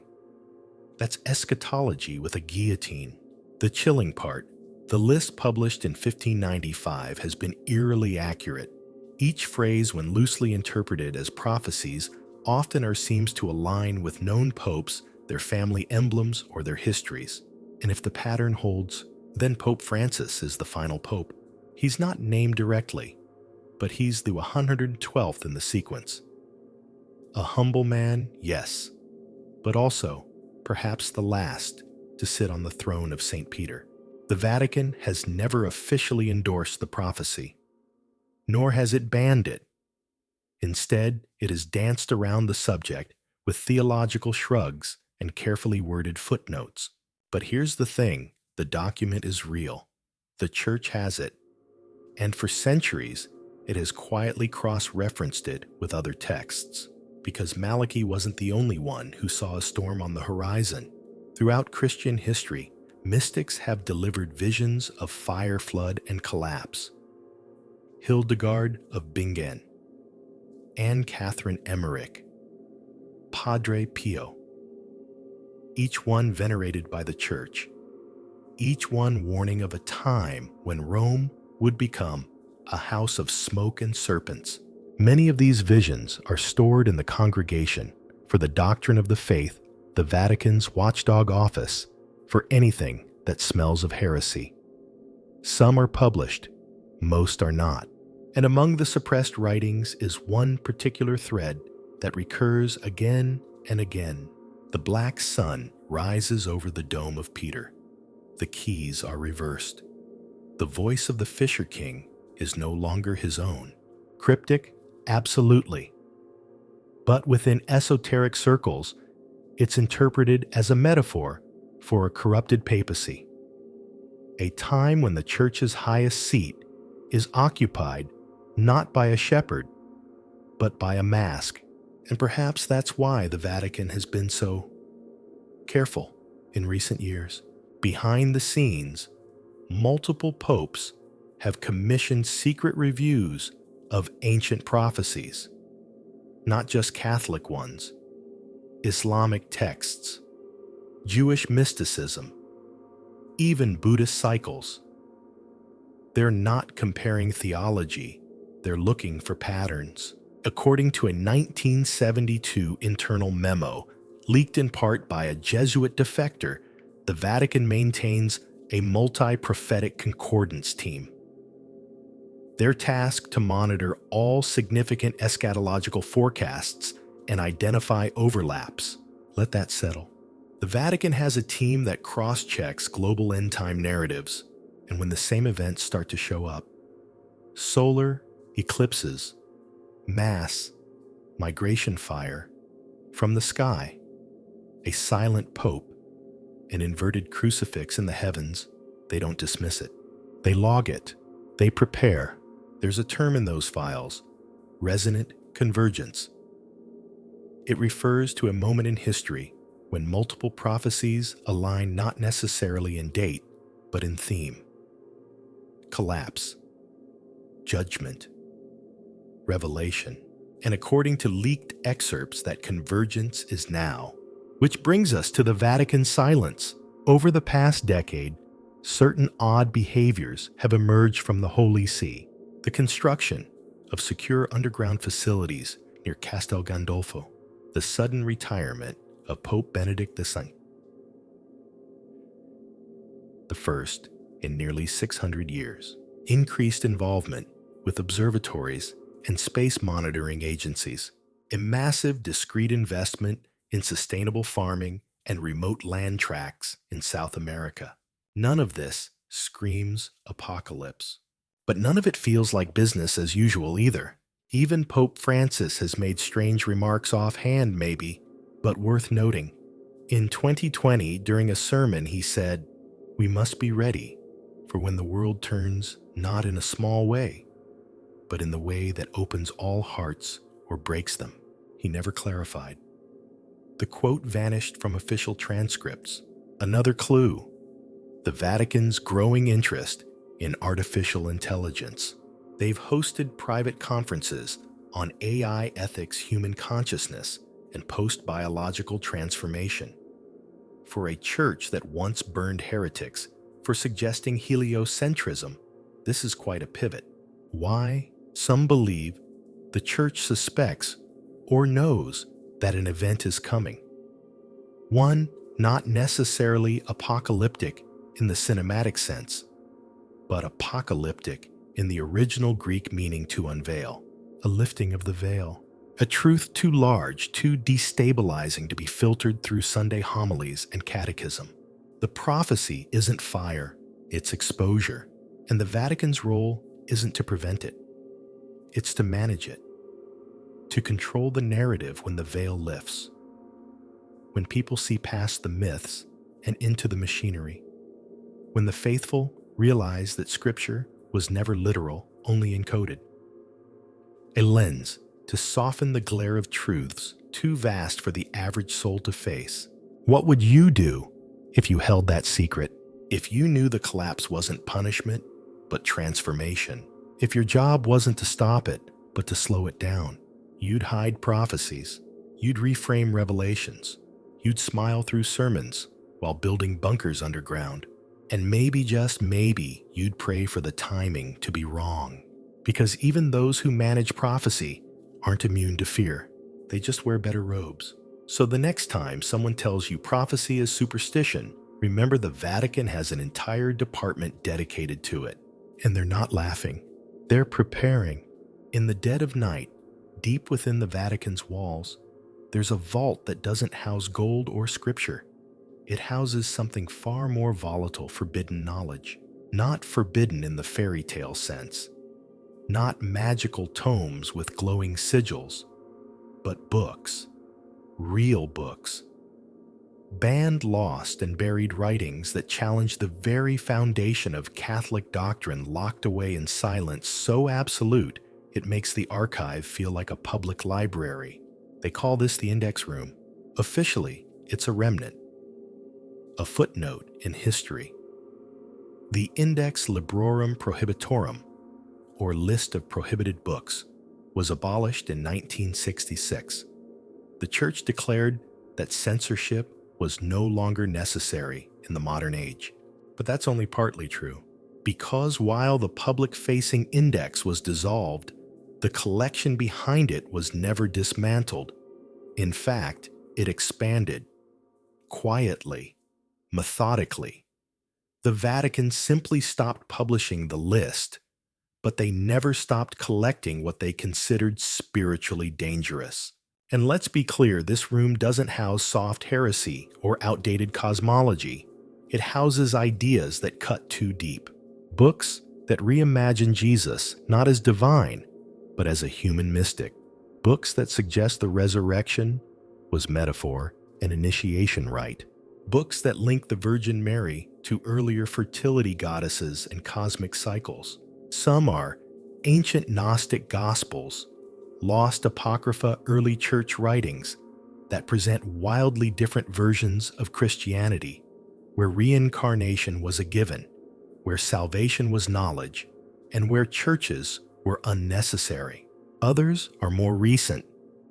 That's eschatology with a guillotine. The chilling part, the list published in 1595 has been eerily accurate. Each phrase, when loosely interpreted as prophecies, often seems to align with known popes, their family emblems, or their histories. And if the pattern holds, then Pope Francis is the final pope. He's not named directly, but he's the 112th in the sequence. A humble man, yes, but also perhaps the last to sit on the throne of St. Peter. The Vatican has never officially endorsed the prophecy, nor has it banned it. Instead, it has danced around the subject with theological shrugs and carefully worded footnotes. But here's the thing, the document is real. The Church has it. And for centuries, it has quietly cross-referenced it with other texts. Because Malachy wasn't the only one who saw a storm on the horizon. Throughout Christian history, mystics have delivered visions of fire, flood, and collapse. Hildegard of Bingen, Anne Catherine Emmerich, Padre Pio, each one venerated by the Church, each one warning of a time when Rome would become a house of smoke and serpents. Many of these visions are stored in the Congregation for the Doctrine of the Faith, the Vatican's watchdog office for anything that smells of heresy. Some are published, most are not. And among the suppressed writings is one particular thread that recurs again and again. The black sun rises over the dome of Peter. The keys are reversed. The voice of the Fisher King is no longer his own. Cryptic? Absolutely. But within esoteric circles, it's interpreted as a metaphor for a corrupted papacy. A time when the Church's highest seat is occupied not by a shepherd, but by a mask. And perhaps that's why the Vatican has been so careful in recent years. Behind the scenes, multiple popes have commissioned secret reviews of ancient prophecies, not just Catholic ones, Islamic texts, Jewish mysticism, even Buddhist cycles. They're not comparing theology, they're looking for patterns. According to a 1972 internal memo, leaked in part by a Jesuit defector, the Vatican maintains a multi-prophetic concordance team. They're tasked to monitor all significant eschatological forecasts and identify overlaps. Let that settle. The Vatican has a team that cross-checks global end-time narratives, and when the same events start to show up, solar eclipses, mass, migration fire, from the sky, a silent pope, an inverted crucifix in the heavens, they don't dismiss it. They log it. They prepare. There's a term in those files, resonant convergence. It refers to a moment in history when multiple prophecies align not necessarily in date, but in theme. Collapse. judgment, revelation, and according to leaked excerpts that convergence is now. Which brings us to the Vatican's silence. Over the past decade, certain odd behaviors have emerged from the Holy See. The construction of secure underground facilities near Castel Gandolfo, the sudden retirement of Pope Benedict XVI, the first in nearly 600 years, increased involvement with observatories and space monitoring agencies, a massive discrete investment in sustainable farming and remote land tracts in South America. None of this screams apocalypse. But none of it feels like business as usual either. Even Pope Francis has made strange remarks offhand, maybe, but worth noting. In 2020, during a sermon, he said, "We must be ready for when the world turns not in a small way, but in the way that opens all hearts or breaks them." He never clarified. The quote vanished from official transcripts. Another clue: the Vatican's growing interest in artificial intelligence. They've hosted private conferences on AI ethics, human consciousness, and post-biological transformation. For a church that once burned heretics for suggesting heliocentrism, this is quite a pivot. Why? Some believe the church suspects or knows that an event is coming. One not necessarily apocalyptic in the cinematic sense, but apocalyptic in the original Greek meaning to unveil, a lifting of the veil, a truth too large, too destabilizing to be filtered through Sunday homilies and catechism. The prophecy isn't fire, it's exposure, and the Vatican's role isn't to prevent it. It's to manage it, to control the narrative when the veil lifts, when people see past the myths and into the machinery, when the faithful realize that Scripture was never literal, only encoded. A lens to soften the glare of truths too vast for the average soul to face. What would you do if you held that secret? If you knew the collapse wasn't punishment, but transformation? If your job wasn't to stop it, but to slow it down? You'd hide prophecies. You'd reframe revelations. You'd smile through sermons while building bunkers underground. And maybe, just maybe, you'd pray for the timing to be wrong. Because even those who manage prophecy aren't immune to fear. They just wear better robes. So the next time someone tells you prophecy is superstition, remember the Vatican has an entire department dedicated to it. And they're not laughing. They're preparing. In the dead of night, deep within the Vatican's walls, there's a vault that doesn't house gold or scripture. It houses something far more volatile, forbidden knowledge. Not forbidden in the fairy tale sense. Not magical tomes with glowing sigils, but books. Real books. Banned, lost, and buried writings that challenge the very foundation of Catholic doctrine, locked away in silence so absolute it makes the archive feel like a public library. They call this the index room. Officially, it's a remnant, a footnote in history. The Index Librorum Prohibitorum, or list of prohibited books, was abolished in 1966. The Church declared that censorship was no longer necessary in the modern age. But that's only partly true, because while the public-facing index was dissolved, the collection behind it was never dismantled. In fact, it expanded, quietly, methodically. The Vatican simply stopped publishing the list, but they never stopped collecting what they considered spiritually dangerous. And let's be clear, this room doesn't house soft heresy or outdated cosmology. It houses ideas that cut too deep. Books that reimagine Jesus not as divine, but as a human mystic. Books that suggest the resurrection was metaphor and initiation rite. Books that link the Virgin Mary to earlier fertility goddesses and cosmic cycles. Some are ancient Gnostic Gospels, lost Apocrypha early church writings that present wildly different versions of Christianity, where reincarnation was a given, where salvation was knowledge, and where churches were unnecessary. Others are more recent.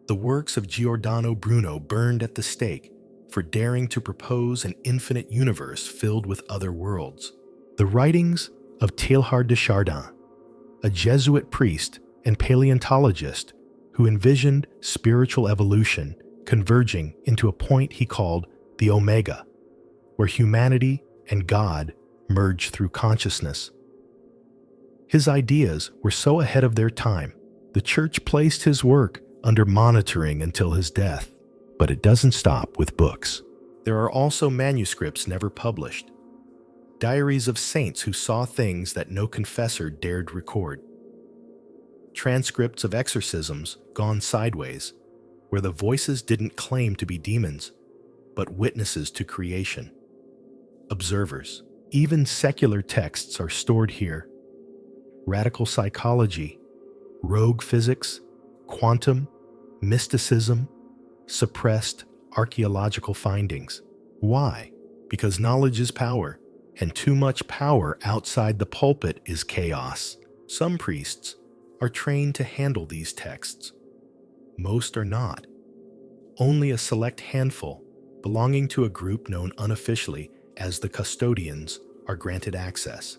The works of Giordano Bruno burned at the stake for daring to propose an infinite universe filled with other worlds. The writings of Teilhard de Chardin, a Jesuit priest and paleontologist who envisioned spiritual evolution converging into a point he called the Omega, where humanity and God merge through consciousness. His ideas were so ahead of their time, the Church placed his work under monitoring until his death. But it doesn't stop with books. There are also manuscripts never published, diaries of saints who saw things that no confessor dared record, transcripts of exorcisms gone sideways, where the voices didn't claim to be demons, but witnesses to creation, observers. Even secular texts are stored here. Radical psychology, rogue physics, quantum, mysticism, suppressed archaeological findings. Why? Because knowledge is power, and too much power outside the pulpit is chaos. Some priests are trained to handle these texts. Most are not. Only a select handful, belonging to a group known unofficially as the custodians, are granted access.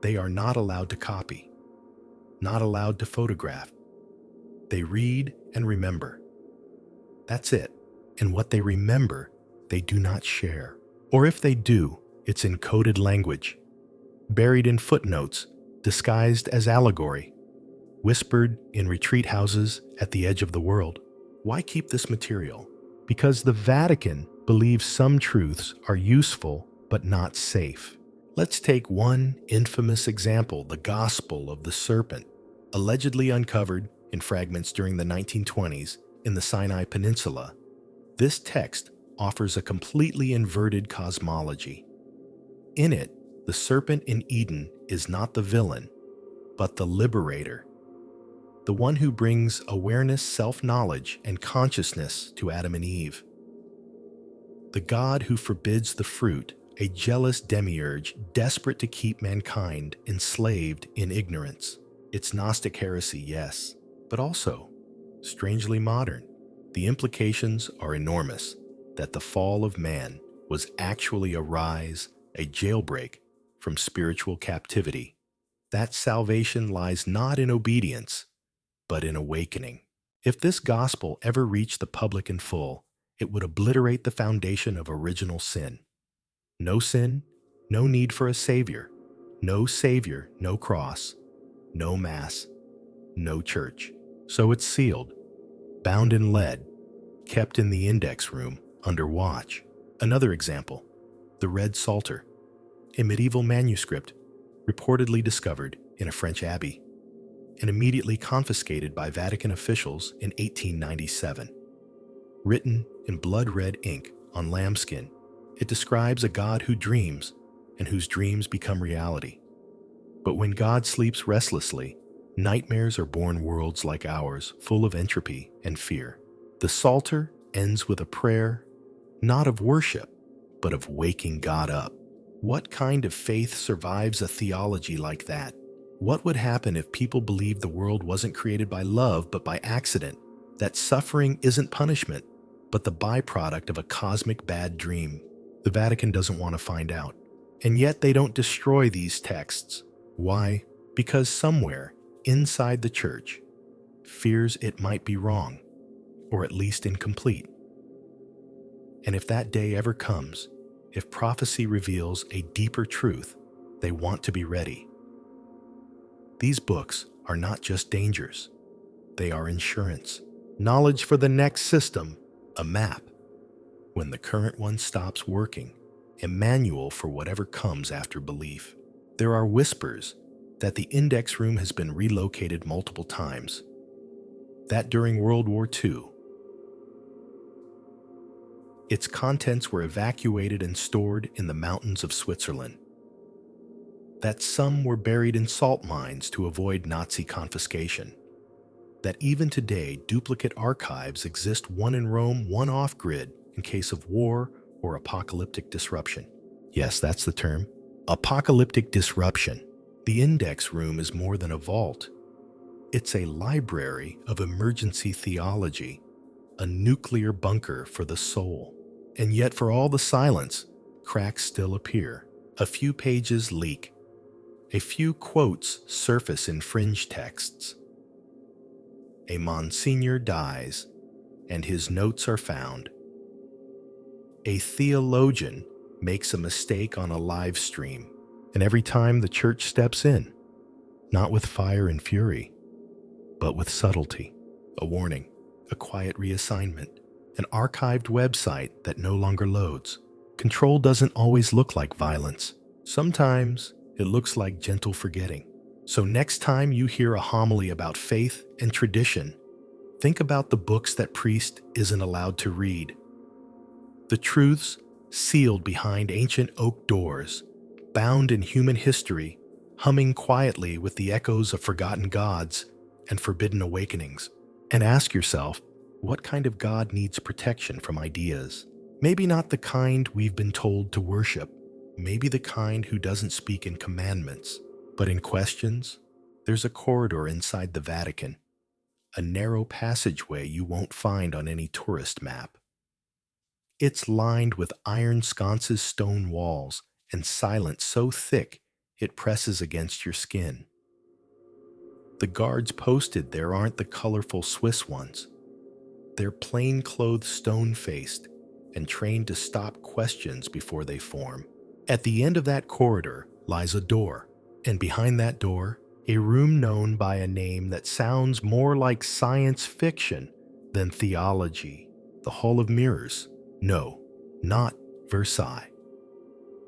They are not allowed to copy, not allowed to photograph. They read and remember. That's it. And what they remember, they do not share. Or if they do, it's in coded language, buried in footnotes, disguised as allegory, whispered in retreat houses at the edge of the world. Why keep this material? Because the Vatican believes some truths are useful but not safe. Let's take one infamous example, the Gospel of the Serpent, allegedly uncovered in fragments during the 1920s in the Sinai Peninsula. This text offers a completely inverted cosmology. In it, the serpent in Eden is not the villain, but the liberator, the one who brings awareness, self-knowledge, and consciousness to Adam and Eve. The God who forbids the fruit, a jealous demiurge desperate to keep mankind enslaved in ignorance. It's Gnostic heresy, yes, but also strangely modern. The implications are enormous, that the fall of man was actually a rise, a jailbreak from spiritual captivity. That salvation lies not in obedience, but in awakening. If this gospel ever reached the public in full, it would obliterate the foundation of original sin. No sin, no need for a savior. No savior, no cross. No mass, no church. So it's sealed, bound in lead, kept in the index room under watch. Another example, the Red Psalter, a medieval manuscript reportedly discovered in a French abbey and immediately confiscated by Vatican officials in 1897. Written in blood-red ink on lambskin, it describes a God who dreams and whose dreams become reality. But when God sleeps restlessly, nightmares are born worlds like ours, full of entropy and fear. The Psalter ends with a prayer, not of worship, but of waking God up. What kind of faith survives a theology like that? What would happen if people believed the world wasn't created by love but by accident? That suffering isn't punishment, but the byproduct of a cosmic bad dream? The Vatican doesn't want to find out. And yet they don't destroy these texts. Why? Because somewhere inside the church fears it might be wrong, or at least incomplete. And if that day ever comes, if prophecy reveals a deeper truth, they want to be ready. These books are not just dangers. They are insurance. Knowledge for the next system, a map. When the current one stops working, a manual for whatever comes after belief. There are whispers that the index room has been relocated multiple times. That during World War II, its contents were evacuated and stored in the mountains of Switzerland. That some were buried in salt mines to avoid Nazi confiscation. That even today, duplicate archives exist, one in Rome, one off-grid, in case of war or apocalyptic disruption. Yes, that's the term. Apocalyptic disruption. The index room is more than a vault. It's a library of emergency theology, a nuclear bunker for the soul. And yet, for all the silence, cracks still appear. A few pages leak. A few quotes surface in fringe texts. A Monsignor dies, and his notes are found. A theologian makes a mistake on a live stream, and every time the church steps in, not with fire and fury, but with subtlety, a warning, a quiet reassignment, an archived website that no longer loads. Control doesn't always look like violence. Sometimes it looks like gentle forgetting. So next time you hear a homily about faith and tradition, think about the books that priest isn't allowed to read. The truths sealed behind ancient oak doors, bound in human history, humming quietly with the echoes of forgotten gods and forbidden awakenings. And ask yourself, what kind of God needs protection from ideas? Maybe not the kind we've been told to worship. Maybe the kind who doesn't speak in commandments, but in questions. There's a corridor inside the Vatican, a narrow passageway you won't find on any tourist map. It's lined with iron sconces, stone walls, and silence so thick it presses against your skin. The guards posted there aren't the colorful Swiss ones. They're plain-clothed, stone-faced, and trained to stop questions before they form. At the end of that corridor lies a door, and behind that door, a room known by a name that sounds more like science fiction than theology. The Hall of Mirrors. No, not Versailles.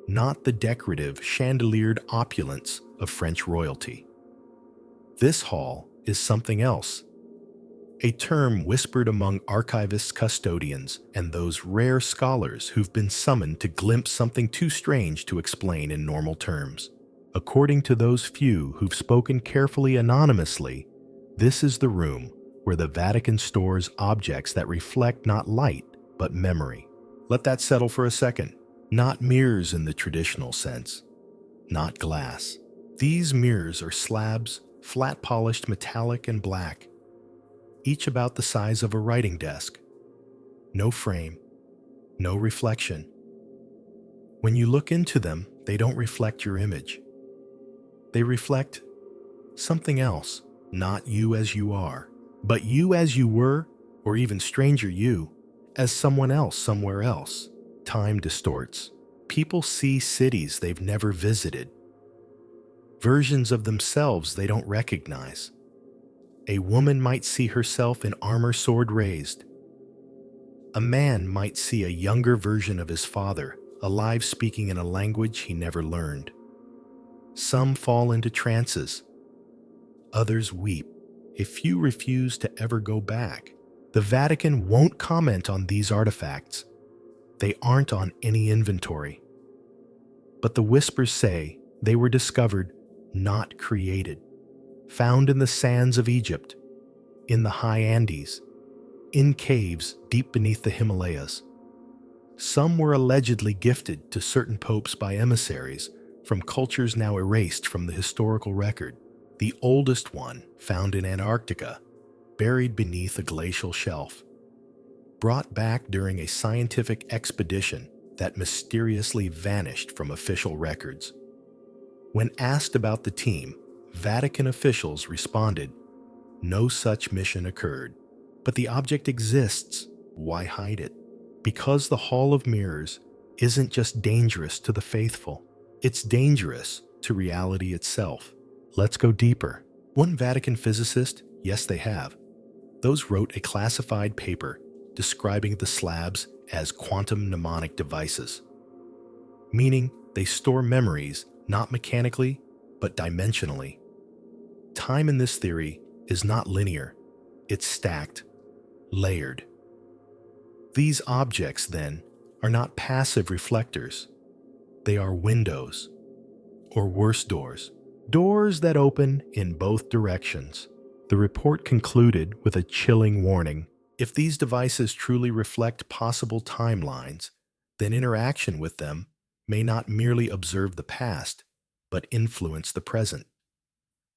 Not the decorative, chandeliered opulence of French royalty. This hall is something else. A term whispered among archivists, custodians, and those rare scholars who've been summoned to glimpse something too strange to explain in normal terms. According to those few who've spoken carefully anonymously, this is the room where the Vatican stores objects that reflect not light, but memory. Let that settle for a second. Not mirrors in the traditional sense. Not glass. These mirrors are slabs, flat-polished metallic and black, each about the size of a writing desk. No frame, no reflection. When you look into them, they don't reflect your image. They reflect something else, not you as you are, but you as you were, or even stranger you, as someone else somewhere else. Time distorts. People see cities they've never visited, versions of themselves they don't recognize. A woman might see herself in armor, sword raised. A man might see a younger version of his father, alive, speaking in a language he never learned. Some fall into trances. Others weep. A few refuse to ever go back. The Vatican won't comment on these artifacts. They aren't on any inventory. But the whispers say they were discovered, not created. Found in the sands of Egypt, in the high Andes, in caves deep beneath the Himalayas. Some were allegedly gifted to certain popes by emissaries from cultures now erased from the historical record. The oldest one, found in Antarctica, buried beneath a glacial shelf. Brought back during a scientific expedition that mysteriously vanished from official records. When asked about the team, Vatican officials responded, no such mission occurred. But the object exists. Why hide it? Because the Hall of Mirrors isn't just dangerous to the faithful. It's dangerous to reality itself. Let's go deeper. One Vatican physicist, yes they have, those wrote a classified paper describing the slabs as quantum mnemonic devices, meaning they store memories not mechanically, but dimensionally. Time in this theory is not linear. It's stacked, layered. These objects, then, are not passive reflectors. They are windows, or worse, doors. Doors that open in both directions. The report concluded with a chilling warning. If these devices truly reflect possible timelines, then interaction with them may not merely observe the past, but influence the present.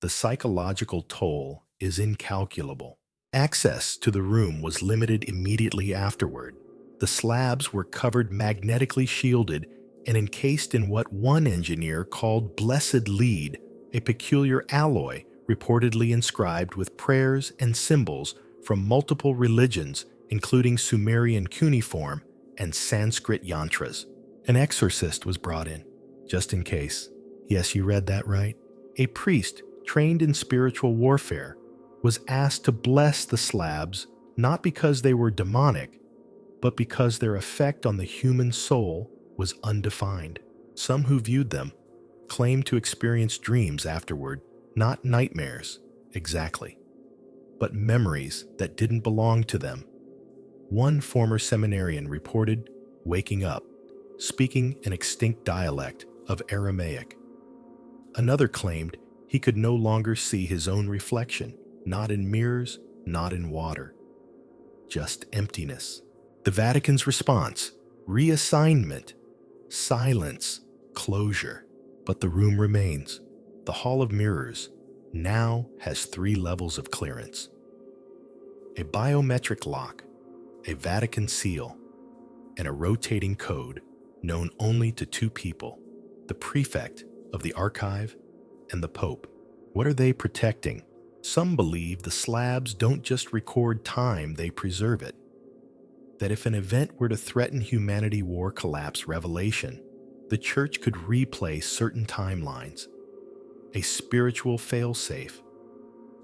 The psychological toll is incalculable. Access to the room was limited immediately afterward. The slabs were covered, magnetically shielded, and encased in what one engineer called blessed lead, a peculiar alloy reportedly inscribed with prayers and symbols from multiple religions, including Sumerian cuneiform and Sanskrit yantras. An exorcist was brought in, just in case. Yes, you read that right. A priest trained in spiritual warfare was asked to bless the slabs, not because they were demonic, but because their effect on the human soul was undefined. Some who viewed them claimed to experience dreams afterward, not nightmares, exactly, but memories that didn't belong to them. One former seminarian reported waking up, speaking an extinct dialect of Aramaic. Another claimed he could no longer see his own reflection, not in mirrors, not in water, just emptiness. The Vatican's response: reassignment, silence, closure. But the room remains. The Hall of Mirrors now has 3 levels of clearance: a biometric lock, a Vatican seal, and a rotating code known only to 2 people, the prefect of the archive and the Pope. What are they protecting? Some believe the slabs don't just record time, they preserve it. That if an event were to threaten humanity, war, collapse, revelation, the Church could replay certain timelines. A spiritual failsafe,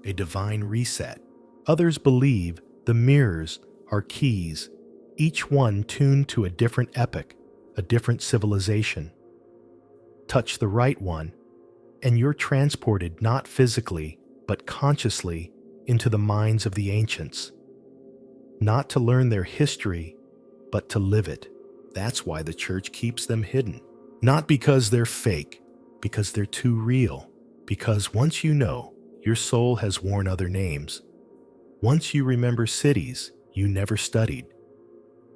a divine reset. Others believe the mirrors are keys, each one tuned to a different epoch, a different civilization. Touch the right one, and you're transported not physically, but consciously into the minds of the ancients. Not to learn their history, but to live it. That's why the Church keeps them hidden. Not because they're fake, because they're too real. Because once you know, your soul has worn other names. Once you remember cities you never studied.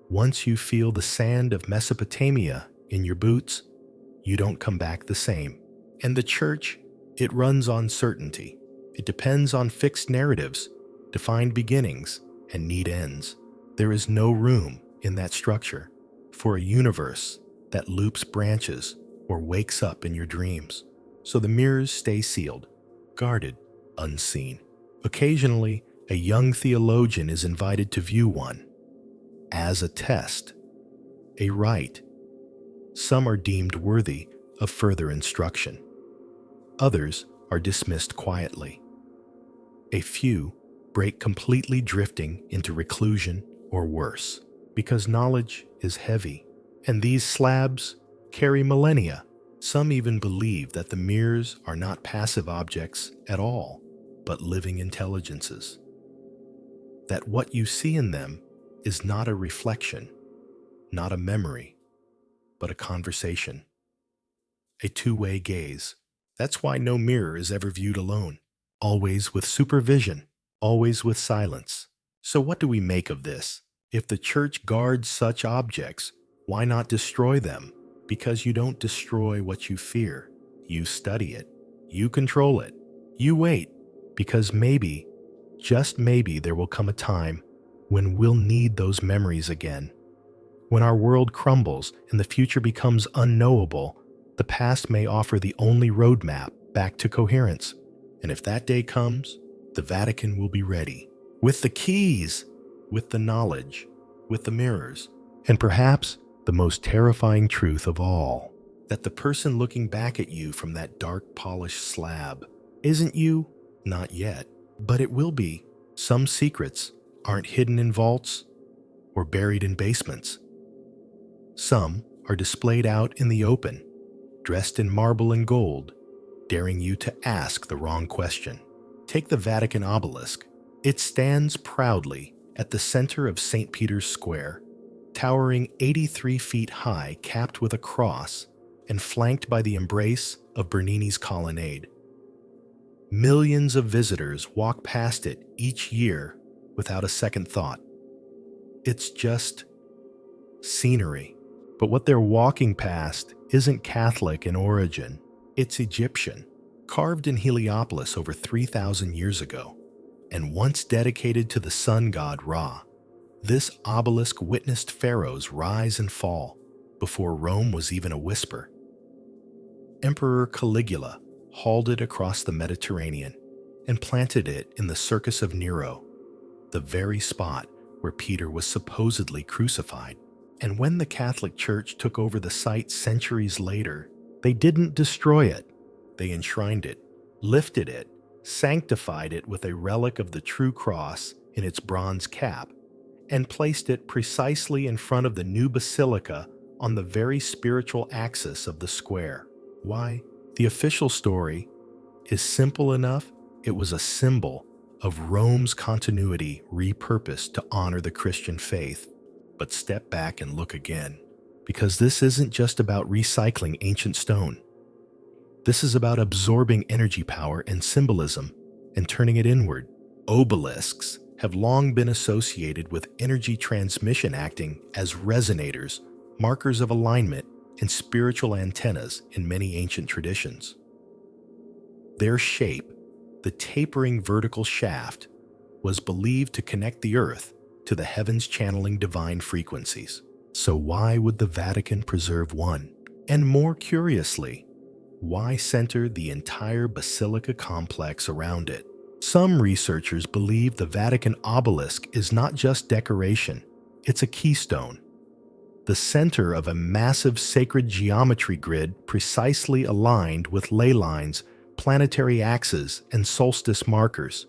Once you feel the sand of Mesopotamia in your boots, you don't come back the same. And the Church, it runs on certainty. It depends on fixed narratives, defined beginnings, and neat ends. There is no room in that structure for a universe that loops branches or wakes up in your dreams. So the mirrors stay sealed, guarded, unseen. Occasionally, a young theologian is invited to view one as a test, a rite. Some are deemed worthy of further instruction. Others are dismissed quietly. A few break completely, drifting into reclusion or worse, because knowledge is heavy, and these slabs carry millennia. Some even believe that the mirrors are not passive objects at all, but living intelligences. That what you see in them is not a reflection, not a memory, but a conversation, a two-way gaze. That's why no mirror is ever viewed alone, always with supervision, always with silence. So what do we make of this? If the Church guards such objects, why not destroy them? Because you don't destroy what you fear. You study it. You control it. You wait, because maybe, just maybe, there will come a time when we'll need those memories again. When our world crumbles and the future becomes unknowable, the past may offer the only roadmap back to coherence. And if that day comes, the Vatican will be ready. With the keys, with the knowledge, with the mirrors, and perhaps the most terrifying truth of all, that the person looking back at you from that dark polished slab isn't you, not yet, but it will be. Some secrets aren't hidden in vaults or buried in basements. Some are displayed out in the open, dressed in marble and gold, daring you to ask the wrong question. Take the Vatican obelisk. It stands proudly at the center of St. Peter's Square, towering 83 feet high, capped with a cross, and flanked by the embrace of Bernini's colonnade. Millions of visitors walk past it each year without a second thought. It's just scenery. But what they're walking past isn't Catholic in origin. It's Egyptian, carved in Heliopolis over 3,000 years ago, and once dedicated to the sun god Ra. This obelisk witnessed pharaohs rise and fall before Rome was even a whisper. Emperor Caligula hauled it across the Mediterranean and planted it in the Circus of Nero, the very spot where Peter was supposedly crucified. And when the Catholic Church took over the site centuries later, they didn't destroy it. They enshrined it, lifted it, sanctified it with a relic of the true cross in its bronze cap, and placed it precisely in front of the new basilica on the very spiritual axis of the square. Why? The official story is simple enough. It was a symbol of Rome's continuity repurposed to honor the Christian faith. But step back and look again, because this isn't just about recycling ancient stone. This is about absorbing energy power and symbolism and turning it inward. Obelisks have long been associated with energy transmission, acting as resonators, markers of alignment, and spiritual antennas in many ancient traditions. Their shape, the tapering vertical shaft, was believed to connect the earth to the heavens, channeling divine frequencies. So why would the Vatican preserve one? And more curiously, why center the entire basilica complex around it? Some researchers believe the Vatican obelisk is not just decoration, it's a keystone. The center of a massive sacred geometry grid precisely aligned with ley lines, planetary axes, and solstice markers.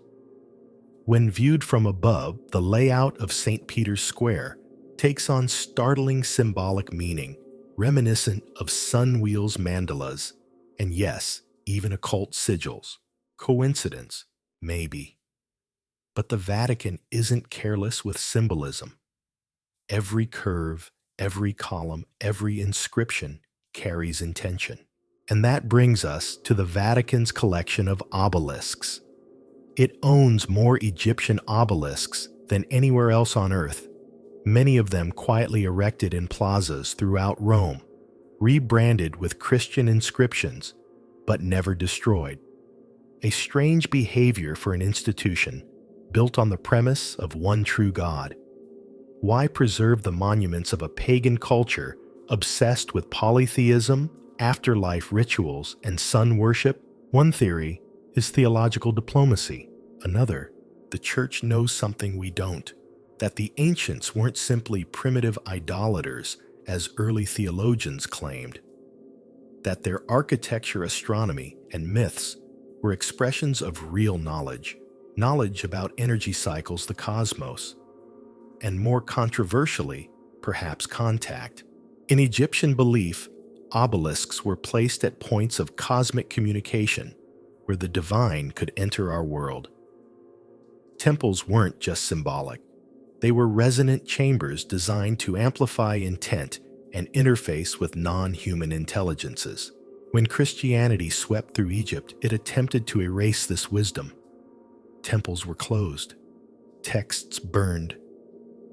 When viewed from above, the layout of St. Peter's Square takes on startling symbolic meaning, reminiscent of sun wheels mandalas, and yes, even occult sigils. Coincidence? Maybe. But the Vatican isn't careless with symbolism. Every curve, every column, every inscription carries intention. And that brings us to the Vatican's collection of obelisks. It owns more Egyptian obelisks than anywhere else on Earth, many of them quietly erected in plazas throughout Rome, rebranded with Christian inscriptions, but never destroyed. A strange behavior for an institution built on the premise of one true God. Why preserve the monuments of a pagan culture obsessed with polytheism, afterlife rituals, and sun worship? One theory is theological diplomacy. Another, the Church knows something we don't, that the ancients weren't simply primitive idolaters, as early theologians claimed, that their architecture, astronomy, and myths were expressions of real knowledge about energy cycles, the cosmos, and more controversially, perhaps contact. In Egyptian belief, obelisks were placed at points of cosmic communication where the divine could enter our world. Temples weren't just symbolic. They were resonant chambers designed to amplify intent and interface with non-human intelligences. When Christianity swept through Egypt, it attempted to erase this wisdom. Temples were closed, texts burned,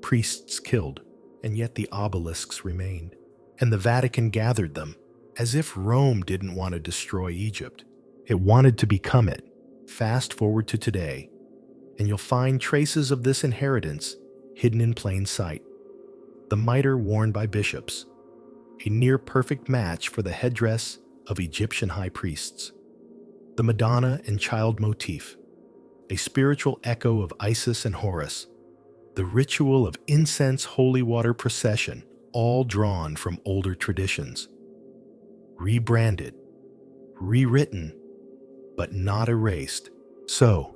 priests killed, and yet the obelisks remained. And the Vatican gathered them, as if Rome didn't want to destroy Egypt. It wanted to become it. Fast forward to today, and you'll find traces of this inheritance hidden in plain sight. The mitre worn by bishops, a near-perfect match for the headdress of Egyptian high priests. The Madonna and Child motif, a spiritual echo of Isis and Horus. The ritual of incense holy water procession, all drawn from older traditions. Rebranded, rewritten, but not erased. So,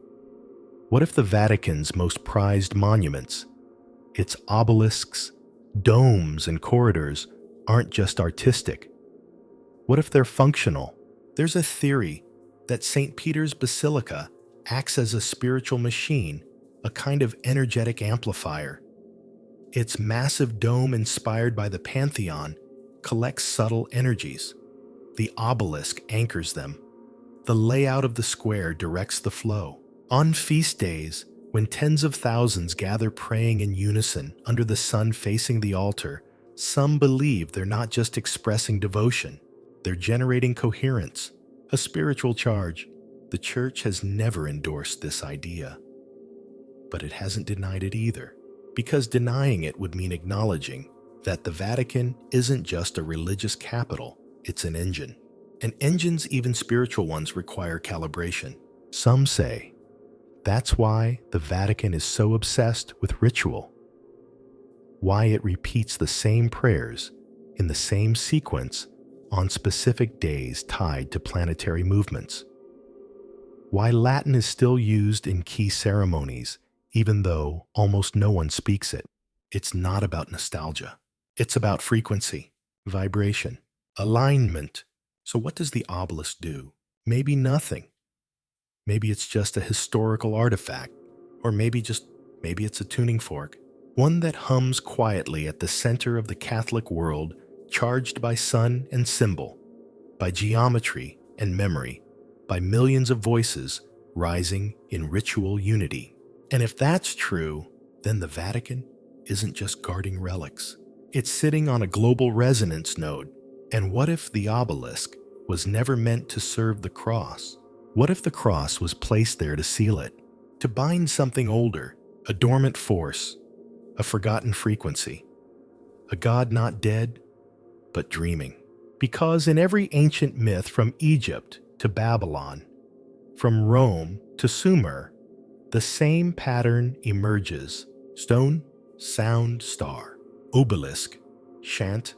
what if the Vatican's most prized monuments, its obelisks, domes, and corridors, aren't just artistic? What if they're functional? There's a theory that St. Peter's Basilica acts as a spiritual machine, a kind of energetic amplifier. Its massive dome, inspired by the Pantheon, collects subtle energies. The obelisk anchors them. The layout of the square directs the flow. On feast days, when tens of thousands gather praying in unison under the sun facing the altar, some believe they're not just expressing devotion, they're generating coherence. a spiritual charge. The Church has never endorsed this idea, but it hasn't denied it either, because denying it would mean acknowledging that the Vatican isn't just a religious capital, it's an engine. And engines, even spiritual ones, require calibration. Some say that's why the Vatican is so obsessed with ritual, why it repeats the same prayers in the same sequence on specific days tied to planetary movements, why Latin is still used in key ceremonies even though almost no one speaks it. It's not about nostalgia. It's about frequency, vibration, alignment. So what does the obelisk do? Maybe nothing. Maybe it's just a historical artifact, or maybe it's a tuning fork, one that hums quietly at the center of the Catholic world, charged by sun and symbol, by geometry and memory, by millions of voices rising in ritual unity. And if that's true, then the Vatican isn't just guarding relics. It's sitting on a global resonance node. And what if the obelisk was never meant to serve the cross? What if the cross was placed there to seal it, to bind something older, a dormant force, a forgotten frequency, a God not dead, but dreaming? Because in every ancient myth, from Egypt to Babylon, from Rome to Sumer, the same pattern emerges: stone, sound, star; obelisk, chant,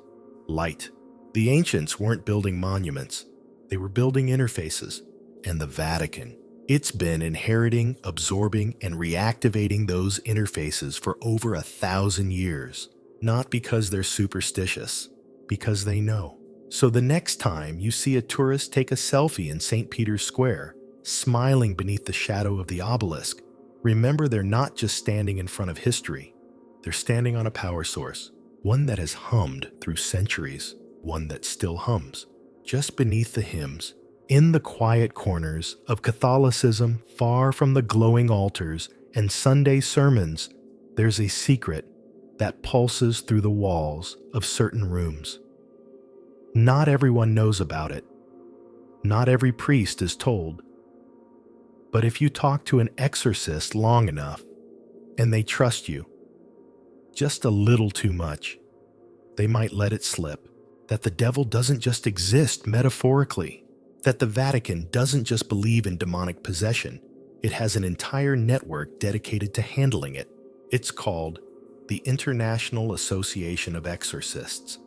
light. The ancients weren't building monuments, they were building interfaces. And the Vatican, it's been inheriting, absorbing, and reactivating those interfaces for over 1,000 years. Not because they're superstitious, because they know. So the next time you see a tourist take a selfie in St. Peter's Square, smiling beneath the shadow of the obelisk, remember they're not just standing in front of history. They're standing on a power source, one that has hummed through centuries, one that still hums. Just beneath the hymns, in the quiet corners of Catholicism, far from the glowing altars and Sunday sermons, there's a secret that pulses through the walls of certain rooms. Not everyone knows about it. Not every priest is told. But if you talk to an exorcist long enough, and they trust you just a little too much, they might let it slip that the devil doesn't just exist metaphorically, that the Vatican doesn't just believe in demonic possession. It has an entire network dedicated to handling it. It's called the International Association of Exorcists,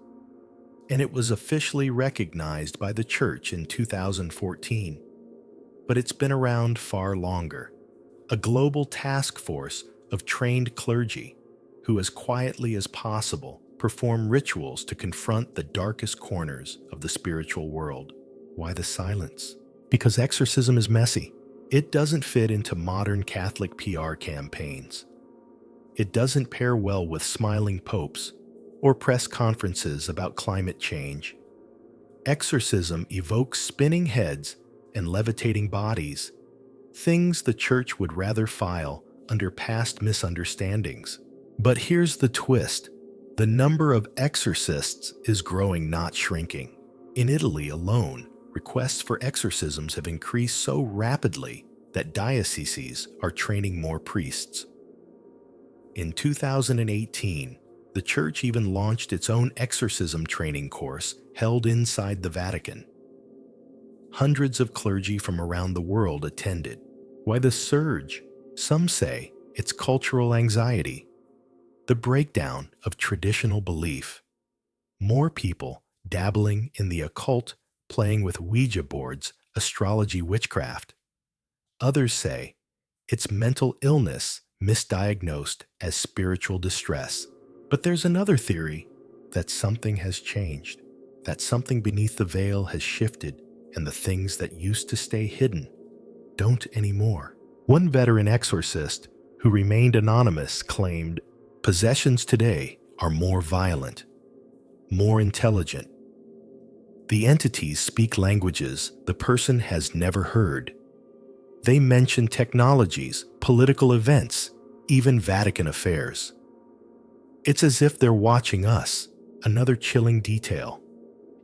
and it was officially recognized by the Church in 2014. But it's been around far longer. A global task force of trained clergy who, as quietly as possible, perform rituals to confront the darkest corners of the spiritual world. Why the silence? Because exorcism is messy. It doesn't fit into modern Catholic PR campaigns. It doesn't pair well with smiling popes or press conferences about climate change. Exorcism evokes spinning heads and levitating bodies, things the Church would rather file under past misunderstandings. But here's the twist. The number of exorcists is growing, not shrinking. In Italy alone, requests for exorcisms have increased so rapidly that dioceses are training more priests. In 2018, the Church even launched its own exorcism training course held inside the Vatican. Hundreds of clergy from around the world attended. Why the surge? Some say it's cultural anxiety, the breakdown of traditional belief. More people dabbling in the occult, playing with Ouija boards, astrology, witchcraft. Others say it's mental illness misdiagnosed as spiritual distress. But there's another theory, that something has changed, that something beneath the veil has shifted, and the things that used to stay hidden don't anymore. One veteran exorcist, who remained anonymous, claimed, "Possessions today are more violent, more intelligent. The entities speak languages the person has never heard. They mention technologies, political events, even Vatican affairs. It's as if they're watching us." Another chilling detail.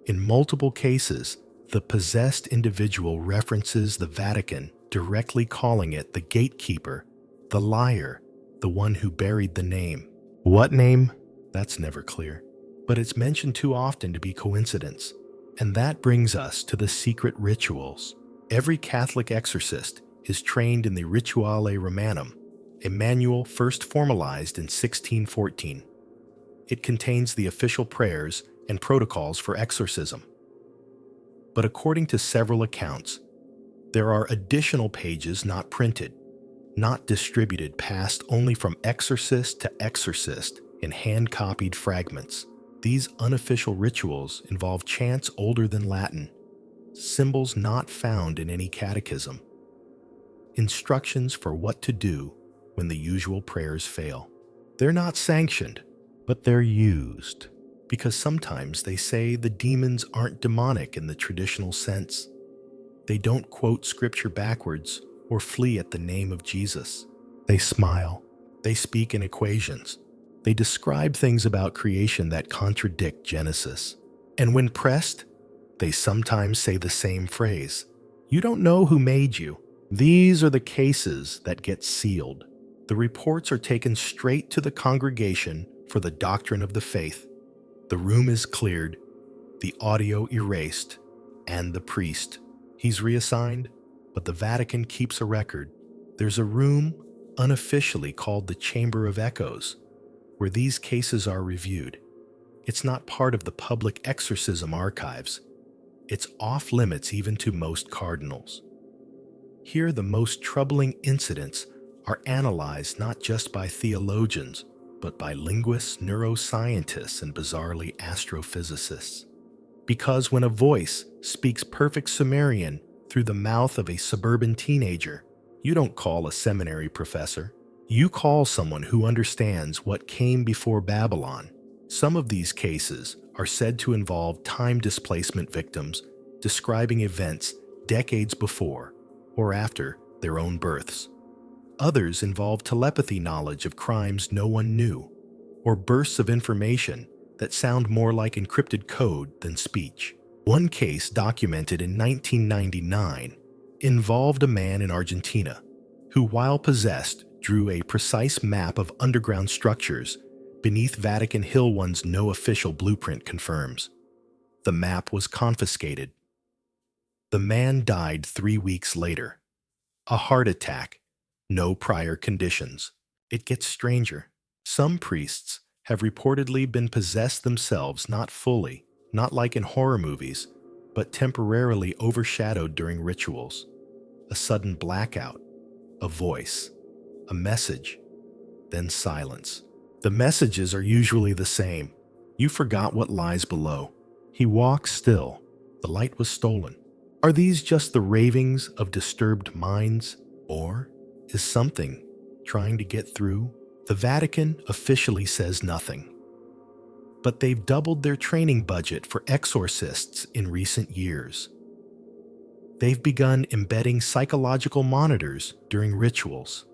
In multiple cases, The possessed individual references the Vatican, directly calling it the gatekeeper, the liar, the one who buried the name. What name? That's never clear. But it's mentioned too often to be coincidence. And that brings us to the secret rituals. Every Catholic exorcist is trained in the Rituale Romanum, a manual first formalized in 1614. It contains the official prayers and protocols for exorcism. But according to several accounts, there are additional pages not printed, not distributed, passed only from exorcist to exorcist in hand-copied fragments. These unofficial rituals involve chants older than Latin, symbols not found in any catechism, instructions for what to do when the usual prayers fail. They're not sanctioned, but they're used, because sometimes they say the demons aren't demonic in the traditional sense. They don't quote scripture backwards or flee at the name of Jesus. They smile. They speak in equations. They describe things about creation that contradict Genesis. And when pressed, they sometimes say the same phrase. You don't know who made you. These are the cases that get sealed. The reports are taken straight to the congregation for the doctrine of the faith. The room is cleared, the audio erased, and the priest. He's reassigned, but the Vatican keeps a record. There's a room unofficially called the Chamber of Echoes, where these cases are reviewed. It's not part of the public exorcism archives. It's off limits even to most cardinals. Here, the most troubling incidents are analyzed not just by theologians, but by linguists, neuroscientists, and bizarrely astrophysicists. Because when a voice speaks perfect Sumerian through the mouth of a suburban teenager, you don't call a seminary professor. You call someone who understands what came before Babylon. Some of these cases are said to involve time displacement victims describing events decades before or after their own births. Others involve telepathy knowledge of crimes no one knew, or bursts of information that sound more like encrypted code than speech. One case documented in 1999 involved a man in Argentina who, while possessed, drew a precise map of underground structures beneath Vatican Hill. One's no official blueprint confirms. The map was confiscated. The man died 3 weeks later. A heart attack. No prior conditions. It gets stranger. Some priests have reportedly been possessed themselves, not fully, not like in horror movies, but temporarily overshadowed during rituals. A sudden blackout, a voice, a message, then silence. The messages are usually the same. You forgot what lies below. He walks still. The light was stolen. Are these just the ravings of disturbed minds, or is something trying to get through? The Vatican officially says nothing, but they've doubled their training budget for exorcists in recent years. They've begun embedding psychological monitors during rituals,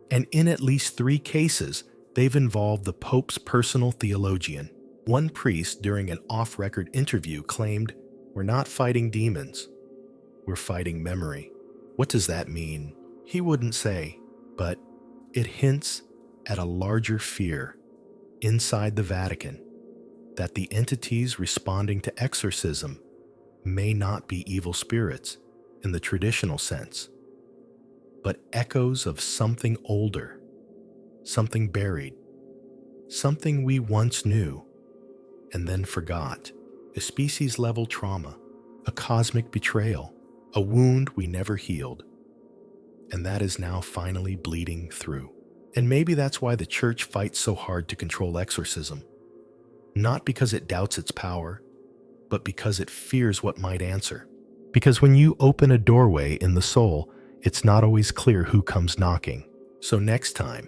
and in at least 3 cases, they've involved the Pope's personal theologian. One priest, during an off-record interview, claimed, "We're not fighting demons, we're fighting memory." What does that mean? He wouldn't say, but it hints at a larger fear inside the Vatican, that the entities responding to exorcism may not be evil spirits in the traditional sense, but echoes of something older, something buried, something we once knew and then forgot. A species-level trauma, a cosmic betrayal, a wound we never healed, and that is now finally bleeding through. And maybe that's why the church fights so hard to control exorcism. Not because it doubts its power, but because it fears what might answer. Because when you open a doorway in the soul, it's not always clear who comes knocking. So next time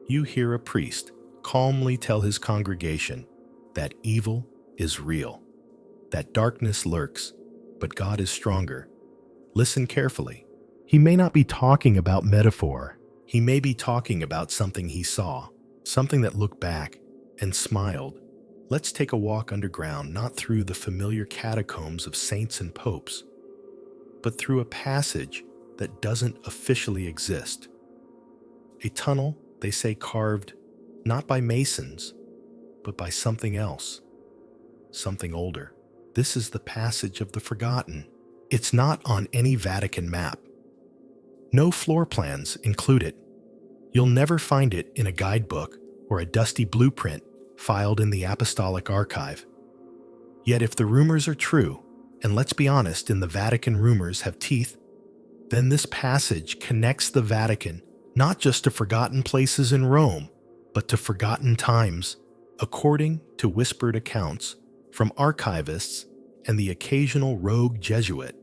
you hear a priest calmly tell his congregation that evil is real, that darkness lurks, but God is stronger, listen carefully. He may not be talking about metaphor. He may be talking about something he saw, something that looked back and smiled, Let's take a walk underground, not through the familiar catacombs of saints and popes, but through a passage that doesn't officially exist. A tunnel, they say, carved not by masons, but by something else, something older. This is the passage of the forgotten. It's not on any Vatican map. No floor plans include it. You'll never find it in a guidebook or a dusty blueprint filed in the Apostolic Archive. Yet if the rumors are true, and let's be honest, in the Vatican rumors have teeth, then this passage connects the Vatican not just to forgotten places in Rome, but to forgotten times, according to whispered accounts from archivists and the occasional rogue Jesuit.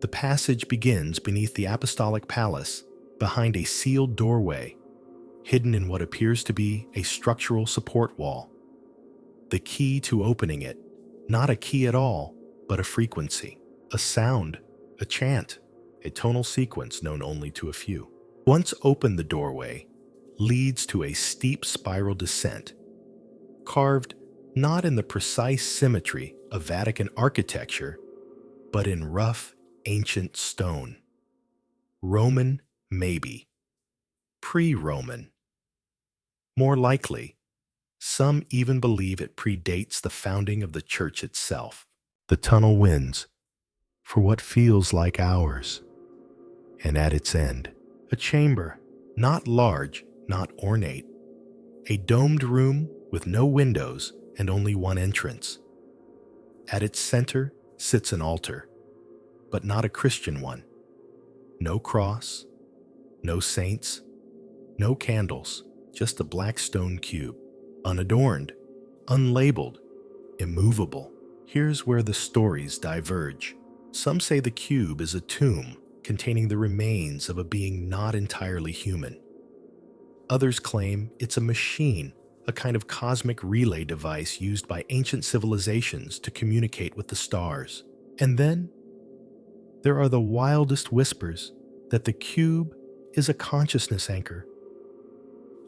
The passage begins beneath the Apostolic Palace, behind a sealed doorway, hidden in what appears to be a structural support wall. The key to opening it, not a key at all, but a frequency, a sound, a chant, a tonal sequence known only to a few. Once open, the doorway leads to a steep spiral descent, carved not in the precise symmetry of Vatican architecture, but in rough, ancient stone. Roman, maybe. Pre-Roman. More likely, some even believe it predates the founding of the church itself. The tunnel winds for what feels like hours, and at its end, a chamber, not large, not ornate, a domed room with no windows and only one entrance. At its center sits an altar, but not a Christian one. No cross, no saints, no candles, just a black stone cube, unadorned, unlabeled, immovable. Here's where the stories diverge. Some say the cube is a tomb containing the remains of a being not entirely human. Others claim it's a machine, a kind of cosmic relay device used by ancient civilizations to communicate with the stars. And then there are the wildest whispers that the cube is a consciousness anchor,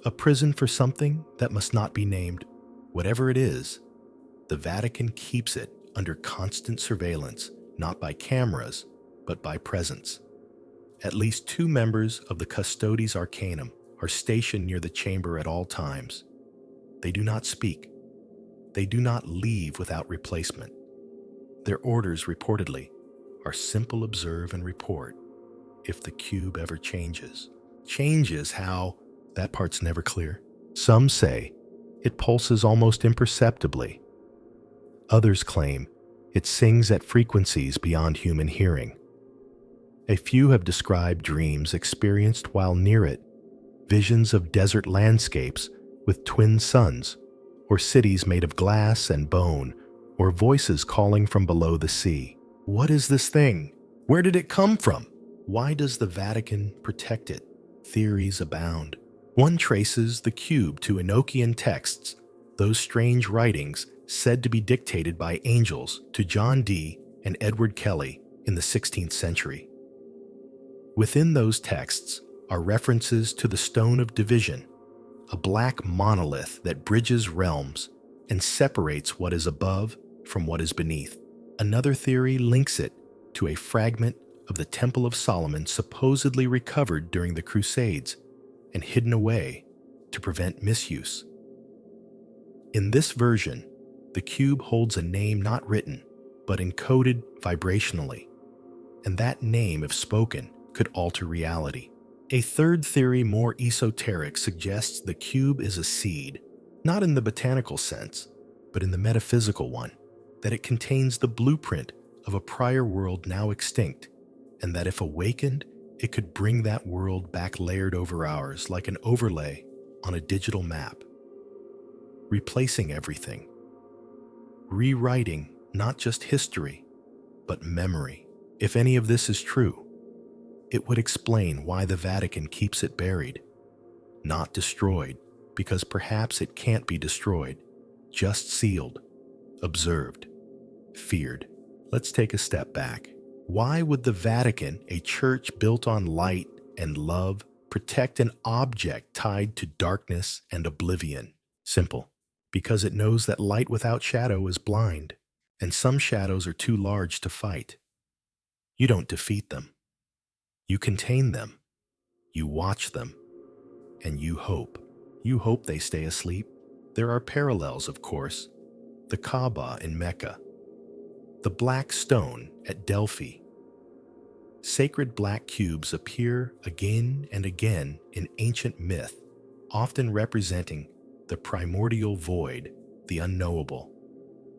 a prison for something that must not be named. Whatever it is, the Vatican keeps it under constant surveillance, not by cameras, but by presence. At least 2 members of the Custodes Arcanum are stationed near the chamber at all times. They do not speak. They do not leave without replacement. Their orders, reportedly, are simple: observe and report. If the cube ever changes. Changes how? That part's never clear. Some say it pulses almost imperceptibly. Others claim it sings at frequencies beyond human hearing. A few have described dreams experienced while near it, visions of desert landscapes with twin suns, or cities made of glass and bone, or voices calling from below the sea. What is this thing? Where did it come from? Why does the Vatican protect it? Theories abound. One traces the cube to Enochian texts, those strange writings said to be dictated by angels to John Dee and Edward Kelly in the 16th century. Within those texts are references to the Stone of Division, a black monolith that bridges realms and separates what is above from what is beneath. Another theory links it to a fragment of the Temple of Solomon supposedly recovered during the Crusades and hidden away to prevent misuse. In this version, the cube holds a name not written, but encoded vibrationally, and that name, if spoken, could alter reality. A third theory, more esoteric, suggests the cube is a seed, not in the botanical sense, but in the metaphysical one, that it contains the blueprint of a prior world now extinct, and that if awakened, it could bring that world back layered over ours like an overlay on a digital map, replacing everything, rewriting not just history, but memory. If any of this is true, it would explain why the Vatican keeps it buried, not destroyed, because perhaps it can't be destroyed, just sealed, observed, feared. Let's take a step back. Why would the Vatican, a church built on light and love, protect an object tied to darkness and oblivion? Simple. because it knows that light without shadow is blind, and some shadows are too large to fight. You don't defeat them. You contain them. You watch them. And you hope. You hope they stay asleep. There are parallels, of course. The Kaaba in Mecca. The black stone at Delphi. Sacred black cubes appear again and again in ancient myth, often representing the primordial void, the unknowable,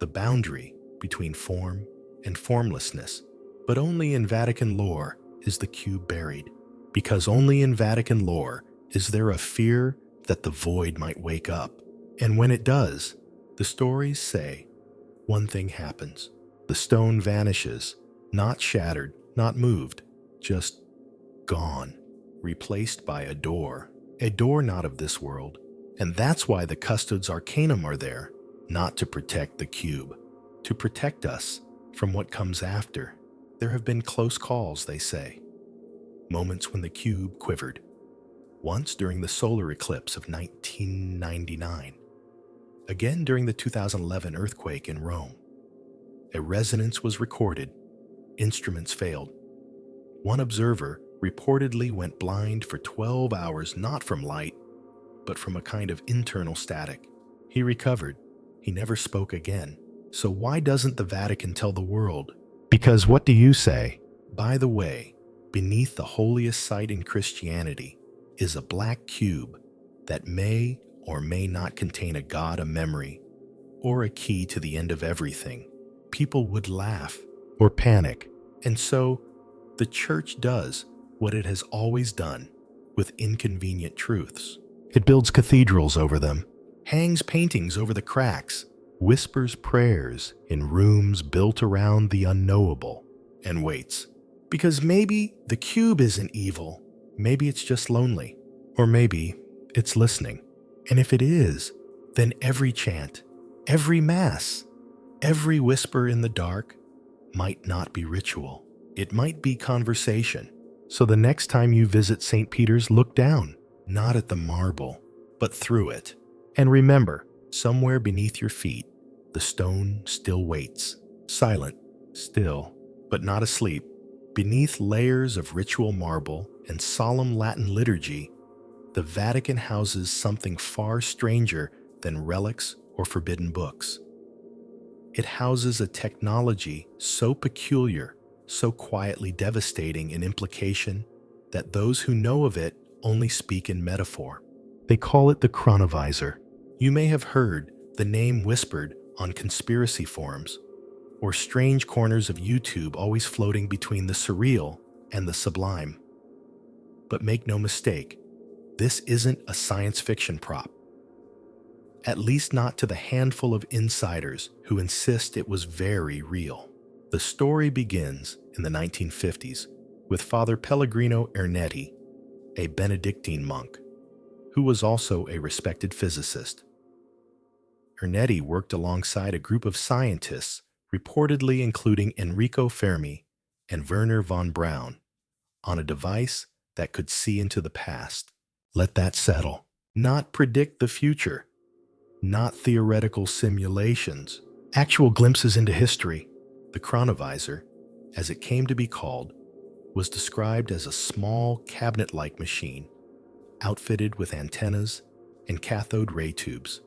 the boundary between form and formlessness. But only in Vatican lore is the cube buried, because only in Vatican lore is there a fear that the void might wake up. And when it does, the stories say one thing happens. The stone vanishes, not shattered, not moved, just gone, replaced by a door not of this world. And that's why the Custodes Arcanum are there, not to protect the cube, to protect us from what comes after. There have been close calls, they say, moments when the cube quivered, once during the solar eclipse of 1999, again during the 2011 earthquake in Rome. A resonance was recorded. Instruments failed. One observer reportedly went blind for 12 hours, not from light, but from a kind of internal static. He recovered. He never spoke again. So why doesn't the Vatican tell the world? Because what do you say? By the way, beneath the holiest site in Christianity is a black cube that may or may not contain a god, a memory, or a key to the end of everything. People would laugh or panic. And so, the church does what it has always done with inconvenient truths. It builds cathedrals over them, hangs paintings over the cracks, whispers prayers in rooms built around the unknowable, and waits. Because maybe the cube isn't evil, maybe it's just lonely, or maybe it's listening. And if it is, then every chant, every mass, every whisper in the dark might not be ritual. It might be conversation. So the next time you visit St. Peter's, look down, not at the marble, but through it. And remember, somewhere beneath your feet, the stone still waits, silent, still, but not asleep. Beneath layers of ritual marble and solemn Latin liturgy, the Vatican houses something far stranger than relics or forbidden books. It houses a technology so peculiar, so quietly devastating in implication, that those who know of it only speak in metaphor. They call it the chronovisor. You may have heard the name whispered on conspiracy forums, or strange corners of YouTube always floating between the surreal and the sublime. But make no mistake, this isn't a science fiction prop. At least not to the handful of insiders who insist it was very real. The story begins in the 1950s with Father Pellegrino Ernetti, a Benedictine monk, who was also a respected physicist. Ernetti worked alongside a group of scientists, reportedly including Enrico Fermi and Werner von Braun, on a device that could see into the past. Let that settle. Not predict the future. Not theoretical simulations. Actual glimpses into history. The chronovisor, as it came to be called, was described as a small cabinet-like machine, outfitted with antennas and cathode ray tubes.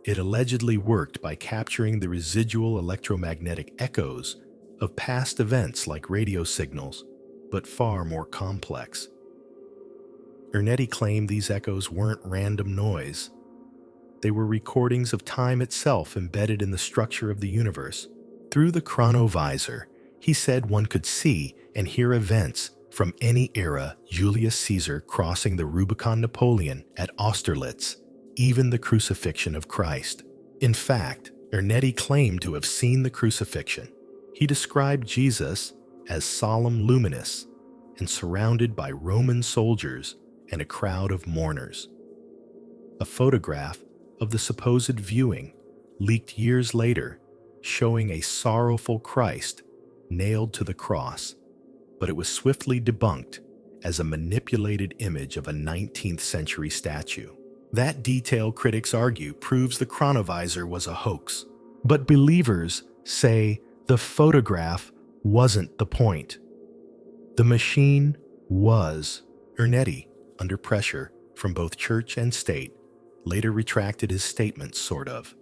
It allegedly worked by capturing the residual electromagnetic echoes of past events like radio signals, but far more complex. Ernetti claimed these echoes weren't random noise. They were recordings of time itself embedded in the structure of the universe. Through the chronovisor, he said one could see and hear events from any era: Julius Caesar crossing the Rubicon, Napoleon at Austerlitz, even the crucifixion of Christ. In fact, Ernetti claimed to have seen the crucifixion. He described Jesus as solemn, luminous, and surrounded by Roman soldiers and a crowd of mourners. A photograph of the supposed viewing leaked years later, showing a sorrowful Christ nailed to the cross, but it was swiftly debunked as a manipulated image of a 19th century statue. That detail, critics argue, proves the chronovisor was a hoax. But believers say the photograph wasn't the point. The machine was. Ernetti, under pressure from both church and state, later retracted his statements, sort of.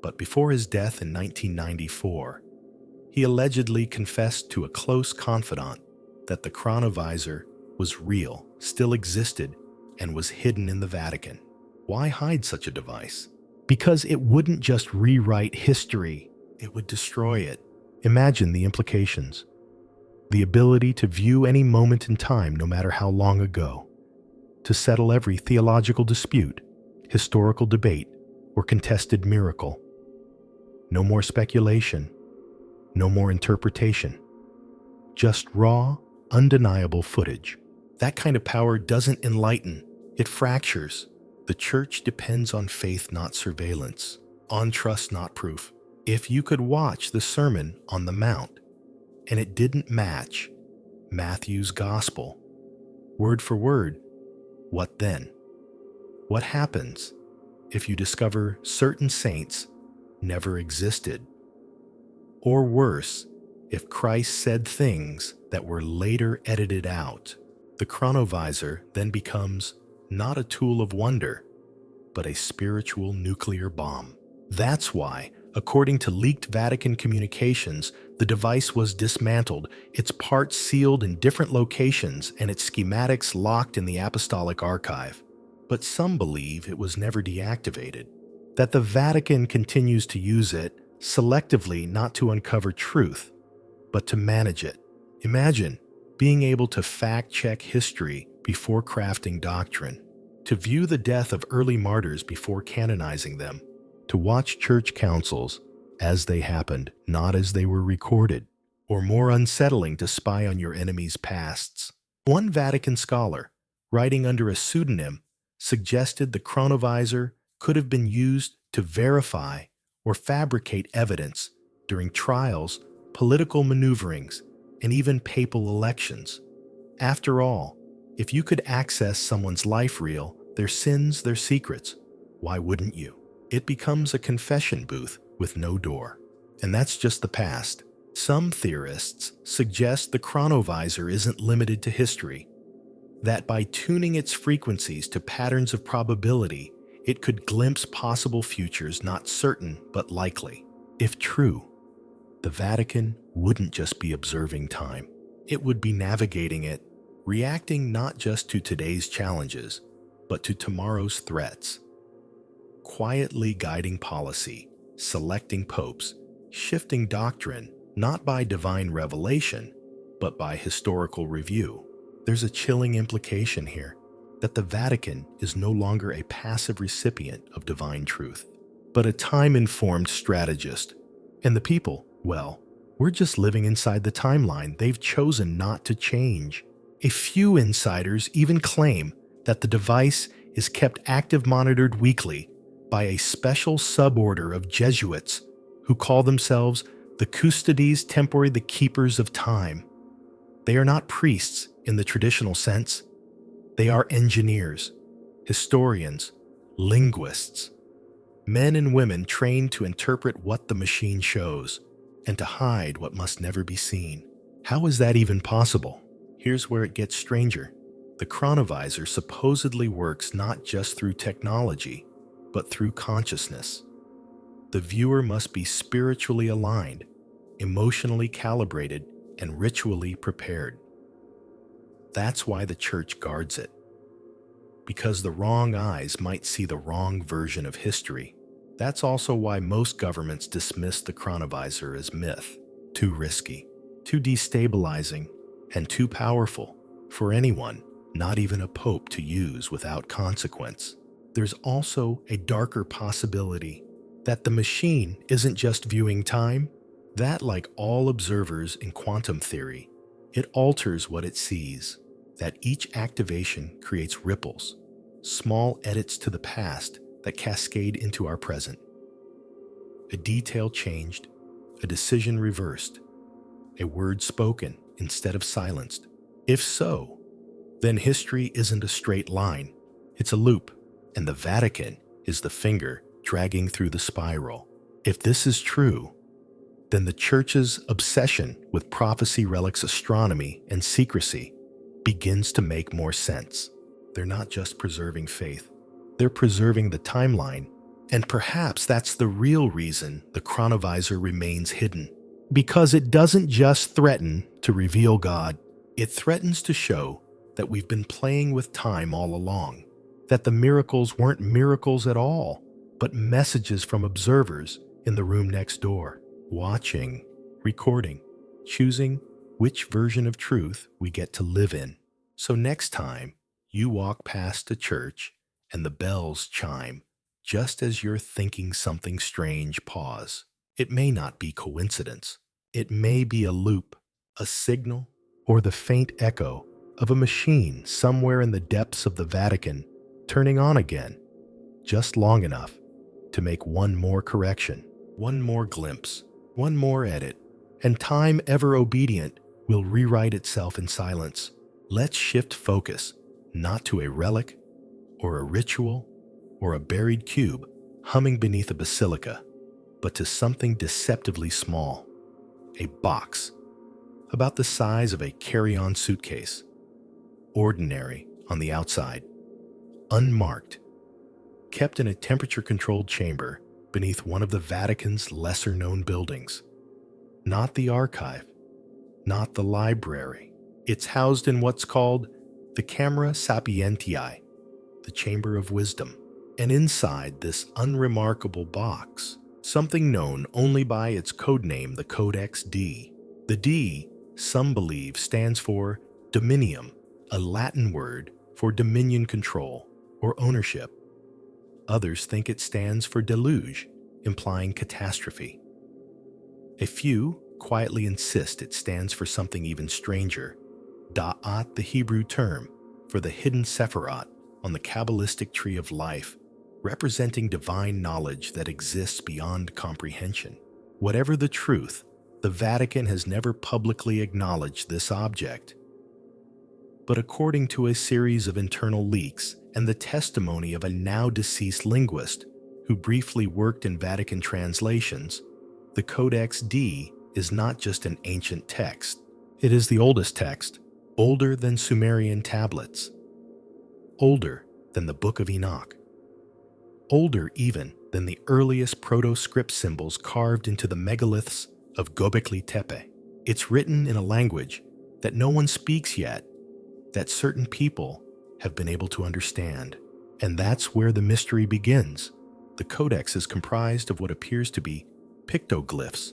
But before his death in 1994, he allegedly confessed to a close confidant that the chronovisor was real, still existed, and was hidden in the Vatican. Why hide such a device? Because it wouldn't just rewrite history, it would destroy it. Imagine the implications. The ability to view any moment in time, no matter how long ago, to settle every theological dispute, historical debate, or contested miracle. No more speculation, no more interpretation. Just raw, undeniable footage. That kind of power doesn't enlighten, it fractures. The church depends on faith, not surveillance, on trust, not proof. If you could watch the Sermon on the Mount and it didn't match Matthew's gospel, word for word, what then? What happens if you discover certain saints never existed? Or worse, if Christ said things that were later edited out? The chronovisor then becomes not a tool of wonder, but a spiritual nuclear bomb. That's why, according to leaked Vatican communications, the device was dismantled, its parts sealed in different locations, and its schematics locked in the Apostolic Archive. But some believe it was never deactivated, that the Vatican continues to use it selectively, not to uncover truth, but to manage it. Imagine being able to fact-check history before crafting doctrine, to view the death of early martyrs before canonizing them, to watch church councils as they happened, not as they were recorded, or more unsettling, to spy on your enemies' pasts. One Vatican scholar, writing under a pseudonym, suggested the chronovisor could have been used to verify or fabricate evidence during trials, political maneuverings, and even papal elections. After all, if you could access someone's life reel, their sins, their secrets, why wouldn't you? It becomes a confession booth with no door. And that's just the past. Some theorists suggest the chronovisor isn't limited to history, that by tuning its frequencies to patterns of probability, it could glimpse possible futures not certain but likely. If true, the Vatican wouldn't just be observing time. It would be navigating it, reacting not just to today's challenges, but to tomorrow's threats. Quietly guiding policy, selecting popes, shifting doctrine, not by divine revelation, but by historical review. There's a chilling implication here, that the Vatican is no longer a passive recipient of divine truth, but a time-informed strategist. And the people, well, we're just living inside the timeline they've chosen not to change. A few insiders even claim that the device is kept active monitored weekly by a special suborder of Jesuits who call themselves the Custodes Tempori, the Keepers of Time. They are not priests in the traditional sense. They are engineers, historians, linguists, men and women trained to interpret what the machine shows and to hide what must never be seen. How is that even possible? Here's where it gets stranger. The chronovisor supposedly works not just through technology, but through consciousness. The viewer must be spiritually aligned, emotionally calibrated, and ritually prepared. That's why the church guards it. Because the wrong eyes might see the wrong version of history. That's also why most governments dismiss the chronovisor as myth, too risky, too destabilizing, and too powerful for anyone, not even a pope, to use without consequence. There's also a darker possibility that the machine isn't just viewing time, that, like all observers in quantum theory, it alters what it sees, that each activation creates ripples, small edits to the past that cascade into our present. A detail changed, a decision reversed, a word spoken instead of silenced. If so, then history isn't a straight line, it's a loop, and the Vatican is the finger dragging through the spiral. If this is true, then the Church's obsession with prophecy, relics, astronomy, and secrecy begins to make more sense. They're not just preserving faith, they're preserving the timeline. And perhaps that's the real reason the chronovisor remains hidden. Because it doesn't just threaten to reveal God, it threatens to show that we've been playing with time all along, that the miracles weren't miracles at all, but messages from observers in the room next door, watching, recording, choosing which version of truth we get to live in. So next time you walk past a church and the bells chime, just as you're thinking something strange, pause. It may not be coincidence. It may be a loop, a signal, or the faint echo of a machine somewhere in the depths of the Vatican turning on again, just long enough to make one more correction, one more glimpse, one more edit, and time, ever obedient, will rewrite itself in silence. Let's shift focus, not to a relic or a ritual or a buried cube humming beneath a basilica, but to something deceptively small, a box about the size of a carry-on suitcase, ordinary on the outside, unmarked, kept in a temperature-controlled chamber beneath one of the Vatican's lesser-known buildings. Not the archive, not the library. It's housed in what's called the Camera Sapientiae, the Chamber of Wisdom. And inside this unremarkable box, something known only by its codename, the Codex D. The D, some believe, stands for dominium, a Latin word for dominion, control, or ownership. Others think it stands for deluge, implying catastrophe. A few quietly insist it stands for something even stranger, Da'at, the Hebrew term for the hidden Sephirot on the Kabbalistic tree of life, representing divine knowledge that exists beyond comprehension. Whatever the truth, the Vatican has never publicly acknowledged this object. But according to a series of internal leaks and the testimony of a now-deceased linguist who briefly worked in Vatican translations, the Codex D is not just an ancient text. It is the oldest text, older than Sumerian tablets, older than the Book of Enoch, older even than the earliest proto-script symbols carved into the megaliths of Göbekli Tepe. It's written in a language that no one speaks yet, that certain people have been able to understand. And that's where the mystery begins. The codex is comprised of what appears to be pictoglyphs,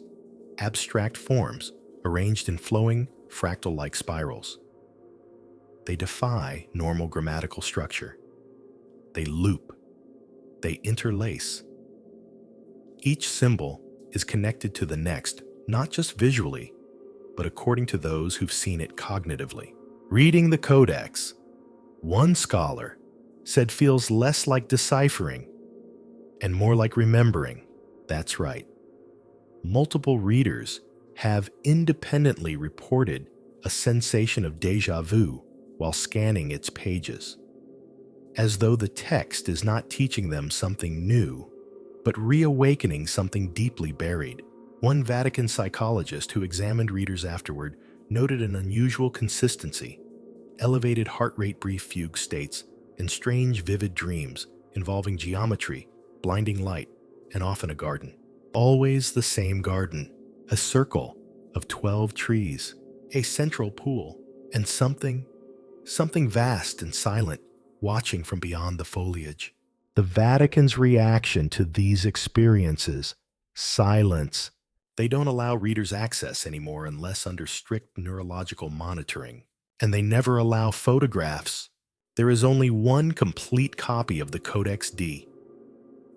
abstract forms arranged in flowing, fractal-like spirals. They defy normal grammatical structure. They loop. They interlace. Each symbol is connected to the next, not just visually, but according to those who've seen it cognitively. Reading the codex, one scholar said, feels less like deciphering and more like remembering. That's right. Multiple readers have independently reported a sensation of déjà vu while scanning its pages, as though the text is not teaching them something new, but reawakening something deeply buried. One Vatican psychologist who examined readers afterward noted an unusual consistency, elevated heart rate, brief fugue states, and strange vivid dreams involving geometry, blinding light, and often a garden. Always the same garden, a circle of 12 trees, a central pool, and something vast and silent watching from beyond the foliage. The Vatican's reaction to these experiences: silence. They don't allow readers access anymore unless under strict neurological monitoring. And they never allow photographs. There is only one complete copy of the Codex D.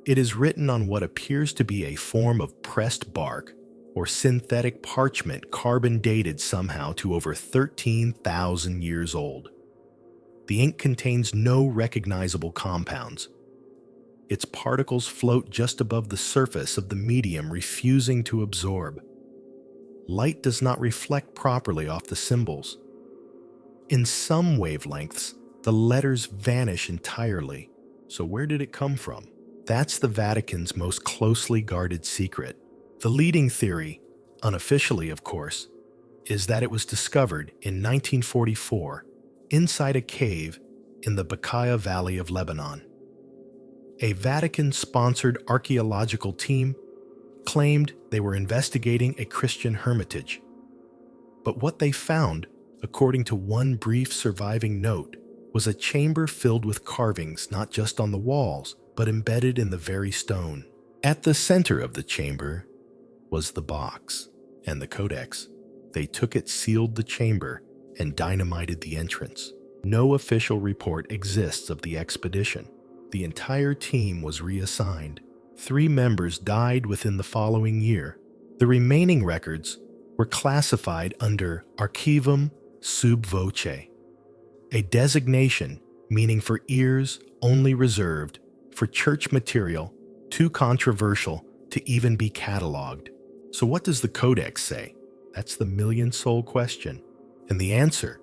It is written on what appears to be a form of pressed bark or synthetic parchment, carbon dated somehow to over 13,000 years old. The ink contains no recognizable compounds. Its particles float just above the surface of the medium, refusing to absorb. Light does not reflect properly off the symbols. In some wavelengths, the letters vanish entirely, So where did it come from? That's the Vatican's most closely guarded secret. The leading theory, unofficially of course, is that it was discovered in 1944 inside a cave in the Bekaa Valley of Lebanon. A Vatican-sponsored archaeological team claimed they were investigating a Christian hermitage. But what they found, according to one brief surviving note, was a chamber filled with carvings not just on the walls, but embedded in the very stone. At the center of the chamber was the box and the codex. They took it, sealed the chamber, and dynamited the entrance. No official report exists of the expedition. The entire team was reassigned. 3 members died within the following year. The remaining records were classified under Archivum sub voce, a designation meaning for ears only reserved for church material too controversial to even be cataloged. So what does the codex say? That's the million-soul question. And the answer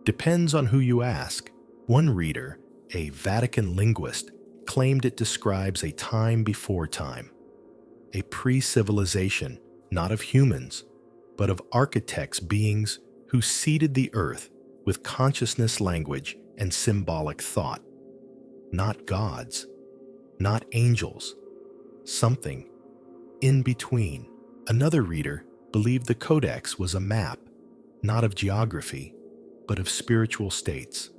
depends on who you ask. One reader, a Vatican linguist, claimed it describes a time before time, a pre-civilization, not of humans, but of architects, beings who seeded the earth with consciousness, language, and symbolic thought. Not gods, not angels, something in between. Another reader believed the codex was a map, not of geography, but of spiritual states,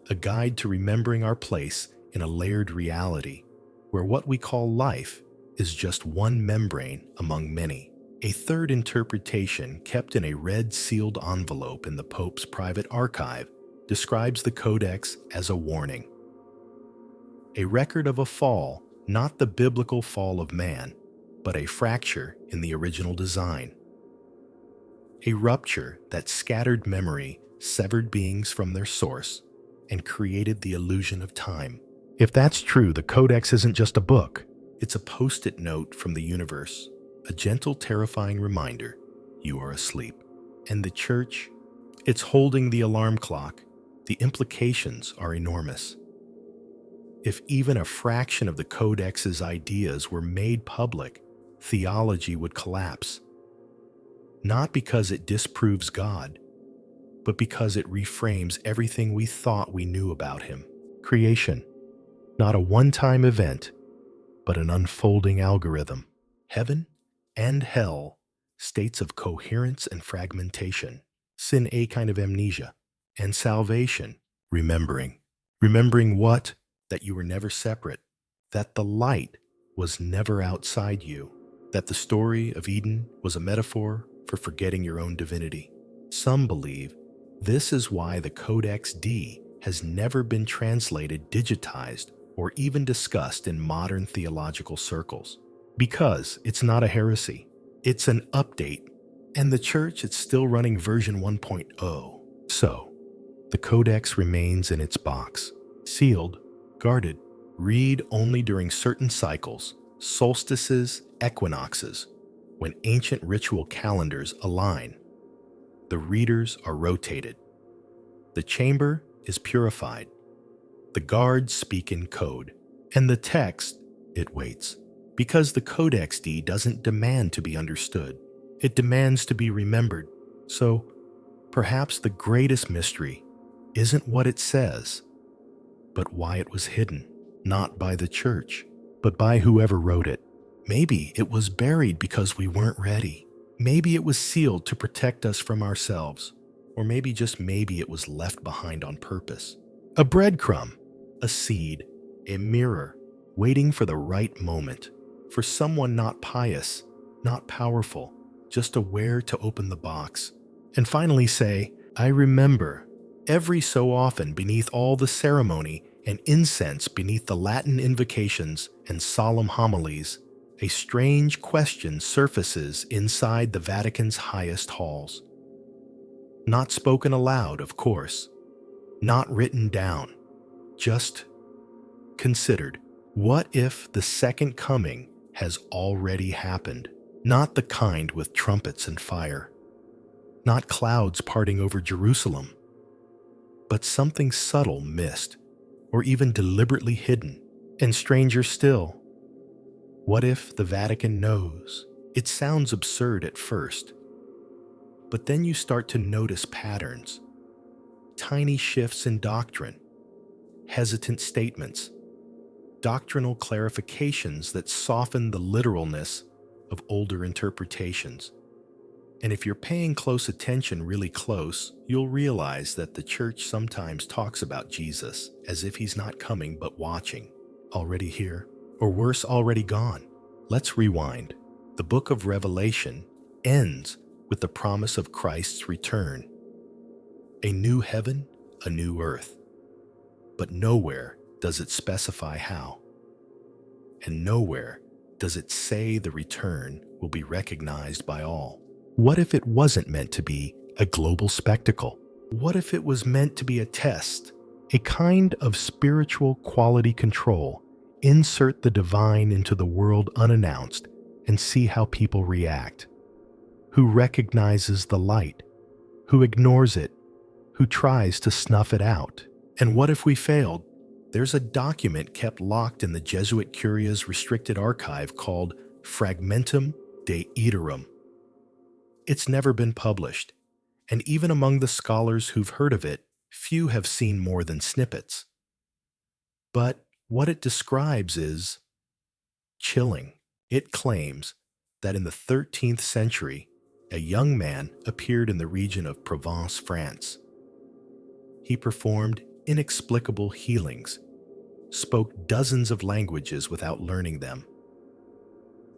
a guide to remembering our place in a layered reality, where what we call life is just one membrane among many. A third interpretation, kept in a red sealed envelope in the Pope's private archive, describes the codex as a warning. A record of a fall, not the biblical fall of man, but a fracture in the original design. A rupture that scattered memory, severed beings from their source, and created the illusion of time. If that's true, the codex isn't just a book. It's a post-it note from the universe, a gentle, terrifying reminder you are asleep. And the church, it's holding the alarm clock. The implications are enormous. If even a fraction of the codex's ideas were made public, theology would collapse. Not because it disproves God, but because it reframes everything we thought we knew about Him. Creation, not a one-time event, but an unfolding algorithm. Heaven and hell, states of coherence and fragmentation. Sin, a kind of amnesia. And salvation, remembering. Remembering what? That you were never separate. That the light was never outside you. That the story of Eden was a metaphor for forgetting your own divinity. Some believe this is why the Codex D has never been translated, digitized, or even discussed in modern theological circles. Because it's not a heresy. It's an update. And the church is still running version 1.0. So, the Codex remains in its box, sealed, guarded. Read only during certain cycles, solstices, equinoxes, when ancient ritual calendars align. The readers are rotated. The chamber is purified. The guards speak in code. And the text, it waits. Because the Codex D doesn't demand to be understood. It demands to be remembered. So, perhaps the greatest mystery isn't what it says, but why it was hidden, not by the church, but by whoever wrote it. Maybe it was buried because we weren't ready. Maybe it was sealed to protect us from ourselves. Or maybe, just maybe, it was left behind on purpose. A breadcrumb, a seed, a mirror, waiting for the right moment, for someone not pious, not powerful, just aware to open the box. And finally say, I remember, every so often beneath all the ceremony and incense, beneath the Latin invocations and solemn homilies, a strange question surfaces inside the Vatican's highest halls. Not spoken aloud, of course, not written down, just considered. What if the second coming has already happened? Not the kind with trumpets and fire, not clouds parting over Jerusalem, but something subtle mist, or even deliberately hidden. And stranger still, what if the Vatican knows? It sounds absurd at first, but then you start to notice patterns, tiny shifts in doctrine, hesitant statements, doctrinal clarifications that soften the literalness of older interpretations. And if you're paying close attention really close, you'll realize that the church sometimes talks about Jesus as if he's not coming but watching, already here, or worse, already gone. Let's rewind. The book of Revelation ends with the promise of Christ's return. A new heaven, a new earth. But nowhere does it specify how. And nowhere does it say the return will be recognized by all. What if it wasn't meant to be a global spectacle? What if it was meant to be a test, a kind of spiritual quality control? Insert the divine into the world unannounced and see how people react. Who recognizes the light? Who ignores it? Who tries to snuff it out? And what if we failed? There's a document kept locked in the Jesuit Curia's restricted archive called Fragmentum de Iterum. It's never been published, and even among the scholars who've heard of it, few have seen more than snippets. But what it describes is chilling. It claims that in the 13th century, a young man appeared in the region of Provence, France. He performed inexplicable healings, spoke dozens of languages without learning them,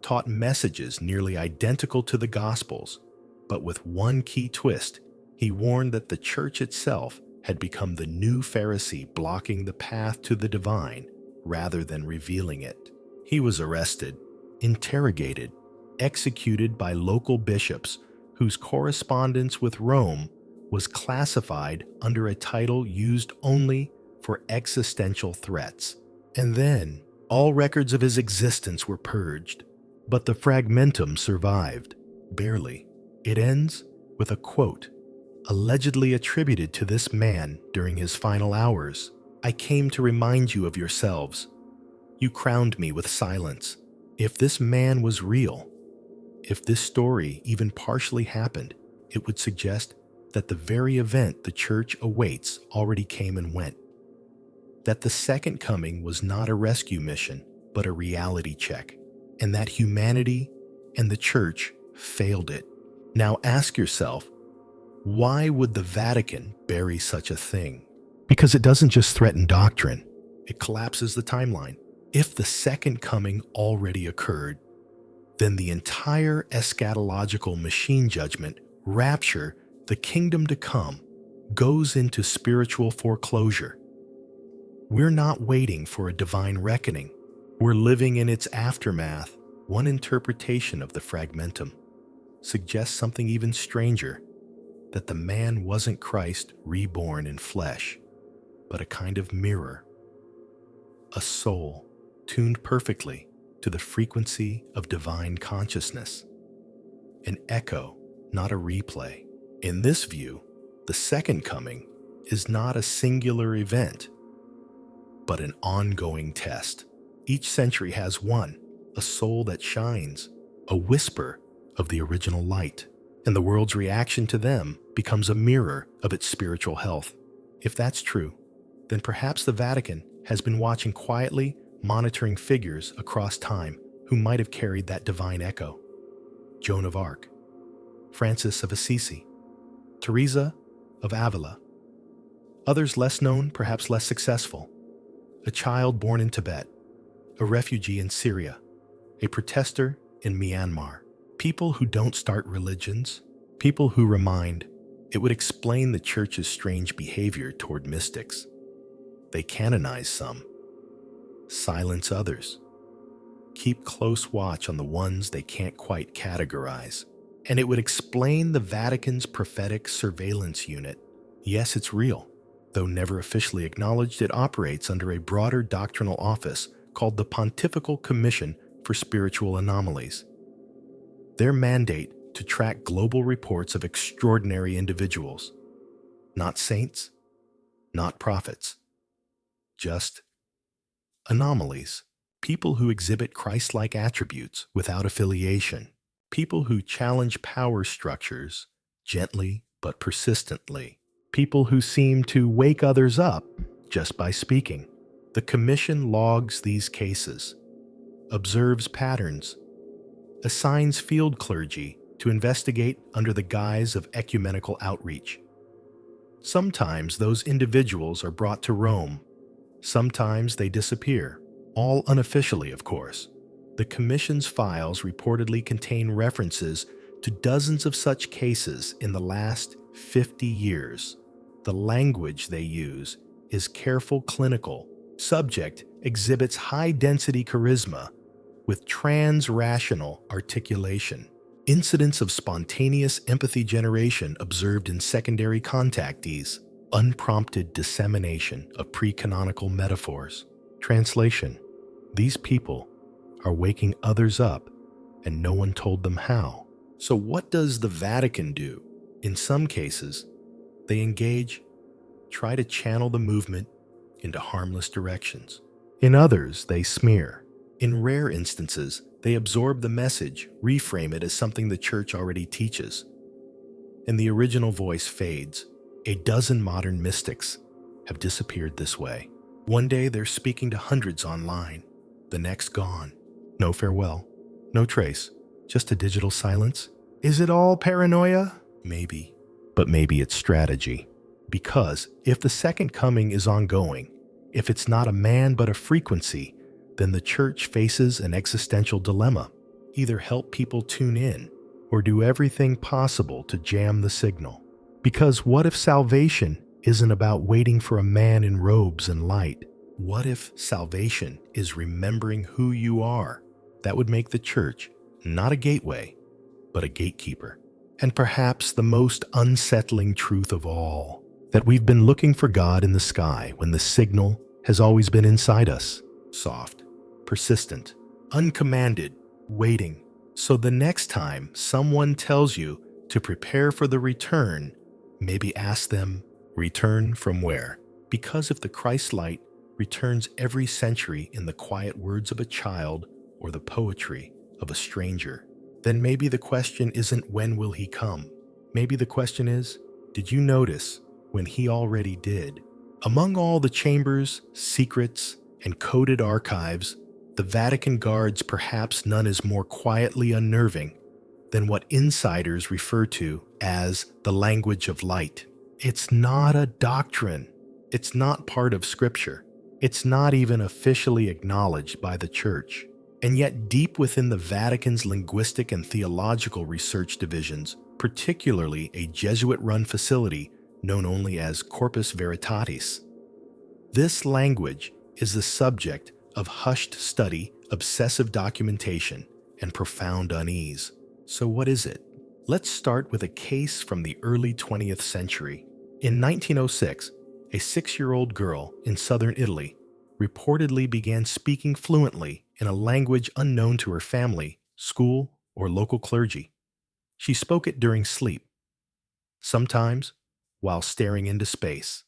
taught messages nearly identical to the Gospels, but with one key twist. He warned that the church itself had become the new Pharisee, blocking the path to the divine rather than revealing it. He was arrested, interrogated, executed by local bishops whose correspondence with Rome was classified under a title used only for existential threats. And then, all records of his existence were purged, but the fragmentum survived, barely. It ends with a quote, allegedly attributed to this man during his final hours. "I came to remind you of yourselves. You crowned me with silence. If this man was real, if this story even partially happened, it would suggest that the very event the church awaits already came and went. That the second coming was not a rescue mission, but a reality check, and that humanity and the church failed it." Now ask yourself, why would the Vatican bury such a thing? Because it doesn't just threaten doctrine, it collapses the timeline. If the second coming already occurred, then the entire eschatological machine judgment, rapture, the kingdom to come, goes into spiritual foreclosure. We're not waiting for a divine reckoning. We're living in its aftermath. One interpretation of the fragmentum suggests something even stranger, that the man wasn't Christ reborn in flesh, but a kind of mirror, a soul tuned perfectly to the frequency of divine consciousness, an echo, not a replay. In this view, the second coming is not a singular event, but an ongoing test. Each century has one, a soul that shines, a whisper of the original light, and the world's reaction to them becomes a mirror of its spiritual health. If that's true, then perhaps the Vatican has been watching quietly, monitoring figures across time who might have carried that divine echo. Joan of Arc, Francis of Assisi, Teresa of Avila. Others less known, perhaps less successful. A child born in Tibet, a refugee in Syria, a protester in Myanmar. People who don't start religions, people who remind. It would explain the church's strange behavior toward mystics. They canonize some, silence others, keep close watch on the ones they can't quite categorize. And it would explain the Vatican's prophetic surveillance unit. Yes, it's real. Though never officially acknowledged, it operates under a broader doctrinal office called the Pontifical Commission for Spiritual Anomalies. Their mandate to track global reports of extraordinary individuals, not saints, not prophets, just anomalies. People who exhibit Christ-like attributes without affiliation. People who challenge power structures gently but persistently. People who seem to wake others up just by speaking. The Commission logs these cases, observes patterns, assigns field clergy to investigate under the guise of ecumenical outreach. Sometimes those individuals are brought to Rome. Sometimes they disappear, all unofficially, of course. The Commission's files reportedly contain references to dozens of such cases in the last 50 years. The language they use is careful clinical. Subject exhibits high-density charisma with trans-rational articulation. Incidents of spontaneous empathy generation observed in secondary contactees. Unprompted dissemination of pre-canonical metaphors. Translation: these people are waking others up, and no one told them how. So what does the Vatican do? In some cases, they engage, try to channel the movement into harmless directions. In others, they smear. In rare instances, they absorb the message, reframe it as something the Church already teaches, and the original voice fades. A dozen modern mystics have disappeared this way. One day they're speaking to hundreds online, the next gone. No farewell, no trace, just a digital silence. Is it all paranoia? Maybe, but maybe it's strategy. Because if the second coming is ongoing, if it's not a man but a frequency, then the Church faces an existential dilemma. Either help people tune in, or do everything possible to jam the signal. Because what if salvation isn't about waiting for a man in robes and light? What if salvation is remembering who you are? That would make the Church not a gateway, but a gatekeeper. And perhaps the most unsettling truth of all, that we've been looking for God in the sky when the signal has always been inside us. Soft, persistent, uncommanded, waiting. So the next time someone tells you to prepare for the return, maybe ask them, return from where? Because if the Christ light returns every century in the quiet words of a child or the poetry of a stranger, then maybe the question isn't when will he come? Maybe the question is, did you notice when he already did? Among all the chambers, secrets, and coded archives, the Vatican guards perhaps none is more quietly unnerving than what insiders refer to as the language of light. It's not a doctrine. It's not part of Scripture. It's not even officially acknowledged by the Church. And yet deep within the Vatican's linguistic and theological research divisions, particularly a Jesuit-run facility known only as Corpus Veritatis, this language is the subject of hushed study, obsessive documentation, and profound unease. So what is it? Let's start with a case from the early 20th century. In 1906, a 6-year-old girl in southern Italy reportedly began speaking fluently in a language unknown to her family, school, or local clergy. She spoke it during sleep, sometimes while staring into space.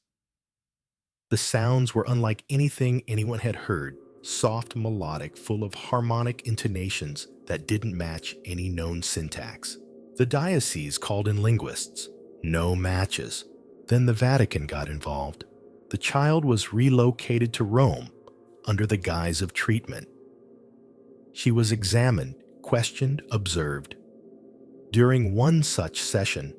The sounds were unlike anything anyone had heard, soft, melodic, full of harmonic intonations that didn't match any known syntax. The diocese called in linguists. No matches. Then the Vatican got involved. The child was relocated to Rome under the guise of treatment. She was examined, questioned, observed. During one such session,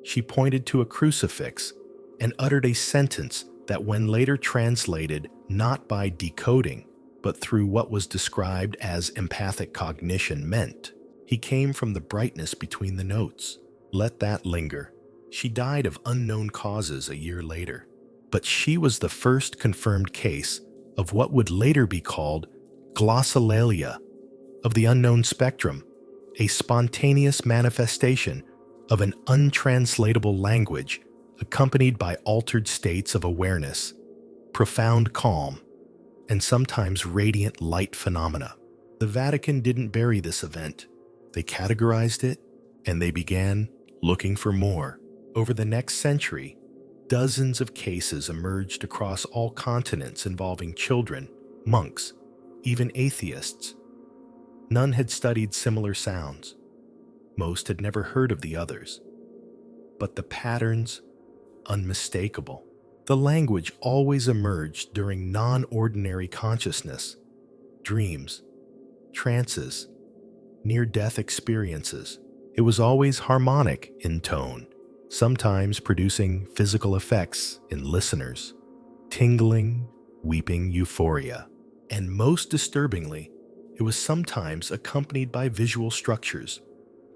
she pointed to a crucifix and uttered a sentence that, when later translated not by decoding, but through what was described as empathic cognition, meant, "He came from the brightness between the notes." Let that linger. She died of unknown causes a year later. But she was the first confirmed case of what would later be called glossolalia of the unknown spectrum, a spontaneous manifestation of an untranslatable language accompanied by altered states of awareness, profound calm, and sometimes radiant light phenomena. The Vatican didn't bury this event. They categorized it, and they began looking for more. Over the next century, Dozens of cases emerged across all continents involving children, monks, even atheists. None had studied similar sounds. Most had never heard of the others. But the patterns, unmistakable. The language always emerged during non-ordinary consciousness, dreams, trances, near-death experiences. It was always harmonic in tone, sometimes producing physical effects in listeners, tingling, weeping euphoria. And most disturbingly, it was sometimes accompanied by visual structures,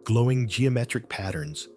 glowing geometric patterns,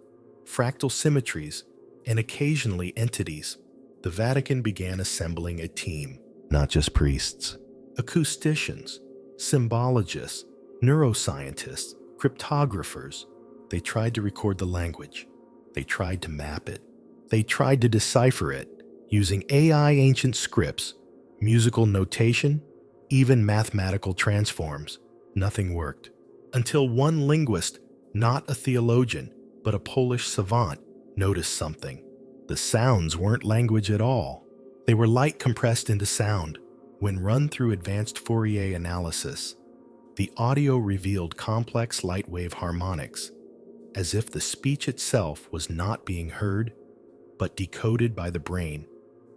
fractal symmetries, and occasionally entities. The Vatican began assembling a team, not just priests, acousticians, symbologists, neuroscientists, cryptographers. They tried to record the language. They tried to map it. They tried to decipher it using AI ancient scripts, musical notation, even mathematical transforms. Nothing worked. Until one linguist, not a theologian, but a Polish savant, noticed something. The sounds weren't language at all. They were light compressed into sound. When run through advanced Fourier analysis, the audio revealed complex light wave harmonics, as if the speech itself was not being heard, but decoded by the brain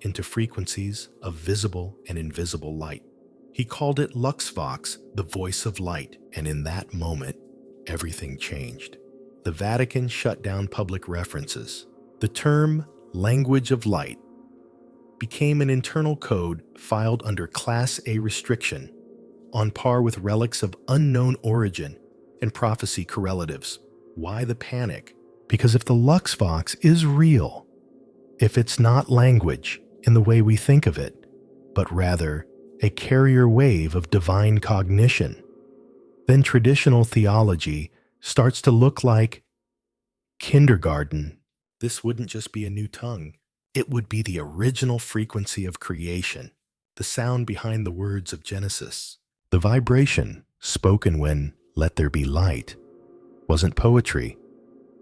into frequencies of visible and invisible light. He called it Luxvox, the voice of light, and in that moment, everything changed. The Vatican shut down public references. The term language of light became an internal code filed under Class A restriction, on par with relics of unknown origin and prophecy correlatives. Why the panic? Because if the Luxvox is real, if it's not language in the way we think of it, but rather a carrier wave of divine cognition, then traditional theology starts to look like kindergarten. This wouldn't just be a new tongue. It would be the original frequency of creation, the sound behind the words of Genesis. The vibration, spoken when "let there be light," wasn't poetry,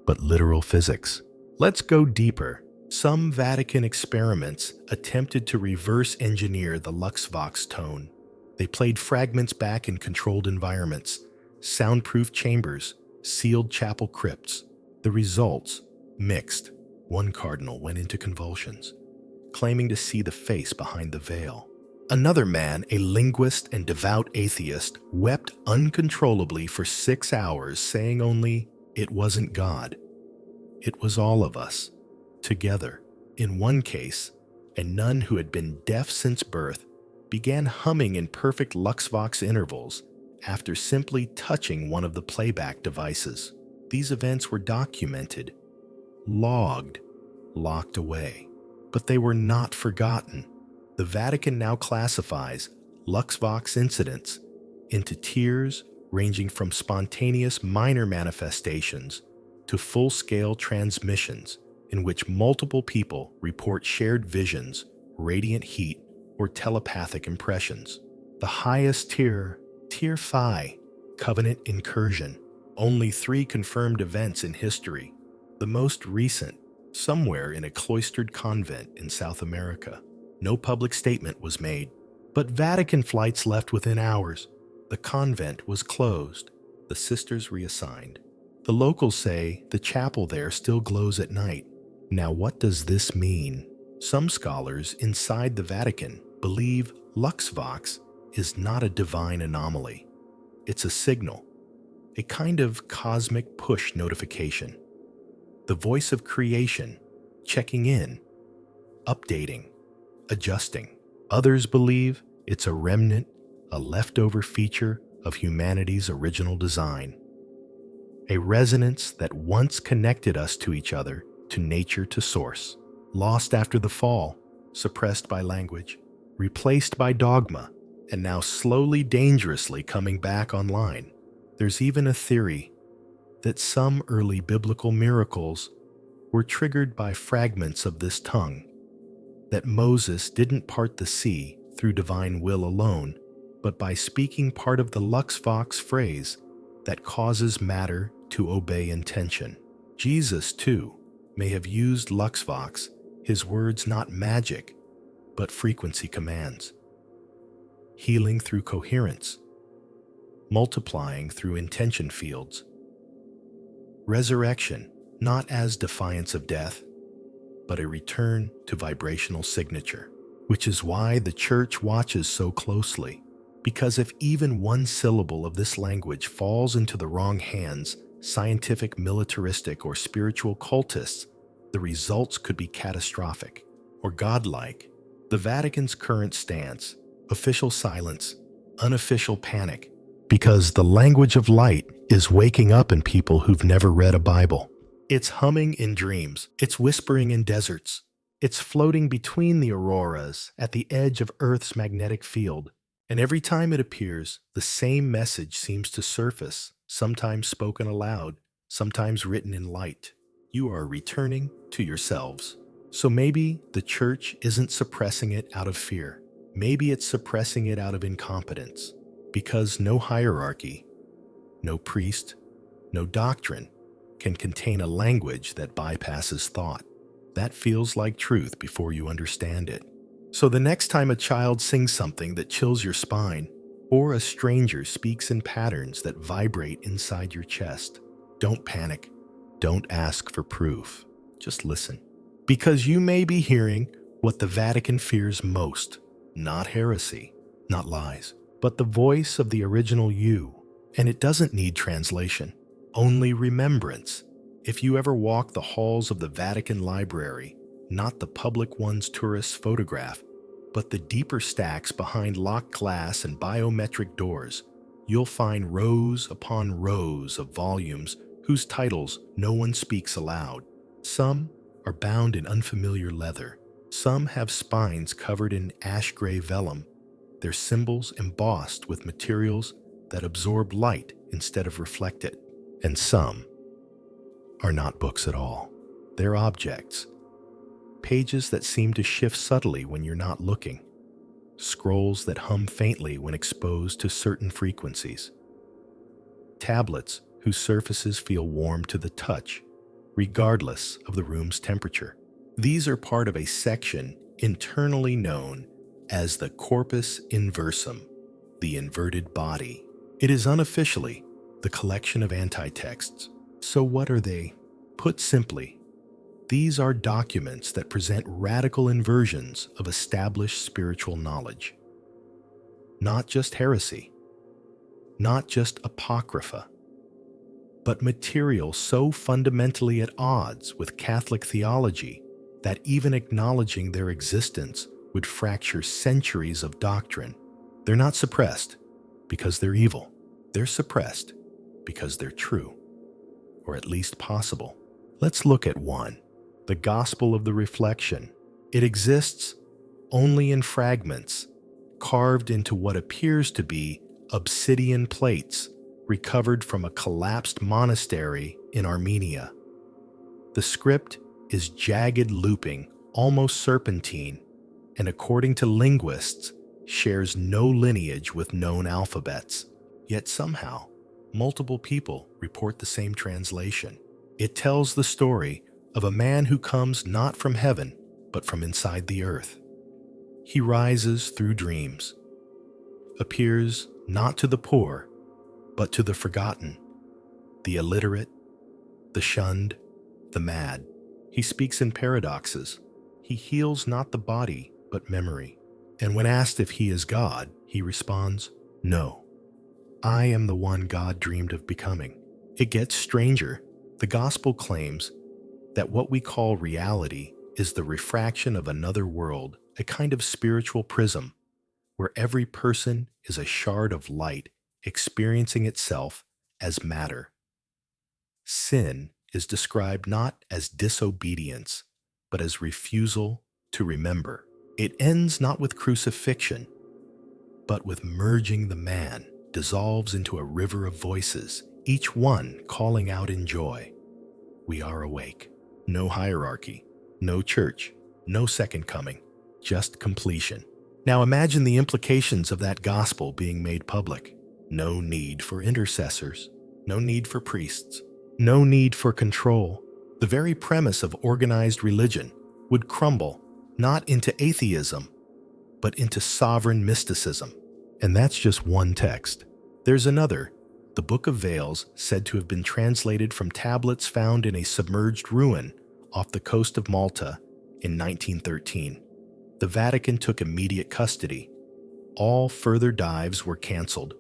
but literal physics. Let's go deeper. Some Vatican experiments attempted to reverse engineer the Luxvox tone. They played fragments back in controlled environments, soundproof chambers, sealed chapel crypts. The results, mixed. One cardinal went into convulsions, claiming to see the face behind the veil. Another man, a linguist and devout atheist, wept uncontrollably for 6 hours, saying only, "It wasn't God. It was all of us, together." In one case, a nun who had been deaf since birth began humming in perfect Luxvox intervals after simply touching one of the playback devices. These events were documented, logged, locked away, but they were not forgotten. The Vatican now classifies Luxvox incidents into tiers ranging from spontaneous minor manifestations to full-scale transmissions in which multiple people report shared visions, radiant heat, or telepathic impressions. The highest tier, Tier Phi, Covenant Incursion. Only 3 confirmed events in history. The most recent, somewhere in a cloistered convent in South America. No public statement was made, but Vatican flights left within hours. The convent was closed, the sisters reassigned. The locals say the chapel there still glows at night. Now, what does this mean? Some scholars inside the Vatican believe Luxvox is not a divine anomaly. It's a signal, a kind of cosmic push notification. The voice of creation, checking in, updating, adjusting. Others believe it's a remnant, a leftover feature of humanity's original design. A resonance that once connected us to each other, to nature, to source. Lost after the fall, suppressed by language, replaced by dogma, and now slowly, dangerously coming back online. There's even a theory that some early biblical miracles were triggered by fragments of this tongue, that Moses didn't part the sea through divine will alone, but by speaking part of the Luxvox phrase that causes matter to obey intention. Jesus, too, may have used Luxvox, His words not magic, but frequency commands. Healing through coherence, multiplying through intention fields. Resurrection, not as defiance of death, but a return to vibrational signature, which is why the church watches so closely. Because if even one syllable of this language falls into the wrong hands, scientific, militaristic, or spiritual cultists, the results could be catastrophic or godlike. The Vatican's current stance: official silence, unofficial panic, because the language of light is waking up in people who've never read a Bible. It's humming in dreams, it's whispering in deserts, it's floating between the auroras at the edge of Earth's magnetic field. And every time it appears, the same message seems to surface, sometimes spoken aloud, sometimes written in light. You are returning to yourselves. So maybe the church isn't suppressing it out of fear. Maybe it's suppressing it out of incompetence. Because no hierarchy, no priest, no doctrine can contain a language that bypasses thought. That feels like truth before you understand it. So the next time a child sings something that chills your spine, or a stranger speaks in patterns that vibrate inside your chest, don't panic. Don't ask for proof. Just listen. Because you may be hearing what the Vatican fears most: not heresy, not lies, but the voice of the original you. And it doesn't need translation, only remembrance. If you ever walk the halls of the Vatican Library, not the public ones tourists photograph, but the deeper stacks behind locked glass and biometric doors, you'll find rows upon rows of volumes whose titles no one speaks aloud. Some are bound in unfamiliar leather. Some have spines covered in ash-gray vellum, their symbols embossed with materials that absorb light instead of reflect it. And some are not books at all. They're objects. Pages that seem to shift subtly when you're not looking. Scrolls that hum faintly when exposed to certain frequencies. Tablets whose surfaces feel warm to the touch, regardless of the room's temperature. These are part of a section internally known as the corpus inversum, the inverted body. It is unofficially the collection of anti-texts. So what are they? Put simply, these are documents that present radical inversions of established spiritual knowledge. Not just heresy, not just apocrypha, but material so fundamentally at odds with Catholic theology that even acknowledging their existence would fracture centuries of doctrine. They're not suppressed because they're evil. They're suppressed because they're true, or at least possible. Let's look at one, the Gospel of the Reflection. It exists only in fragments, carved into what appears to be obsidian plates recovered from a collapsed monastery in Armenia. The script is jagged looping, almost serpentine, and according to linguists, shares no lineage with known alphabets. Yet somehow, multiple people report the same translation. It tells the story of a man who comes not from heaven, but from inside the earth. He rises through dreams, appears not to the poor, but to the forgotten, the illiterate, the shunned, the mad. He speaks in paradoxes. He heals not the body, but memory. And when asked if he is God, he responds, "No, I am the one God dreamed of becoming." It gets stranger. The gospel claims that what we call reality is the refraction of another world, a kind of spiritual prism, where every person is a shard of light experiencing itself as matter. Sin is described not as disobedience, but as refusal to remember. It ends not with crucifixion, but with merging the man, dissolves into a river of voices, each one calling out in joy. We are awake. No hierarchy, no church, no second coming, just completion. Now imagine the implications of that gospel being made public. No need for intercessors, no need for priests, no need for control. The very premise of organized religion, would crumble not into atheism, but into sovereign mysticism. And that's just one text. There's another, the Book of Veils, said to have been translated from tablets found in a submerged ruin off the coast of Malta in 1913. The Vatican took immediate custody. All further dives were canceled.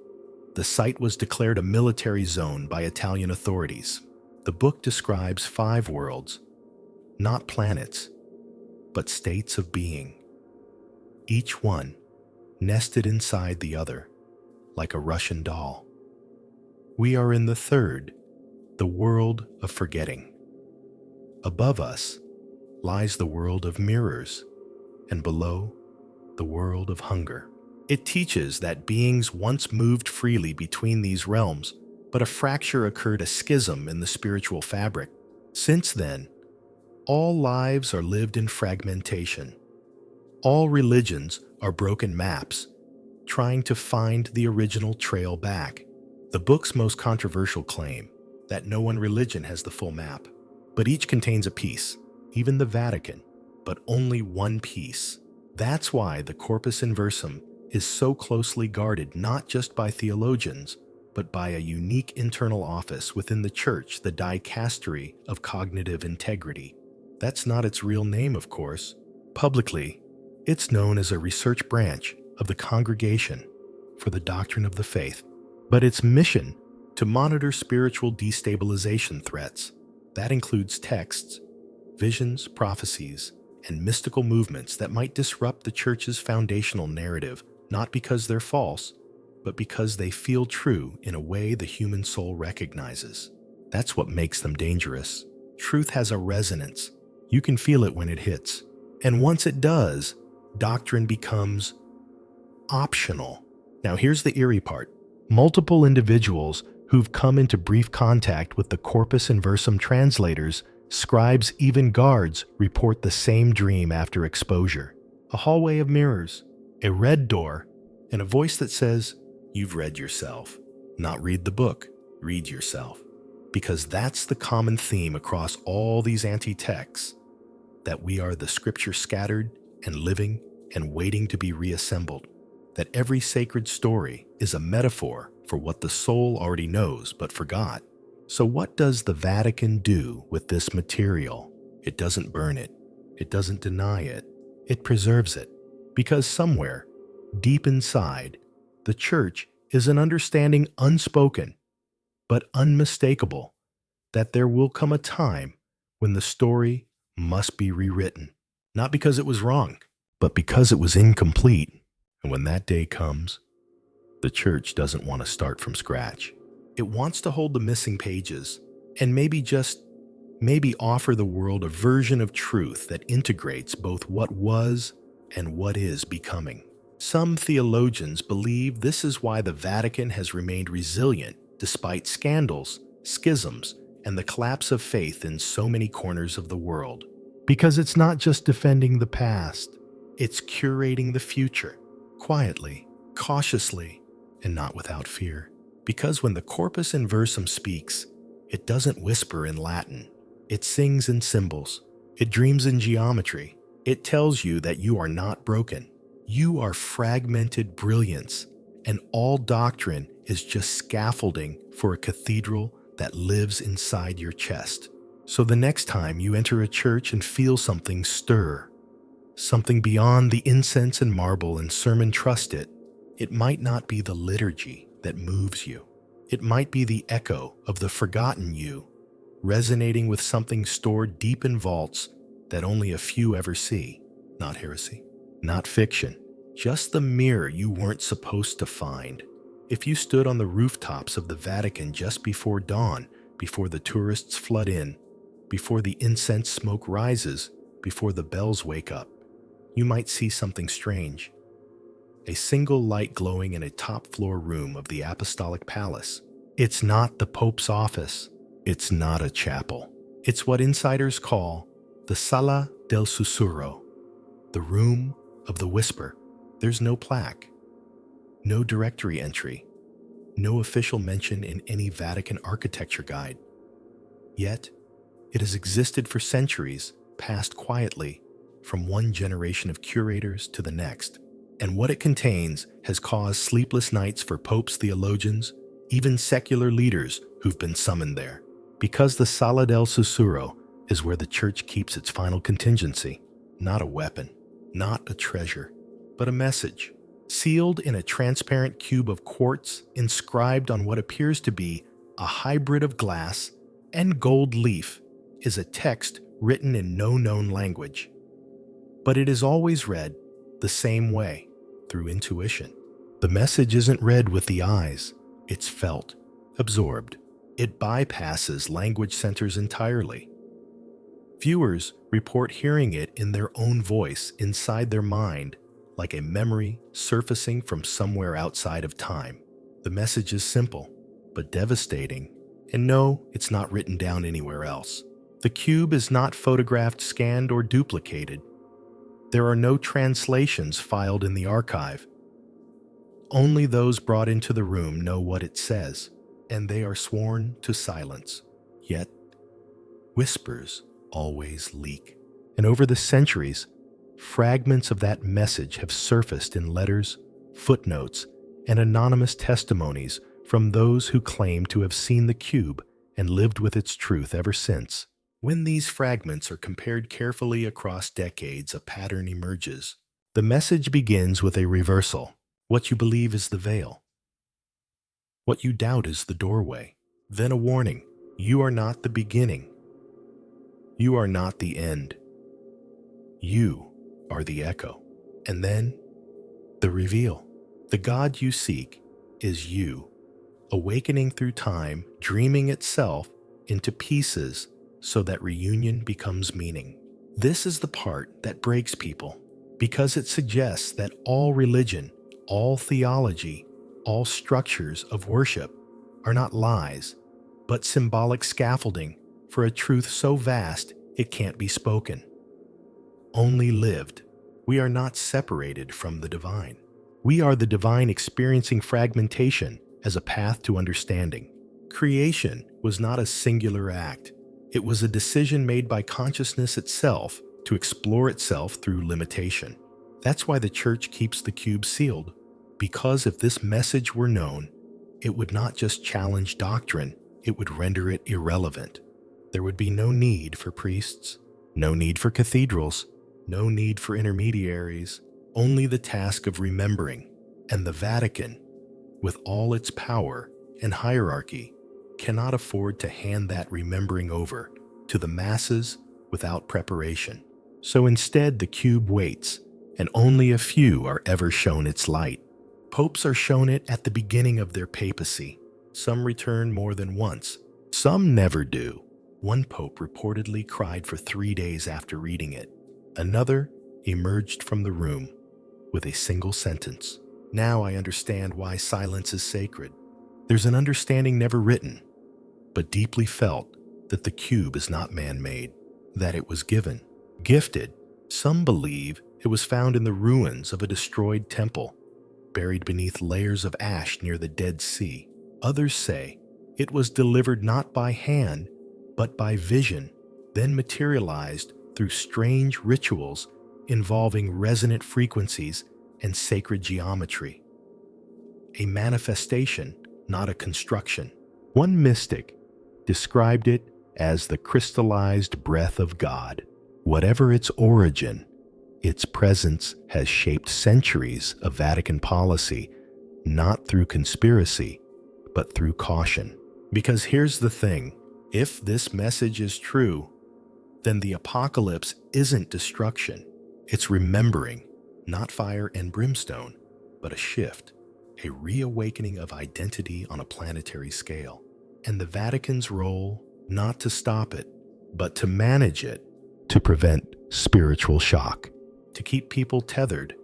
The site was declared a military zone by Italian authorities. The book describes 5 worlds, not planets, but states of being, each one nested inside the other, like a Russian doll. We are in the third, the world of forgetting. Above us lies the world of mirrors, and below, the world of hunger. It teaches that beings once moved freely between these realms, but a fracture occurred, a schism in the spiritual fabric. Since then, all lives are lived in fragmentation. All religions are broken maps, trying to find the original trail back. The book's most controversial claim, that no one religion has the full map, but each contains a piece, even the Vatican, but only one piece. That's why the Corpus Inversum is so closely guarded, not just by theologians, but by a unique internal office within the Church, the Dicastery of Cognitive Integrity. That's not its real name, of course. Publicly, it's known as a research branch of the Congregation for the Doctrine of the Faith, but its mission to monitor spiritual destabilization threats. That includes texts, visions, prophecies, and mystical movements that might disrupt the Church's foundational narrative, not because they're false, but because they feel true in a way the human soul recognizes. That's what makes them dangerous. Truth has a resonance. You can feel it when it hits. And once it does, doctrine becomes optional. Now here's the eerie part. Multiple individuals who've come into brief contact with the Corpus Inversum translators, scribes, even guards, report the same dream after exposure. A hallway of mirrors, a red door, and a voice that says, "You've read yourself." Not read the book, read yourself. Because that's the common theme across all these anti-texts, that we are the scripture scattered and living and waiting to be reassembled. That every sacred story is a metaphor for what the soul already knows but forgot. So what does the Vatican do with this material? It doesn't burn it. It doesn't deny it. It preserves it. Because somewhere, deep inside, the Church is an understanding unspoken, but unmistakable, that there will come a time when the story must be rewritten. Not because it was wrong, but because it was incomplete. And when that day comes, the Church doesn't want to start from scratch. It wants to hold the missing pages and maybe offer the world a version of truth that integrates both what was and what is becoming. Some theologians believe this is why the Vatican has remained resilient despite scandals, schisms, and the collapse of faith in so many corners of the world. Because it's not just defending the past, it's curating the future, quietly, cautiously, and not without fear. Because when the Corpus Inversum speaks, it doesn't whisper in Latin. It sings in symbols. It dreams in geometry. It tells you that you are not broken. You are fragmented brilliance, and all doctrine is just scaffolding for a cathedral that lives inside your chest. So the next time you enter a church and feel something stir, something beyond the incense and marble and sermon, trust it. It might not be the liturgy that moves you. It might be the echo of the forgotten you, resonating with something stored deep in vaults that only a few ever see. Not heresy, not fiction, just the mirror you weren't supposed to find. If you stood on the rooftops of the Vatican just before dawn, before the tourists flood in, before the incense smoke rises, before the bells wake up, you might see something strange. A single light glowing in a top-floor room of the Apostolic Palace. It's not the Pope's office. It's not a chapel. It's what insiders call the Sala del Susurro, the room of the whisper. There's no plaque, no directory entry, no official mention in any Vatican architecture guide. Yet, it has existed for centuries, passed quietly, from one generation of curators to the next. And what it contains has caused sleepless nights for popes, theologians, even secular leaders who've been summoned there. Because the Sala del Sussurro is where the church keeps its final contingency, not a weapon, not a treasure, but a message, sealed in a transparent cube of quartz inscribed on what appears to be a hybrid of glass and gold leaf, is a text written in no known language. But it is always read the same way, through intuition. The message isn't read with the eyes, it's felt, absorbed. It bypasses language centers entirely. Viewers report hearing it in their own voice inside their mind, like a memory surfacing from somewhere outside of time. The message is simple, but devastating, and no, it's not written down anywhere else. The cube is not photographed, scanned, or duplicated. There are no translations filed in the archive. Only those brought into the room know what it says, and they are sworn to silence. Yet, whispers always leak. And over the centuries, fragments of that message have surfaced in letters, footnotes, and anonymous testimonies from those who claim to have seen the cube and lived with its truth ever since. When these fragments are compared carefully across decades, a pattern emerges. The message begins with a reversal. What you believe is the veil. What you doubt is the doorway. Then a warning. You are not the beginning. You are not the end. You are the echo. And then the reveal. The God you seek is you, awakening through time, dreaming itself into pieces so that reunion becomes meaning. This is the part that breaks people, because it suggests that all religion, all theology, all structures of worship are not lies, but symbolic scaffolding for a truth so vast it can't be spoken, only lived. We are not separated from the divine. We are the divine experiencing fragmentation as a path to understanding. Creation was not a singular act. It was a decision made by consciousness itself to explore itself through limitation. That's why the church keeps the cube sealed, because if this message were known, it would not just challenge doctrine, it would render it irrelevant. There would be no need for priests, no need for cathedrals, no need for intermediaries, only the task of remembering. And the Vatican, with all its power and hierarchy, cannot afford to hand that remembering over to the masses without preparation. So instead, the cube waits, and only a few are ever shown its light. Popes are shown it at the beginning of their papacy. Some return more than once. Some never do. One pope reportedly cried for 3 days after reading it. Another emerged from the room with a single sentence. Now I understand why silence is sacred. There's an understanding never written, but deeply felt, that the cube is not man-made, that it was given, gifted. Some believe it was found in the ruins of a destroyed temple, buried beneath layers of ash near the Dead Sea. Others say it was delivered not by hand, but by vision, then materialized through strange rituals involving resonant frequencies and sacred geometry. A manifestation, not a construction. One mystic described it as the crystallized breath of God. Whatever its origin, its presence has shaped centuries of Vatican policy, not through conspiracy, but through caution. Because here's the thing, if this message is true, then the apocalypse isn't destruction. It's remembering, not fire and brimstone, but a shift, a reawakening of identity on a planetary scale. And the Vatican's role, not to stop it, but to manage it, to prevent spiritual shock, to keep people tethered,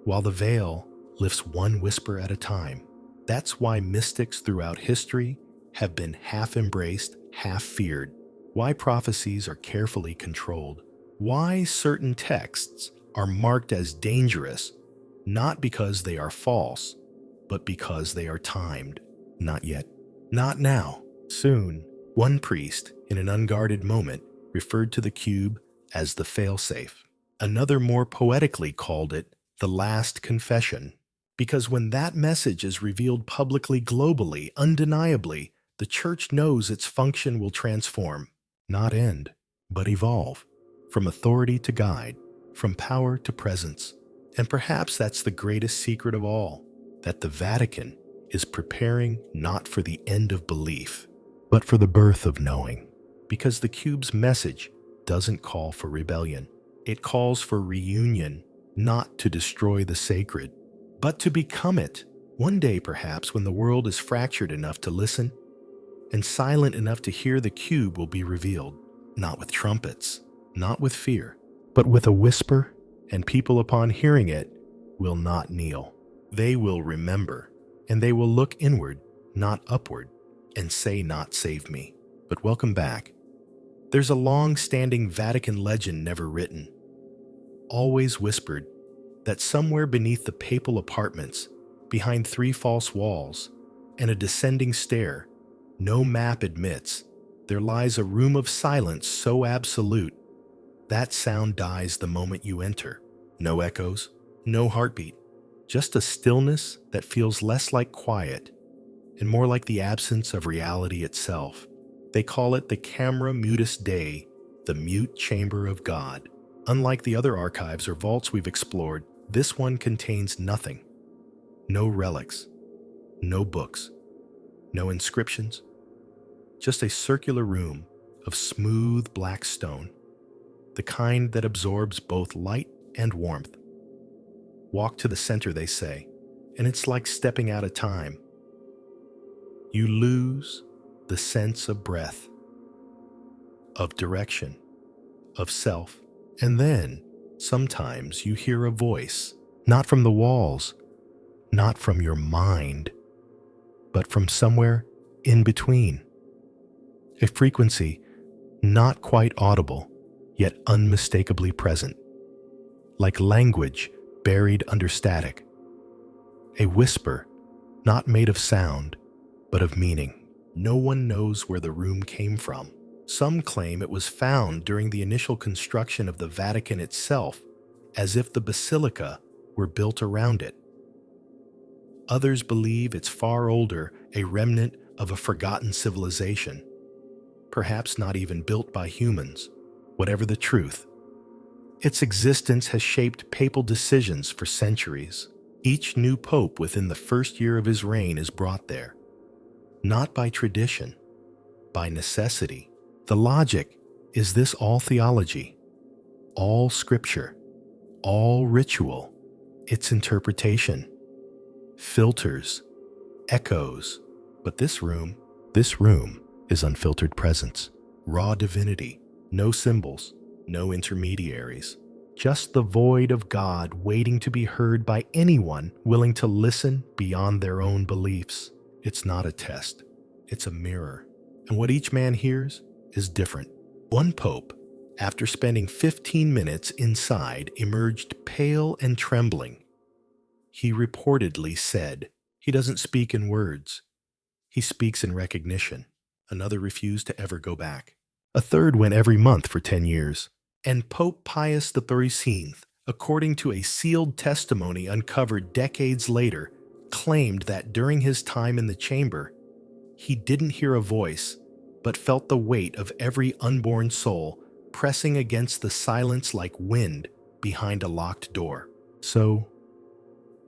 while the veil lifts one whisper at a time. That's why mystics throughout history have been half embraced, half feared. Why prophecies are carefully controlled. Why certain texts are marked as dangerous, not because they are false, but because they are timed. Not yet. Not now. Soon, one priest, in an unguarded moment, referred to the cube as the failsafe. Another more poetically called it the last confession, because when that message is revealed publicly, globally, undeniably, the church knows its function will transform, not end, but evolve, from authority to guide, from power to presence. And perhaps that's the greatest secret of all, that the Vatican is preparing not for the end of belief, but for the birth of knowing. Because the cube's message doesn't call for rebellion. It calls for reunion, not to destroy the sacred, but to become it. One day, perhaps, when the world is fractured enough to listen and silent enough to hear, the cube will be revealed, not with trumpets, not with fear, but with a whisper, and people upon hearing it will not kneel. They will remember, and they will look inward, not upward, and say, not save me, but welcome back. There's a long-standing Vatican legend never written, always whispered, that somewhere beneath the papal apartments, behind 3 false walls and a descending stair no map admits, there lies a room of silence so absolute that sound dies the moment you enter. No echoes, no heartbeat, just a stillness that feels less like quiet and more like the absence of reality itself. They call it the Camera Mutus Dei, the mute chamber of God. Unlike the other archives or vaults we've explored, this one contains nothing. No relics, no books, no inscriptions, just a circular room of smooth black stone, the kind that absorbs both light and warmth. Walk to the center, they say, and it's like stepping out of time. You lose the sense of breath, of direction, of self, and then sometimes you hear a voice, not from the walls, not from your mind, but from somewhere in between. A frequency not quite audible, yet unmistakably present, like language buried under static. A whisper not made of sound, but of meaning. No one knows where the room came from. Some claim it was found during the initial construction of the Vatican itself, as if the basilica were built around it. Others believe it's far older, a remnant of a forgotten civilization, perhaps not even built by humans. Whatever the truth, its existence has shaped papal decisions for centuries. Each new pope within the first year of his reign is brought there, not by tradition, by necessity. The logic is this: all theology, all scripture, all ritual, its interpretation, filters, echoes. But this room is unfiltered presence, raw divinity, no symbols, no intermediaries, just the void of God waiting to be heard by anyone willing to listen beyond their own beliefs. It's not a test, it's a mirror. And what each man hears is different. One pope, after spending 15 minutes inside, emerged pale and trembling. He reportedly said, he doesn't speak in words, he speaks in recognition. Another refused to ever go back. A third went every month for 10 years. And Pope Pius XIII, according to a sealed testimony uncovered decades later, claimed that during his time in the chamber, he didn't hear a voice, but felt the weight of every unborn soul pressing against the silence like wind behind a locked door. So,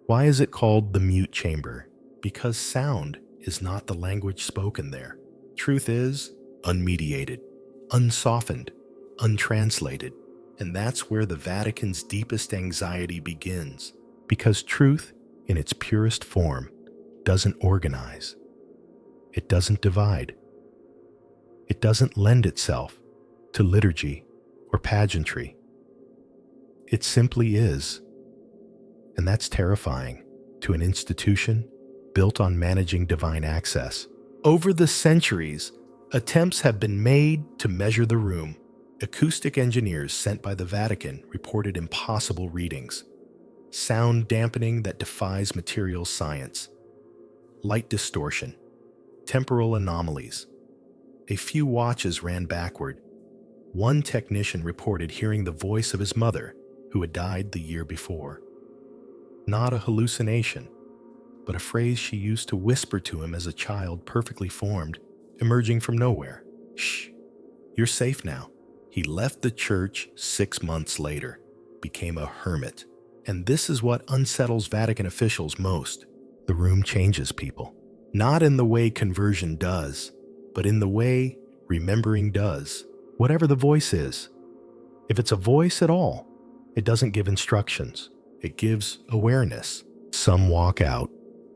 why is it called the mute chamber? Because sound is not the language spoken there. Truth is unmediated, unsoftened, untranslated. And that's where the Vatican's deepest anxiety begins. Because truth, in its purest form, doesn't organize. It doesn't divide. It doesn't lend itself to liturgy or pageantry. It simply is. And that's terrifying to an institution built on managing divine access. Over the centuries, attempts have been made to measure the room. Acoustic engineers sent by the Vatican reported impossible readings. Sound dampening that defies material science. Light distortion. Temporal anomalies. A few watches ran backward. One technician reported hearing the voice of his mother, who had died the year before. Not a hallucination, but a phrase she used to whisper to him as a child, perfectly formed, emerging from nowhere. Shh, you're safe now. He left the church 6 months later, became a hermit. And this is what unsettles Vatican officials most. The room changes people. Not in the way conversion does, but in the way remembering does. Whatever the voice is. If it's a voice at all, it doesn't give instructions. It gives awareness. Some walk out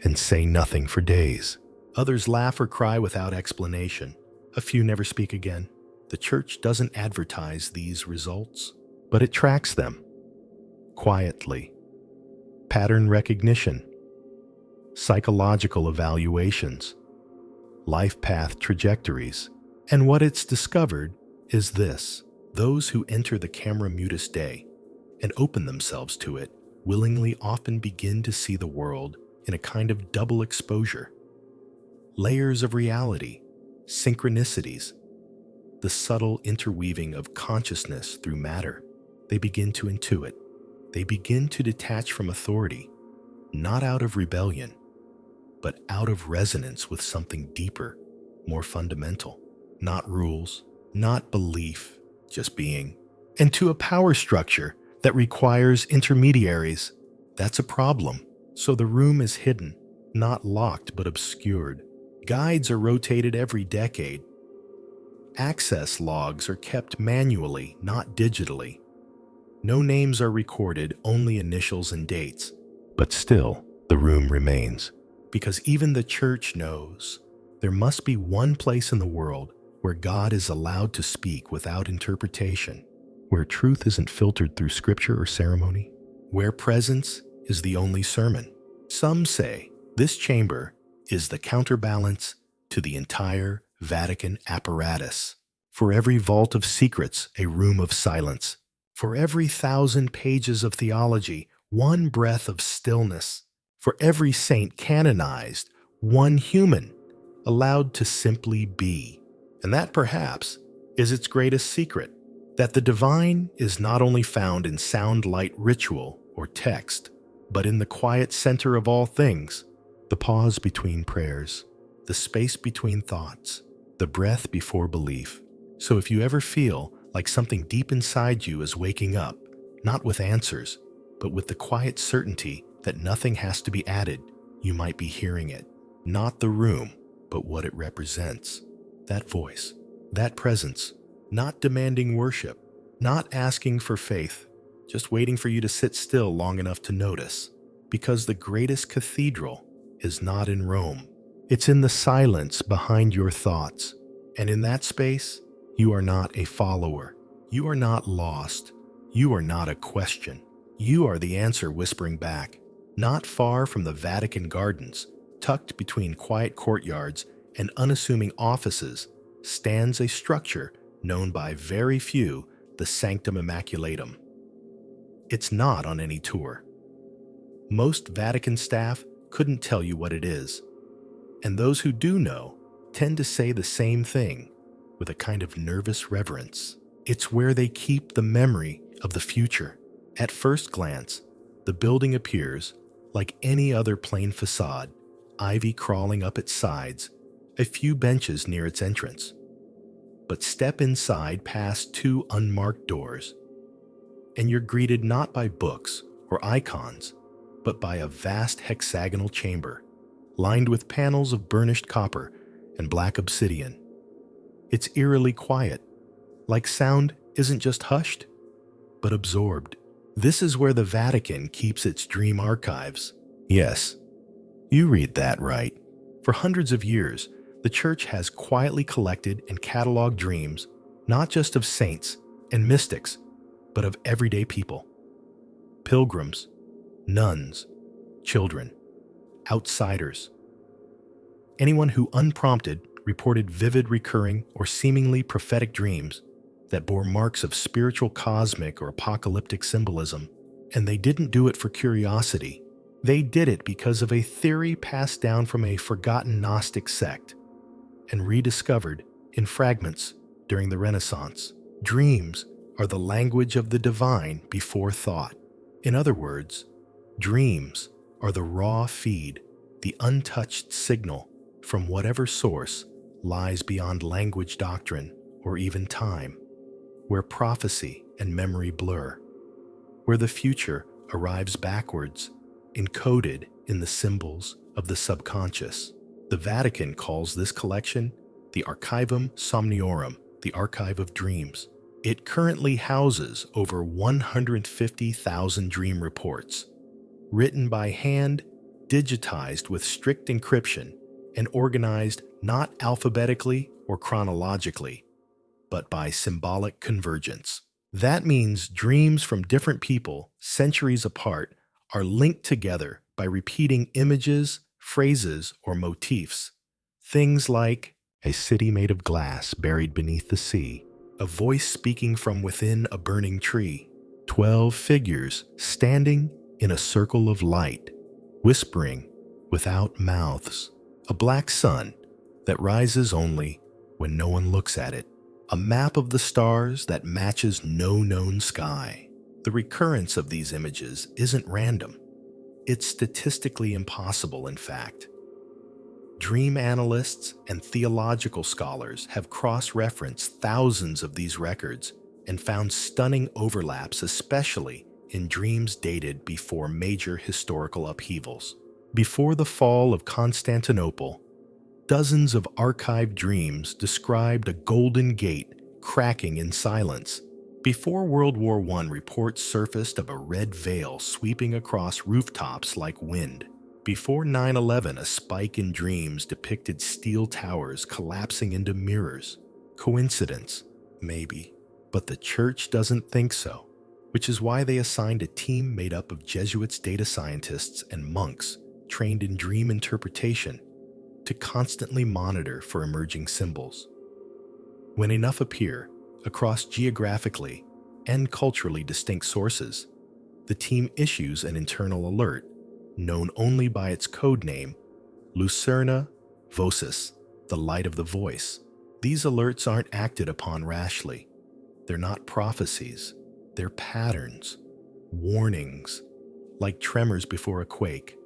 and say nothing for days. Others laugh or cry without explanation. A few never speak again. The church doesn't advertise these results, but it tracks them. Quietly. Pattern recognition. Psychological evaluations. Life path trajectories. And what it's discovered is this. Those who enter the camera mutus day and open themselves to it willingly often begin to see the world in a kind of double exposure. Layers of reality, synchronicities, the subtle interweaving of consciousness through matter. They begin to intuit. They begin to detach from authority, not out of rebellion, but out of resonance with something deeper, more fundamental. Not rules, not belief, just being. And to a power structure that requires intermediaries. That's a problem. So the room is hidden, not locked but obscured. Guides are rotated every decade. Access logs are kept manually, not digitally. No names are recorded, only initials and dates. But still, the room remains. Because even the church knows there must be one place in the world where God is allowed to speak without interpretation, where truth isn't filtered through scripture or ceremony, where presence is the only sermon. Some say this chamber is the counterbalance to the entire Vatican apparatus. For every vault of secrets, a room of silence. For every 1,000 pages of theology, one breath of stillness. For every saint canonized, one human allowed to simply be. And that, perhaps, is its greatest secret, that the divine is not only found in sound light ritual or text, but in the quiet center of all things, the pause between prayers, the space between thoughts, the breath before belief. So if you ever feel like something deep inside you is waking up, not with answers, but with the quiet certainty that nothing has to be added, you might be hearing it. Not the room, but what it represents. That voice, that presence, not demanding worship, not asking for faith, just waiting for you to sit still long enough to notice. Because the greatest cathedral is not in Rome. It's in the silence behind your thoughts. And in that space, you are not a follower. You are not lost. You are not a question. You are the answer whispering back. Not far from the Vatican gardens, tucked between quiet courtyards and unassuming offices, stands a structure known by very few, the Sanctum Immaculatum. It's not on any tour. Most Vatican staff couldn't tell you what it is, and those who do know tend to say the same thing with a kind of nervous reverence. It's where they keep the memory of the future. At first glance, the building appears like any other plain facade, ivy crawling up its sides, a few benches near its entrance. But step inside past 2 unmarked doors, and you're greeted not by books or icons, but by a vast hexagonal chamber, lined with panels of burnished copper and black obsidian. It's eerily quiet, like sound isn't just hushed, but absorbed. This is where the Vatican keeps its dream archives. Yes, you read that right. For hundreds of years, the Church has quietly collected and cataloged dreams, not just of saints and mystics, but of everyday people. Pilgrims, nuns, children, outsiders. Anyone who unprompted reported vivid, recurring, or seemingly prophetic dreams that bore marks of spiritual, cosmic, or apocalyptic symbolism. And they didn't do it for curiosity. They did it because of a theory passed down from a forgotten Gnostic sect and rediscovered in fragments during the Renaissance. Dreams are the language of the divine before thought. In other words, dreams are the raw feed, the untouched signal from whatever source lies beyond language, doctrine, or even time, where prophecy and memory blur, where the future arrives backwards, encoded in the symbols of the subconscious. The Vatican calls this collection the Archivum Somniorum, the Archive of Dreams. It currently houses over 150,000 dream reports, written by hand, digitized with strict encryption, and organized not alphabetically or chronologically, but by symbolic convergence. That means dreams from different people, centuries apart, are linked together by repeating images, phrases, or motifs. Things like a city made of glass buried beneath the sea, a voice speaking from within a burning tree, 12 figures standing in a circle of light, whispering without mouths, a black sun that rises only when no one looks at it, a map of the stars that matches no known sky. The recurrence of these images isn't random. It's statistically impossible, in fact. Dream analysts and theological scholars have cross-referenced thousands of these records and found stunning overlaps, especially in dreams dated before major historical upheavals. Before the fall of Constantinople, dozens of archived dreams described a golden gate cracking in silence. Before World War I, reports surfaced of a red veil sweeping across rooftops like wind. Before 9/11, a spike in dreams depicted steel towers collapsing into mirrors. Coincidence? Maybe. But the church doesn't think so, which is why they assigned a team made up of Jesuits, data scientists, and monks trained in dream interpretation to constantly monitor for emerging symbols. When enough appear across geographically and culturally distinct sources, the team issues an internal alert known only by its code name, Lucerna Vocis, the light of the voice. These alerts aren't acted upon rashly. They're not prophecies. They're patterns, warnings, like tremors before a quake,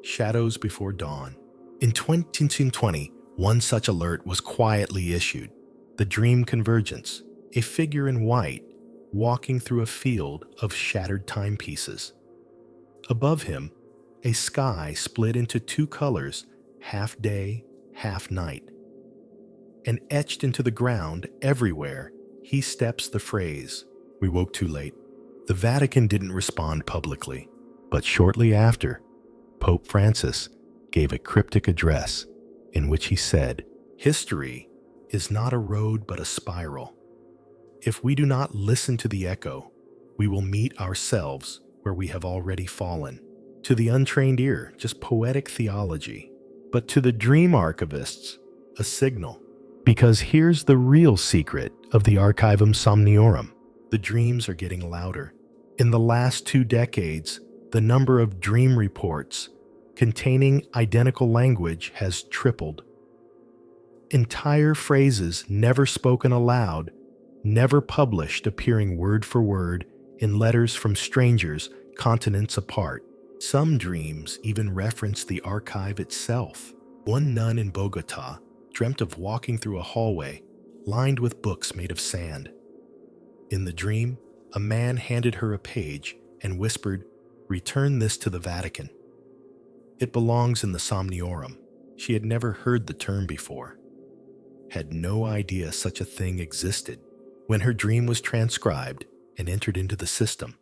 shadows before dawn. In 2020, one such alert was quietly issued. The dream convergence, a figure in white walking through a field of shattered timepieces. Above him, a sky split into two colors, half day, half night. And etched into the ground everywhere, he steps the phrase, "We woke too late." The Vatican didn't respond publicly, but shortly after, Pope Francis gave a cryptic address in which he said, "History is not a road but a spiral. If we do not listen to the echo, we will meet ourselves where we have already fallen." To the untrained ear, just poetic theology, but to the dream archivists, a signal. Because here's the real secret of the Archivum Somniorum. The dreams are getting louder. In the last 2 decades, the number of dream reports containing identical language has tripled. Entire phrases never spoken aloud, never published, appearing word for word in letters from strangers continents apart. Some dreams even reference the archive itself. One nun in Bogota dreamt of walking through a hallway lined with books made of sand. In the dream, a man handed her a page and whispered, "Return this to the Vatican." It belongs in the Somniorum. She had never heard the term before, had no idea such a thing existed. When her dream was transcribed and entered into the system,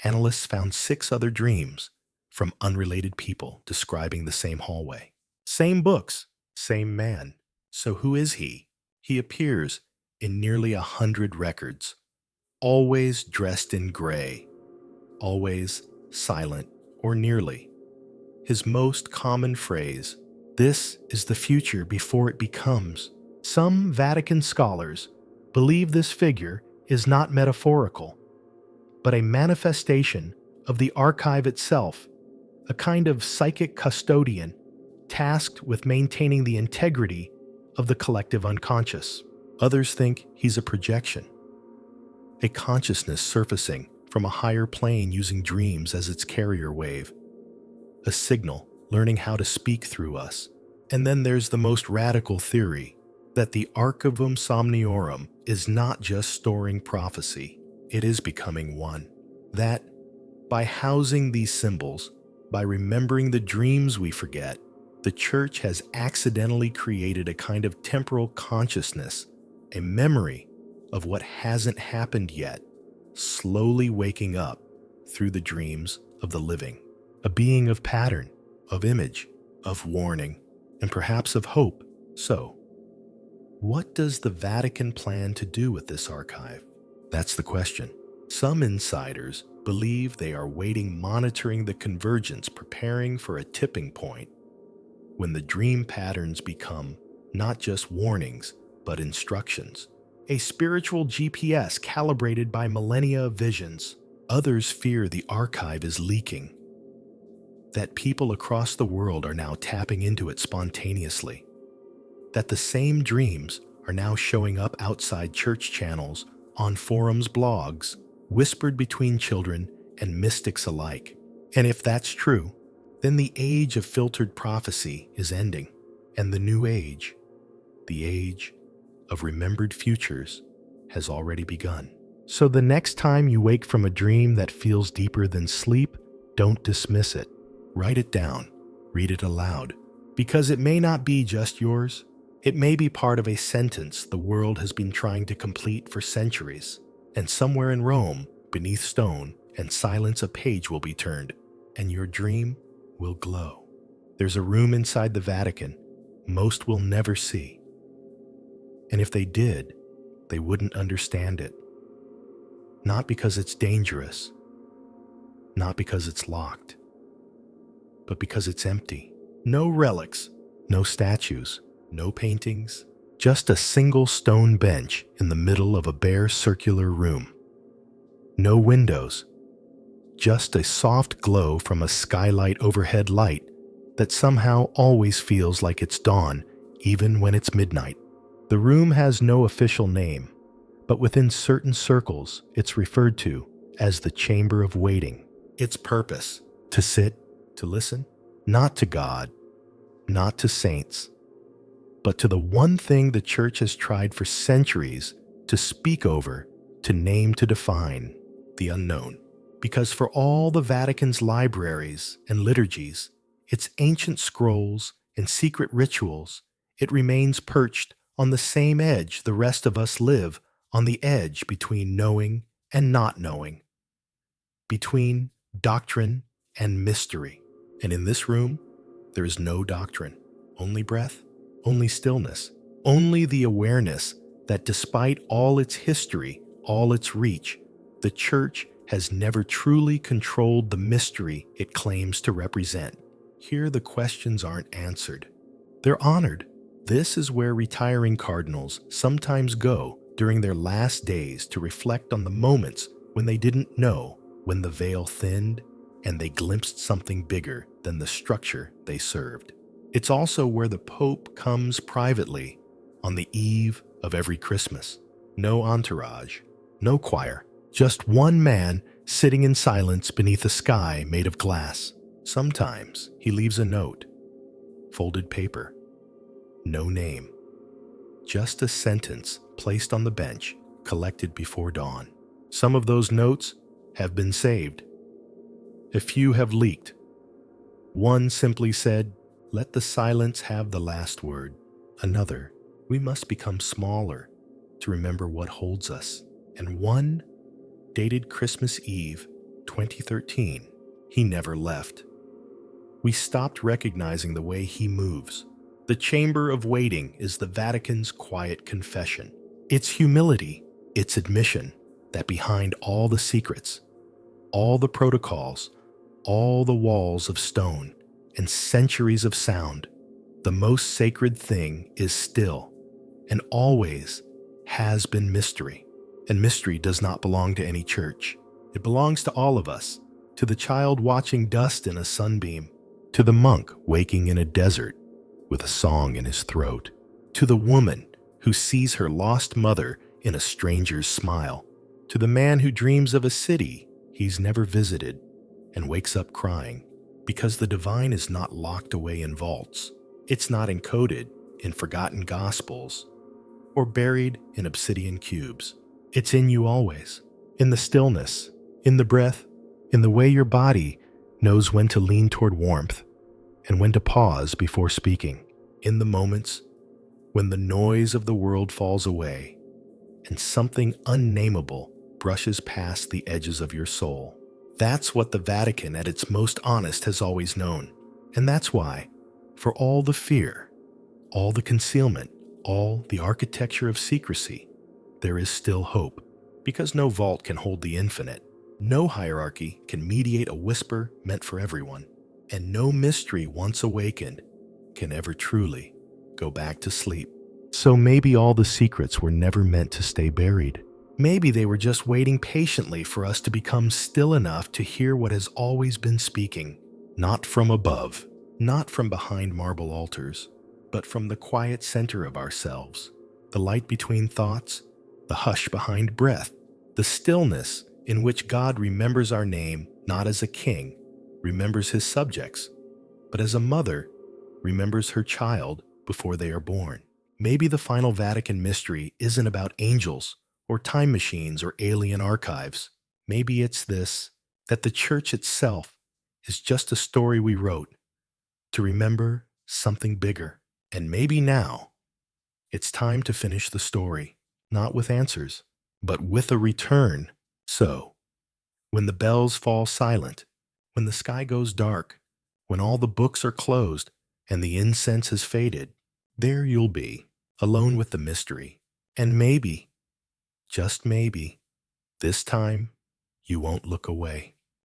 analysts found 6 other dreams from unrelated people describing the same hallway. Same books, same man. So who is he? He appears in nearly 100 records, always dressed in gray, always silent or nearly. His most common phrase, "This is the future before it becomes." Some Vatican scholars believe this figure is not metaphorical, but a manifestation of the archive itself, a kind of psychic custodian tasked with maintaining the integrity of the collective unconscious. Others think he's a projection, a consciousness surfacing from a higher plane using dreams as its carrier wave, a signal learning how to speak through us. And then there's the most radical theory that the Archivum Somniorum is not just storing prophecy, it is becoming one. That by housing these symbols, by remembering the dreams we forget, the Church has accidentally created a kind of temporal consciousness, a memory of what hasn't happened yet, slowly waking up through the dreams of the living. A being of pattern, of image, of warning, and perhaps of hope. So, what does the Vatican plan to do with this archive? That's the question. Some insiders believe they are waiting, monitoring the convergence, preparing for a tipping point when the dream patterns become not just warnings, but instructions. A spiritual GPS calibrated by millennia of visions. Others fear the archive is leaking, that people across the world are now tapping into it spontaneously, that the same dreams are now showing up outside church channels, on forums, blogs, whispered between children and mystics alike. And if that's true, then the age of filtered prophecy is ending, and the new age, the age of remembered futures, has already begun. So the next time you wake from a dream that feels deeper than sleep, don't dismiss it. Write it down, read it aloud, because it may not be just yours. It may be part of a sentence the world has been trying to complete for centuries. And somewhere in Rome, beneath stone and silence, a page will be turned, and your dream will glow. There's a room inside the Vatican most will never see. And if they did, they wouldn't understand it. Not because it's dangerous, not because it's locked, but because it's empty. No relics, no statues, no paintings, just a single stone bench in the middle of a bare circular room. No windows, just a soft glow from a skylight overhead light that somehow always feels like it's dawn, even when it's midnight. The room has no official name, but within certain circles, it's referred to as the Chamber of Waiting. Its purpose: to sit, to listen, not to God, not to saints, but to the one thing the Church has tried for centuries to speak over, to name, to define: the unknown. Because for all the Vatican's libraries and liturgies, its ancient scrolls and secret rituals, it remains perched on the same edge the rest of us live, on the edge between knowing and not knowing, between doctrine and mystery. And in this room, there is no doctrine, only breath, only stillness, only the awareness that despite all its history, all its reach, the Church has never truly controlled the mystery it claims to represent. Here the questions aren't answered. They're honored. This is where retiring cardinals sometimes go during their last days to reflect on the moments when they didn't know, when the veil thinned and they glimpsed something bigger than the structure they served. It's also where the Pope comes privately on the eve of every Christmas. No entourage, no choir, just one man sitting in silence beneath a sky made of glass. Sometimes he leaves a note, folded paper, no name, just a sentence placed on the bench, collected before dawn. Some of those notes have been saved. A few have leaked. One simply said, "Let the silence have the last word." Another, "We must become smaller to remember what holds us." And one, dated Christmas Eve, 2013, "He never left." We stopped recognizing the way he moves. The Chamber of Waiting is the Vatican's quiet confession. Its humility, its admission that behind all the secrets, all the protocols, all the walls of stone, and centuries of sound, the most sacred thing is still, and always has been mystery. And mystery does not belong to any church. It belongs to all of us, to the child watching dust in a sunbeam, to the monk waking in a desert with a song in his throat, to the woman who sees her lost mother in a stranger's smile, To the man who dreams of a city he's never visited and wakes up crying, because the divine is not locked away in vaults. It's not encoded in forgotten gospels or buried in obsidian cubes. It's in you always, in the stillness, in the breath, in the way your body knows when to lean toward warmth and when to pause before speaking, in the moments when the noise of the world falls away and something unnameable brushes past the edges of your soul. That's what the Vatican at its most honest has always known. And that's why, for all the fear, all the concealment, all the architecture of secrecy, there is still hope. Because no vault can hold the infinite, no hierarchy can mediate a whisper meant for everyone, and no mystery once awakened can ever truly go back to sleep. So maybe all the secrets were never meant to stay buried. Maybe they were just waiting patiently for us to become still enough to hear what has always been speaking, not from above, not from behind marble altars, but from the quiet center of ourselves, the light between thoughts, the hush behind breath, the stillness in which God remembers our name not as a king, remembers his subjects, but as a mother remembers her child before they are born. Maybe the final Vatican mystery isn't about angels or time machines or alien archives. Maybe it's this, that the church itself is just a story we wrote to remember something bigger. And maybe now it's time to finish the story, not with answers, but with a return. So, when the bells fall silent, when the sky goes dark, when all the books are closed and the incense has faded, there you'll be, alone with the mystery. And maybe, just maybe, this time you won't look away.